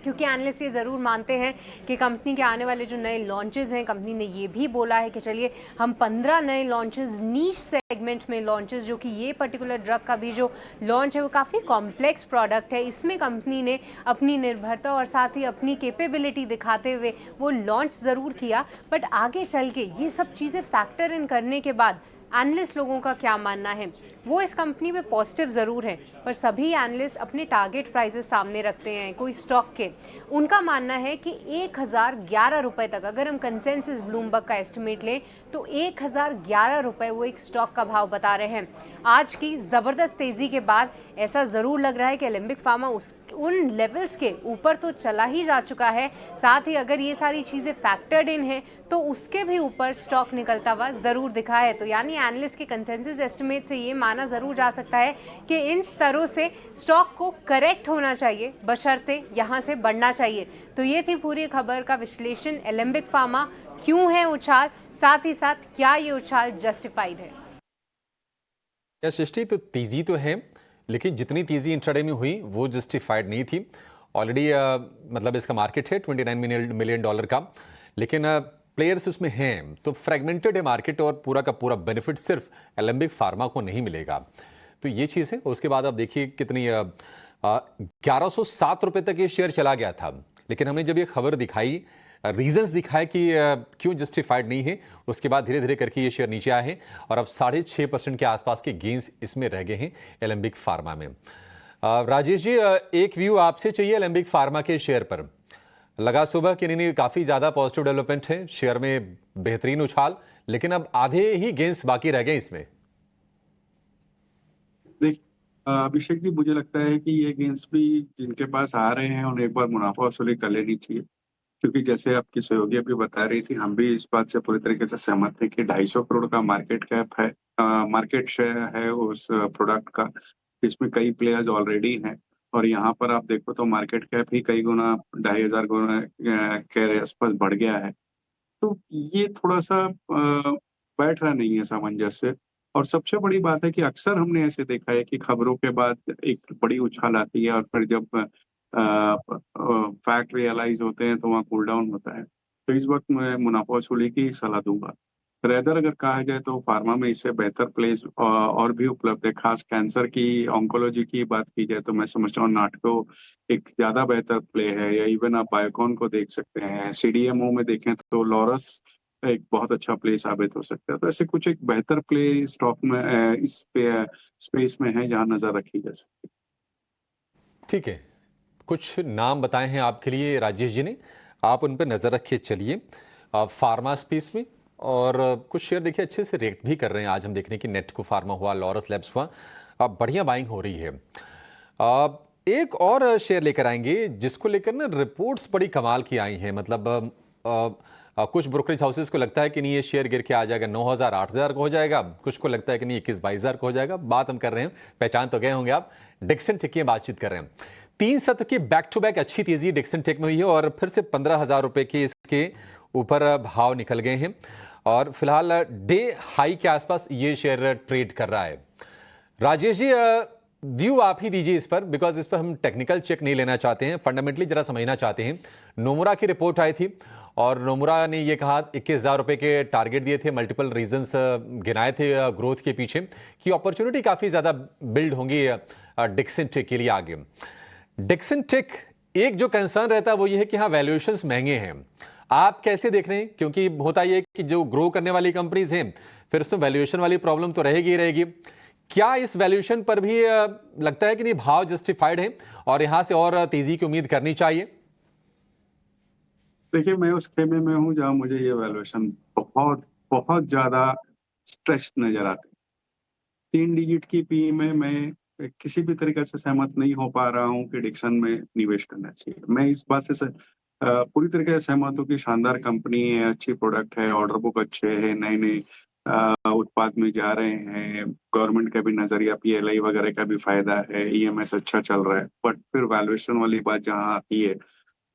क्योंकि एनालिस्ट ये ज़रूर मानते हैं कि कंपनी के आने वाले जो नए लॉन्चेस हैं, कंपनी ने ये भी बोला है कि चलिए हम 15 नए लॉन्चेस नीश सेगमेंट में लॉन्चेस, जो कि ये पर्टिकुलर ड्रग का भी जो लॉन्च है वो काफ़ी कॉम्प्लेक्स प्रोडक्ट है, इसमें कंपनी ने अपनी निर्भरता और साथ ही अपनी कैपेबिलिटी दिखाते हुए वो लॉन्च ज़रूर किया। बट आगे चल के ये सब चीज़ें फैक्टर इन करने के बाद एनालिस्ट लोगों का क्या मानना है, वो इस कंपनी में पॉजिटिव ज़रूर है, पर सभी एनालिस्ट अपने टारगेट प्राइसेस सामने रखते हैं कोई स्टॉक के। उनका मानना है कि 1011 रुपये तक, अगर हम कंसेंसस ब्लूमबर्ग का एस्टिमेट लें तो 1011 रुपये वो एक स्टॉक का भाव बता रहे हैं। आज की ज़बरदस्त तेज़ी के बाद ऐसा ज़रूर लग रहा है कि एलेम्बिक फार्मा उन लेवल्स के ऊपर तो चला ही जा चुका है, साथ ही अगर ये सारी चीज़ें फैक्टर्ड इन हैं तो उसके भी ऊपर स्टॉक निकलता हुआ ज़रूर दिखा है। तो यानी एनालिस्ट के कंसेंसस एस्टिमेट से ये माना ज़रूर जा सकता है कि इन स्तरों से स्टॉक को करेक्ट होना चाहिए, बशर्ते यहाँ से बढ़ना चाहिए। तो ये थी पूरी खबर का विश्लेषण, एलेम्बिक फार्मा क्यों है उछाल, साथ ही साथ क्या ये उछाल जस्टिफाइड है। सृष्टि, तो तेजी तो है, लेकिन जितनी तेजी इंट्राडे में हुई वो जस्टिफाइड नहीं थी। ऑलरेडी मतलब इसका मार्केट है $29 मिलियन का, लेकिन प्लेयर्स उसमें हैं, तो फ्रेगमेंटेड है मार्केट और पूरा का पूरा बेनिफिट सिर्फ एलेम्बिक फार्मा को नहीं मिलेगा। तो ये चीज़ है। उसके बाद आप देखिए कितनी 1107 रुपये तक ये शेयर चला गया था, लेकिन हमने जब ये खबर दिखाई, रीजंस दिखाए कि क्यों जस्टिफाइड नहीं है, उसके बाद धीरे धीरे करके ये शेयर नीचे आए हैं और अब 6.5% के आसपास के गेंस इसमें रह गए हैं एलेम्बिक फार्मा में। राजेश जी, एक व्यू आपसे चाहिए एलेम्बिक फार्मा के शेयर पर। लगा सुबह कि नहीं, काफ़ी ज़्यादा पॉजिटिव डेवलपमेंट है, शेयर में बेहतरीन उछाल, लेकिन अब आधे ही गेंस बाकी रह गए इसमें। अभिषेक जी, मुझे लगता है कि ये गेंस भी जिनके पास आ रहे हैं उन्हें एक बार मुनाफा वसूली कर लेनी चाहिए, क्योंकि जैसे आपकी सहयोगी अभी बता रही थी, हम भी इस बात से पूरी तरीके से सहमत थे कि 250 करोड़ का मार्केट कैप है, मार्केट शेयर है उस प्रोडक्ट का, जिसमें कई प्लेयर्स ऑलरेडी हैं, और यहाँ पर आप देखो तो मार्केट कैप ही कई गुना 2500 गुना के आसपास बढ़ गया है। तो ये थोड़ा सा बैठ रहा नहीं है सामंजस्य। और सबसे बड़ी बात है कि अक्सर हमने ऐसे देखा है कि खबरों के बाद एक बड़ी उछाल आती है और फिर जब फैक्ट रियलाइज होते हैं तो वहाँ कूल डाउन होता है। तो इस वक्त मैं मुनाफा वसूली की सलाह दूंगा। रेदर अगर कहा जाए तो फार्मा में इससे बेहतर प्लेस और भी उपलब्ध है, खास कैंसर की, ऑन्कोलॉजी की बात की जाए तो मैं समझता हूँ नाटको एक ज्यादा बेहतर प्ले है, या इवन आप बायोकॉन को देख सकते हैं। सीडीएमओ में देखें तो लॉरस एक बहुत अच्छा प्ले साबित हो सकता है। तो ऐसे कुछ एक बेहतर प्ले स्टॉक में इस स्पेस में है जहां नजर रखी जा सकती है। ठीक है, कुछ नाम बताए हैं आपके लिए राजेश जी ने, आप उन पर नजर रखिए। चलिए फार्मा स्पेस में और कुछ शेयर देखिए अच्छे से रेट भी कर रहे हैं। आज हम देख रहे हैं कि नेटको फार्मा हुआ, लॉरस लैब्स हुआ, बढ़िया बाइंग हो रही है। एक और शेयर लेकर आएंगे जिसको लेकर ना रिपोर्ट्स बड़ी कमाल की आई हैं। मतलब कुछ ब्रोकरेज हाउसेस को लगता है कि नहीं ये शेयर गिर के आ जाएगा 9,000 8,000 को हो जाएगा, कुछ को लगता है कि नहीं 21-22,000 को हो जाएगा। बात हम कर रहे हैं, पहचान तो गए होंगे आप, डिक्सन टेक की बातचीत कर रहे हैं। 3 सत्र की बैक टू बैक अच्छी तेजी डिक्सन टेक में हुई है और फिर से 15,000 रुपए के इसके ऊपर भाव निकल गए हैं और फिलहाल डे हाई के आसपास ये शेयर ट्रेड कर रहा है। राजेश जी, व्यू आप ही दीजिए इस पर, बिकॉज इस पर हम टेक्निकल चेक नहीं लेना चाहते हैं, फंडामेंटली जरा समझना चाहते हैं। नोमुरा की रिपोर्ट आई थी और नोमुरा ने ये कहा 21,000 रुपए के टारगेट दिए थे, मल्टीपल रीजंस गिनाए थे ग्रोथ के पीछे कि अपॉर्चुनिटी काफ़ी ज़्यादा बिल्ड होंगी डिक्सन टेक के लिए आगे। डिक्सन टेक एक जो कंसर्न रहता है वो ये है कि हाँ वैल्यूएशंस महंगे हैं, आप कैसे देख रहे हैं? क्योंकि होता ये कि जो ग्रो करने वाली कंपनीज हैं फिर उसमें वैल्यूएशन वाली प्रॉब्लम तो रहेगी ही रहेगी। क्या इस वैल्यूएशन पर भी लगता है कि नहीं भाव जस्टिफाइड है और यहां से और तेजी की उम्मीद करनी चाहिए? देखिए, मैं उस खेमे में हूँ जहां मुझे ये वैल्यूएशन बहुत बहुत ज्यादा स्ट्रेच नजर आती है। 3 डिजिट की पी में मैं किसी भी तरीके से सहमत नहीं हो पा रहा हूँ कि डिक्सन में निवेश करना चाहिए। मैं इस बात से पूरी तरीके से सहमत हूँ कि शानदार कंपनी है, अच्छी प्रोडक्ट है, ऑर्डर बुक अच्छे है, नए नए उत्पाद में जा रहे हैं, गवर्नमेंट का भी नजरिया पीएलआई वगैरह का भी फायदा है, ईएमएस अच्छा चल रहा है, बट फिर वैल्यूएशन वाली बात जहाँ आती है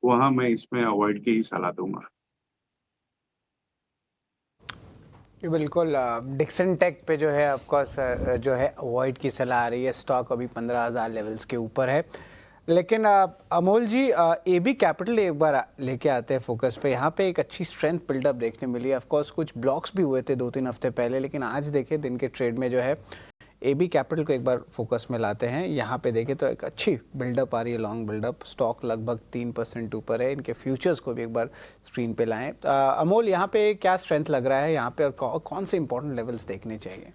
वहां मैं इसमें अवॉइड की ही सलाह दूंगा। जी बिल्कुल, डिक्सन टेक पे जो है ऑफकोर्स जो है अवॉइड की सलाह आ रही है। स्टॉक अभी 15,000 लेवल्स के ऊपर है। लेकिन अमोल जी, एबी कैपिटल एक बार लेके आते हैं फोकस पे। यहाँ पे एक अच्छी स्ट्रेंथ बिल्डअप देखने मिली है। ऑफकोर्स कुछ ब्लॉक्स भी हुए थे 2-3 हफ्ते पहले, लेकिन आज देखें दिन के ट्रेड में जो है एबी कैपिटल को एक बार फोकस में लाते हैं। यहाँ पे देखें तो एक अच्छी बिल्डअप आ रही है, लॉन्ग बिल्डअप। स्टॉक लगभग 3% ऊपर है। इनके फ्यूचर्स को भी एक बार स्क्रीन पे लाएं। अमोल, यहाँ पे क्या स्ट्रेंथ लग रहा है यहाँ पे और कौन से इंपॉर्टेंट लेवल्स देखने चाहिए?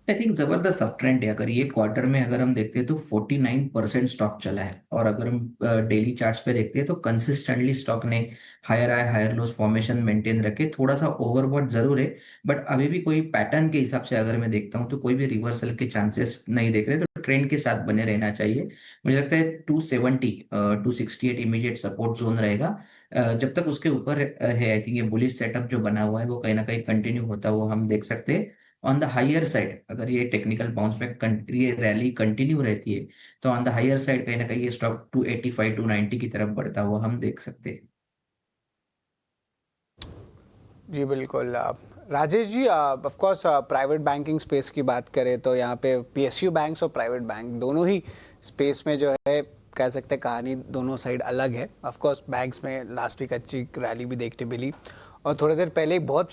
आई थिंक जबरदस्त अप ट्रेंड है। अगर ये क्वार्टर में अगर हम देखते हैं तो 49% स्टॉक चला है, और अगर हम डेली चार्ट्स पे देखते हैं तो कंसिस्टेंटली स्टॉक ने higher high higher lows formation maintain रखे। थोड़ा सा ओवरबॉट जरूर है, बट अभी भी कोई पैटर्न के हिसाब से अगर मैं देखता हूँ तो कोई भी रिवर्सल के चांसेस नहीं देख रहे, तो ट्रेंड के साथ बने रहना चाहिए। मुझे लगता है 270 268 इमीडिएट सपोर्ट जोन रहेगा। जब तक उसके ऊपर है, आई थिंक ये बुलिश सेटअप जो बना हुआ है वो कहीं ना कहीं कंटिन्यू होता हुआ हम देख सकते हैं। ऑन द हायर साइड अगर ये टेक्निकल बाउंस बैक ये रैली कंटिन्यू रहती है तो ऑन द हायर साइड कहीं ना कहीं ये स्टॉक 285 290 की तरफ बढ़ता हुआ हम देख सकते हैं। जी बिल्कुल। Rajesh ji, of course private banking space की बात करें तो यहाँ पे पीएसयू बैंक्स और प्राइवेट बैंक दोनों ही स्पेस में जो है कह सकते हैं कहानी दोनों साइड अलग है। ऑफ कोर्स बैंक्स में लास्ट वीक अच्छी रैली भी देखने मिली, और थोड़ी देर पहले एक बहुत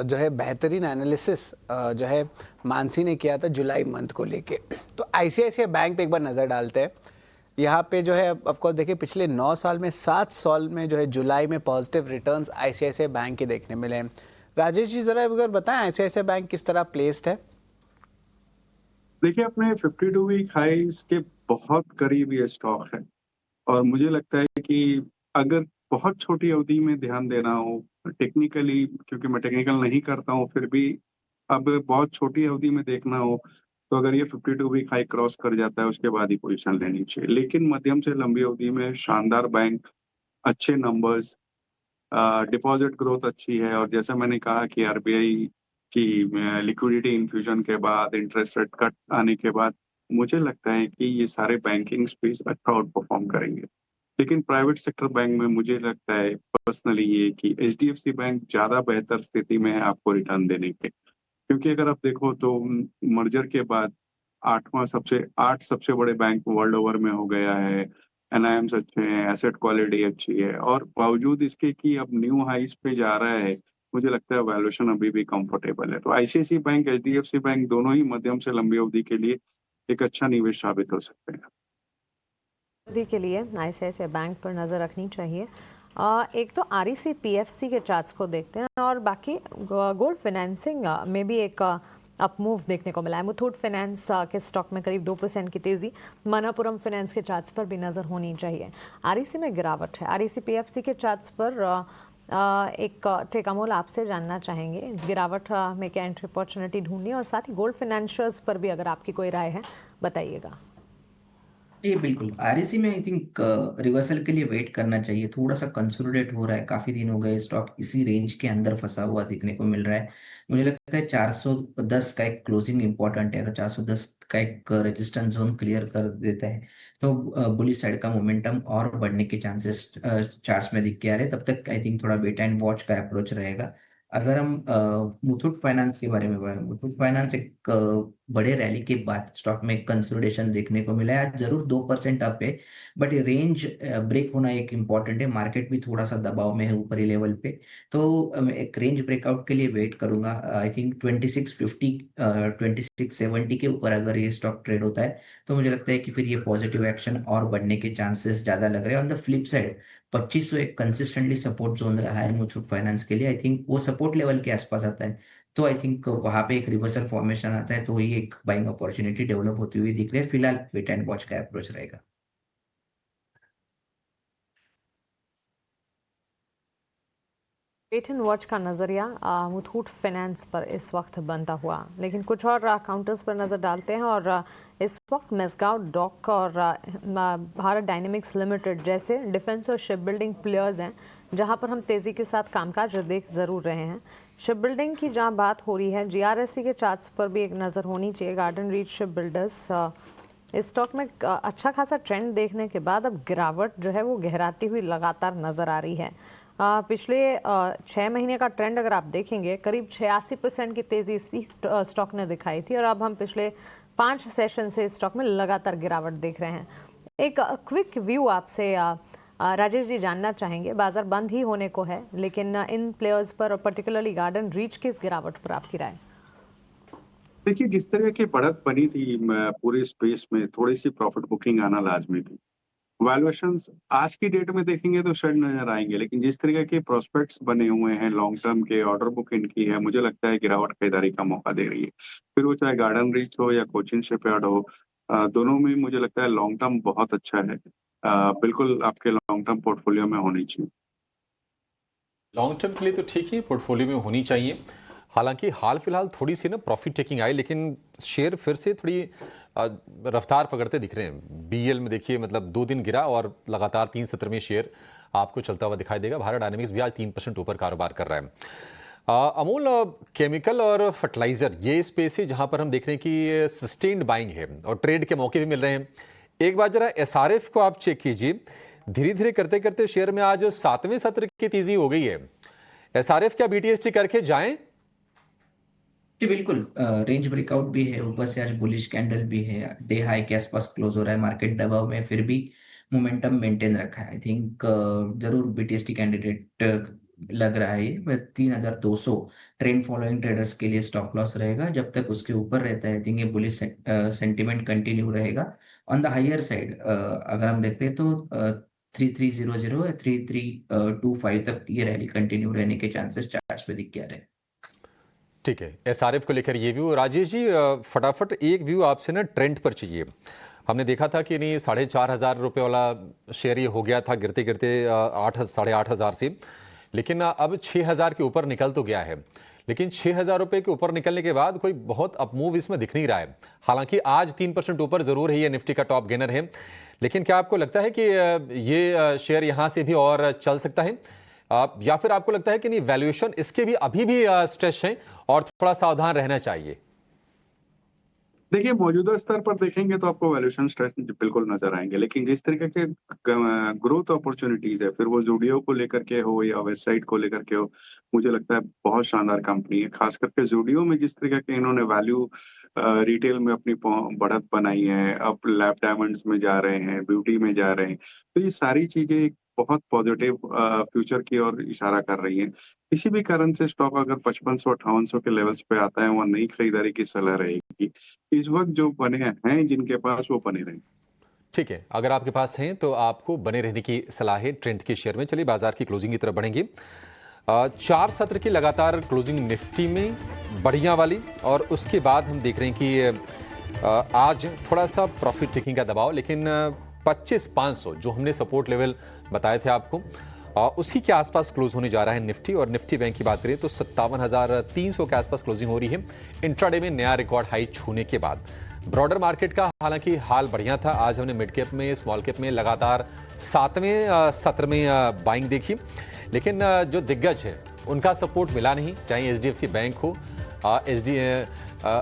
जो है बेहतरीन एनालिसिस जो है मानसी ने किया था जुलाई मंथ को लेके। तो आईसीआईसीआई बैंक पे एक बार नज़र डालते हैं। यहाँ पे जो है ऑफकोर्स देखिए पिछले 9 साल में 7 साल में जो है जुलाई में पॉजिटिव रिटर्न्स आईसीआईसीआई बैंक के देखने मिले हैं। राजेश जी जरा अगर बताएं आईसीआईसीआई बैंक किस तरह प्लेस्ड है? देखिए, अपने 52 वीक हाईज के बहुत करीब ये स्टॉक है, और मुझे लगता है कि अगर बहुत छोटी अवधि में ध्यान देना हो टेक्निकली, क्योंकि मैं टेक्निकल नहीं करता हूँ, फिर भी अब बहुत छोटी अवधि में देखना हो तो अगर ये 52 वीक हाई क्रॉस कर जाता है उसके बाद ही पोजीशन लेनी चाहिए। लेकिन मध्यम से लंबी अवधि में शानदार बैंक, अच्छे नंबर्स, डिपॉजिट ग्रोथ अच्छी है, और जैसा मैंने कहा कि आरबीआई की लिक्विडिटी इन्फ्यूजन के बाद, इंटरेस्ट रेट कट आने के बाद मुझे लगता है कि ये सारे बैंकिंग स्पेस अच्छा आउट परफॉर्म करेंगे। लेकिन प्राइवेट सेक्टर बैंक में मुझे लगता है पर्सनली ये कि एचडीएफसी बैंक ज्यादा बेहतर स्थिति में है आपको रिटर्न देने के, क्योंकि अगर आप देखो तो मर्जर के बाद 8 सबसे बड़े बैंक वर्ल्ड ओवर में हो गया है। एनआईएम्स अच्छे हैं, एसेट क्वालिटी अच्छी है, और बावजूद इसके कि अब न्यू हाइस पे जा रहा है, मुझे लगता है वैल्यूएशन अभी भी कंफर्टेबल है। तो आईसीआईसीआई बैंक, एचडीएफसी बैंक दोनों ही मध्यम से लंबी अवधि के लिए एक अच्छा निवेश साबित हो सकते हैं। अवधि के लिए आईसीआईसीआई बैंक पर नज़र रखनी चाहिए। एक तो आरईसी पीएफसी के चार्ट्स को देखते हैं, और बाकी गोल्ड फाइनेंसिंग में भी एक अप मूव देखने को मिला है। मुथूट फाइनेंस के स्टॉक में करीब 2% की तेज़ी। मनापुरम फाइनेंस के चार्ट्स पर भी नज़र होनी चाहिए। आरईसी में गिरावट है। आरईसी पीएफसी के चार्ट्स पर एक टेक अमोल आपसे जानना चाहेंगे इस गिरावट में क्या एंट्री अपॉर्चुनिटी ढूंढनी है, और साथ ही गोल्ड फाइनेंशियल्स पर भी अगर आपकी कोई राय है बताइएगा। ये बिल्कुल आरईसी में आई थिंक रिवर्सल के लिए वेट करना चाहिए। थोड़ा सा कंसोलिडेट हो रहा है, काफी दिन हो गए स्टॉक इसी रेंज के अंदर फंसा हुआ देखने को मिल रहा है। मुझे लगता है 410 का एक क्लोजिंग इंपॉर्टेंट है। अगर 410 का एक रेजिस्टेंस जोन क्लियर कर देता है तो बुलिश साइड का मोमेंटम और बढ़ने के चांसेस चार्ट्स में दिख के आ रहे हैं। तब तक आई थिंक थोड़ा वेट एंड वॉच का अप्रोच रहेगा। अगर हम मुथूट फाइनेंस के बारे में बात करें, मुथूट फाइनेंस एक बड़े रैली के बाद स्टॉक में कंसोलिडेशन देखने को मिला है। आज जरूर 2% अप है, बट ये रेंज ब्रेक होना एक इम्पॉर्टेंट है। मार्केट भी थोड़ा सा दबाव में है ऊपरी लेवल पे, तो मैं एक रेंज ब्रेकआउट के लिए वेट करूंगा। आई थिंक 2650 2670 के ऊपर अगर ये स्टॉक ट्रेड होता है तो मुझे लगता है कि फिर ये पॉजिटिव एक्शन और बढ़ने के चांसेस ज्यादा लग रहे हैं। ऑन द फ्लिप साइड 2500 एक कंसिस्टेंटली सपोर्ट जोन रहा है मुथूट फाइनेंस के लिए। आई थिंक वो सपोर्ट लेवल के आसपास आता है, तो आई थिंक वहां पे एक रिवर्सल फॉर्मेशन आता है, तो ही एक बाइंग अपॉर्चुनिटी डेवलप होती हुई दिख रही है। फिलहाल वेट एंड वॉच का अप्रोच रहेगा। वेट एंड वॉच का नज़रिया मुथूट फाइनेंस पर इस वक्त बनता हुआ, लेकिन कुछ और काउंटर्स पर नज़र डालते हैं। और इस वक्त मेसगांव डॉक और भारत डायनेमिक्स लिमिटेड जैसे डिफेंस और शिप बिल्डिंग प्लेयर्स हैं जहां पर हम तेज़ी के साथ कामकाज देख ज़रूर रहे हैं। शिप बिल्डिंग की जहां बात हो रही है, GRSE के चार्ट्स पर भी एक नज़र होनी चाहिए। गार्डन रीच शिप बिल्डर्स इस स्टॉक में अच्छा खासा ट्रेंड देखने के बाद अब गिरावट जो है वो गहराती हुई लगातार नज़र आ रही है। पिछले 6 महीने का ट्रेंड अगर आप देखेंगे, करीब 86% की तेज़ी इसी स्टॉक ने दिखाई थी और अब हम पिछले 5 सेशन से इस स्टॉक में लगातार गिरावट देख रहे हैं। एक क्विक व्यू आपसे राजेश जी जानना चाहेंगे। बाजार बंद ही होने को है, लेकिन इन प्लेयर्स पर और पर्टिकुलरली गार्डन रीच की इस गिरावट पर आपकी राय? देखिए, जिस तरह की बढ़त बनी थी पूरे स्पेस में, थोड़ी सी प्रॉफिट बुकिंग आना लाजमी थी। वैल्यूएशंस आज की डेट में देखेंगे तो शायद नजर आएंगे, लेकिन जिस तरीके के प्रोस्पेक्ट्स बने हुए हैं लॉन्ग टर्म के, ऑर्डर बुक इनकी है, मुझे लगता है गिरावट खरीदारी का मौका दे रही है। फिर वो चाहे गार्डन रीच हो या कोचिन शिपयार्ड हो, दोनों में मुझे लगता है लॉन्ग टर्म बहुत अच्छा है। बिल्कुल आपके लॉन्ग टर्म पोर्टफोलियो में होनी चाहिए। लॉन्ग टर्म के लिए तो ठीक है, पोर्टफोलियो में होनी चाहिए। हालांकि हाल फिलहाल थोड़ी सी ना प्रॉफिट टेकिंग आई, लेकिन शेयर फिर से थोड़ी रफ्तार पकड़ते दिख रहे हैं। BEL में देखिए, मतलब 2 दिन गिरा और लगातार 3 सत्र में शेयर आपको चलता हुआ दिखाई देगा। भारत डायनेमिक्स भी आज 3% ऊपर कारोबार कर रहा है। अमूल, केमिकल और फर्टिलाइजर ये स्पेस है जहां पर हम देख रहे हैं कि सस्टेन्ड बाइंग है और ट्रेड के मौके भी मिल रहे हैं। एक बार जरा SRF को आप चेक कीजिए, धीरे धीरे करते करते शेयर में आज 7वें सत्र की तेजी हो गई है। SRF क्या BTST करके जाएं? जी बिल्कुल, रेंज ब्रेकआउट भी है, ऊपर से आज बुलिश कैंडल भी है, डे हाई के आसपास क्लोज हो रहा है, मार्केट दबाव में फिर भी मोमेंटम मेंटेन रखा है। आई थिंक जरूर BTST कैंडिडेट लग रहा है ये। 3200 ट्रेंड फॉलोइंग ट्रेडर्स के लिए स्टॉप लॉस रहेगा। जब तक उसके ऊपर रहता है आई थिंक ये बुलिश सेंटिमेंट कंटिन्यू रहेगा। ऑन द हायर साइड अगर हम देखते हैं तो 3300 या 3325 तक ये रैली कंटिन्यू रहने के चांसेस चार्ट्स पे दिख रहे हैं। ठीक है, SRF को लेकर ये व्यू। राजेश जी, फटाफट एक व्यू आपसे ना ट्रेंड पर चाहिए। हमने देखा था कि नहीं 4,500 रुपये वाला शेयर ये हो गया था गिरते गिरते 8,500 से, लेकिन अब 6,000 के ऊपर निकल तो गया है। लेकिन 6,000 रुपये के ऊपर निकलने के बाद कोई बहुत अपमूव इसमें दिख नहीं रहा है। हालांकि आज 3% ऊपर जरूर है, ये निफ्टी का टॉप गेनर है। लेकिन क्या आपको लगता है कि ये शेयर यहाँ से भी और चल सकता है, या फिर आपको लगता है कि नहीं वैल्यूएशन इसके भी अभी भी स्ट्रेच है और थोड़ा सावधान रहना चाहिए? देखिए, मौजूदा स्तर पर देखेंगे तो आपको वैल्यूएशन स्ट्रेच बिल्कुल नजर आएंगे, लेकिन जिस तरीके के ग्रोथ अपॉर्चुनिटीज है, फिर वो ज़ूडियो को लेकर के हो या वेस्टसाइड को लेकर के हो, मुझे लगता है बहुत शानदार कंपनी है। खास करके ज़ूडियो में जिस तरीके के इन्होंने वैल्यू रिटेल में अपनी बढ़त बनाई है, अब लैब डायमंड्स में जा रहे हैं, ब्यूटी में जा रहे हैं, तो ये सारी चीजें बहुत पॉजिटिव फ्यूचर की ओर इशारा कर रही है। किसी भी कारण से स्टॉक अगर 5500-5800 के लेवल्स पे आता है, वहाँ नई खरीदारी की सलाह रहेगी। इस वक्त जो बने हैं जिनके पास, वो बने रहें। ठीक है, अगर आपके पास हैं तो आपको बने रहने की सलाह है ट्रेंड के शेयर में। चलिए बाजार की क्लोजिंग की तरफ बढ़ेंगे। 4 सत्र की लगातार क्लोजिंग निफ्टी में बढ़िया वाली, और उसके बाद हम देख रहे हैं कि आज थोड़ा सा प्रॉफिट टेकिंग का दबाव, लेकिन 25,500 जो हमने सपोर्ट लेवल बताए थे आपको, उसी के आसपास क्लोज होने जा रहा है निफ्टी। और निफ्टी बैंक की बात करें तो 57,300 के आसपास क्लोजिंग हो रही है इंट्राडे में नया रिकॉर्ड हाई छूने के बाद। ब्रॉडर मार्केट का हालांकि हाल बढ़िया था। आज हमने मिड कैप में, स्मॉल कैप में लगातार 7वें सत्र में बाइंग देखी, लेकिन जो दिग्गज है उनका सपोर्ट मिला नहीं, चाहे HDFC बैंक हो,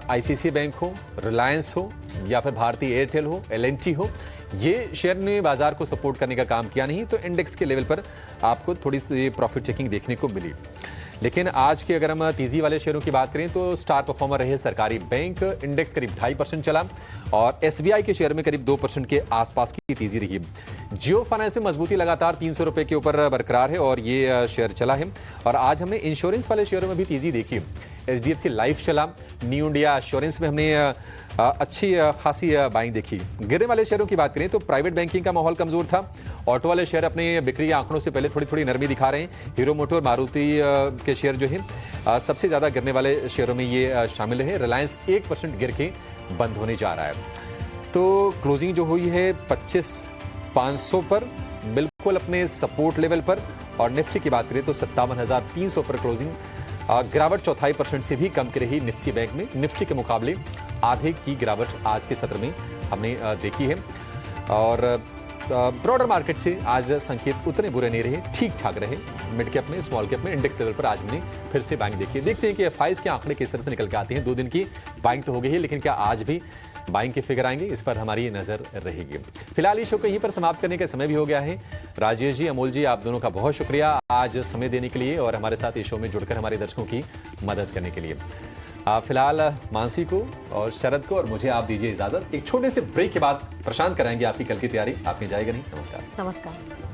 ICICI बैंक हो, रिलायंस हो या फिर भारतीय एयरटेल हो, L&T हो, ये शेयर ने बाजार को सपोर्ट करने का काम किया नहीं। तो इंडेक्स के लेवल पर आपको थोड़ी सी प्रॉफिट चेकिंग देखने को मिली। लेकिन आज के अगर हम तेजी वाले शेयरों की बात करें तो स्टार परफॉर्मर रहे सरकारी बैंक, इंडेक्स करीब 2.5% चला और एसबीआई के शेयर में करीब 2% के आसपास की तेजी रही। जियो फाइनेंस में मजबूती लगातार 300 रुपए के ऊपर बरकरार है और ये शेयर चला है। और आज हमने इंश्योरेंस वाले शेयरों में भी तेजी देखी। एचडीएफसी लाइफ चला, न्यू इंडिया एश्योरेंस में हमने अच्छी खासी बाइंग देखी। गिरने वाले शेयरों की बात करें तो प्राइवेट बैंकिंग का माहौल कमजोर था। ऑटो वाले शेयर अपने बिक्री आंकड़ों से पहले थोड़ी थोड़ी नरमी दिखा रहे हैं। हीरो मोटर, मारुति के शेयर जो है सबसे ज्यादा गिरने वाले शेयरों में ये शामिल है। रिलायंस 1% गिर के बंद होने जा रहा है। तो क्लोजिंग जो हुई है 25,500 पर, बिल्कुल अपने सपोर्ट लेवल पर। और निफ्टी की बात करें तो 57,300 पर क्लोजिंग। गिरावट 0.25% से भी कम की रही निफ्टी बैंक में। निफ्टी के मुकाबले आधे की गिरावट आज के सत्र में हमने देखी है। और ब्रॉडर मार्केट से आज संकेत उतने बुरे नहीं रहे, ठीक ठाक रहे। मिड कैप में, स्मॉल कैप में, इंडेक्स लेवल पर आज हमने फिर से बाइंग देखी है। देखते हैं कि एफआईज के आंकड़े किस तरह से निकल के आते हैं। 2 दिन की बाइंग तो हो गई है, लेकिन क्या आज भी बाइंग के फिगर आएंगे, इस पर हमारी नजर रहेगी। फिलहाल ये शो को यहीं पर समाप्त करने का समय भी हो गया है। राजेश जी, अमोल जी, आप दोनों का बहुत शुक्रिया आज समय देने के लिए और हमारे साथ इस शो में जुड़कर हमारे दर्शकों की मदद करने के लिए। फिलहाल मानसी को और शरद को और मुझे आप दीजिए इजाजत। एक छोटे से ब्रेक के बाद प्रशांत कराएंगे आपकी कल की तैयारी। आप कहीं जाएगा नहीं। नमस्कार। नमस्कार।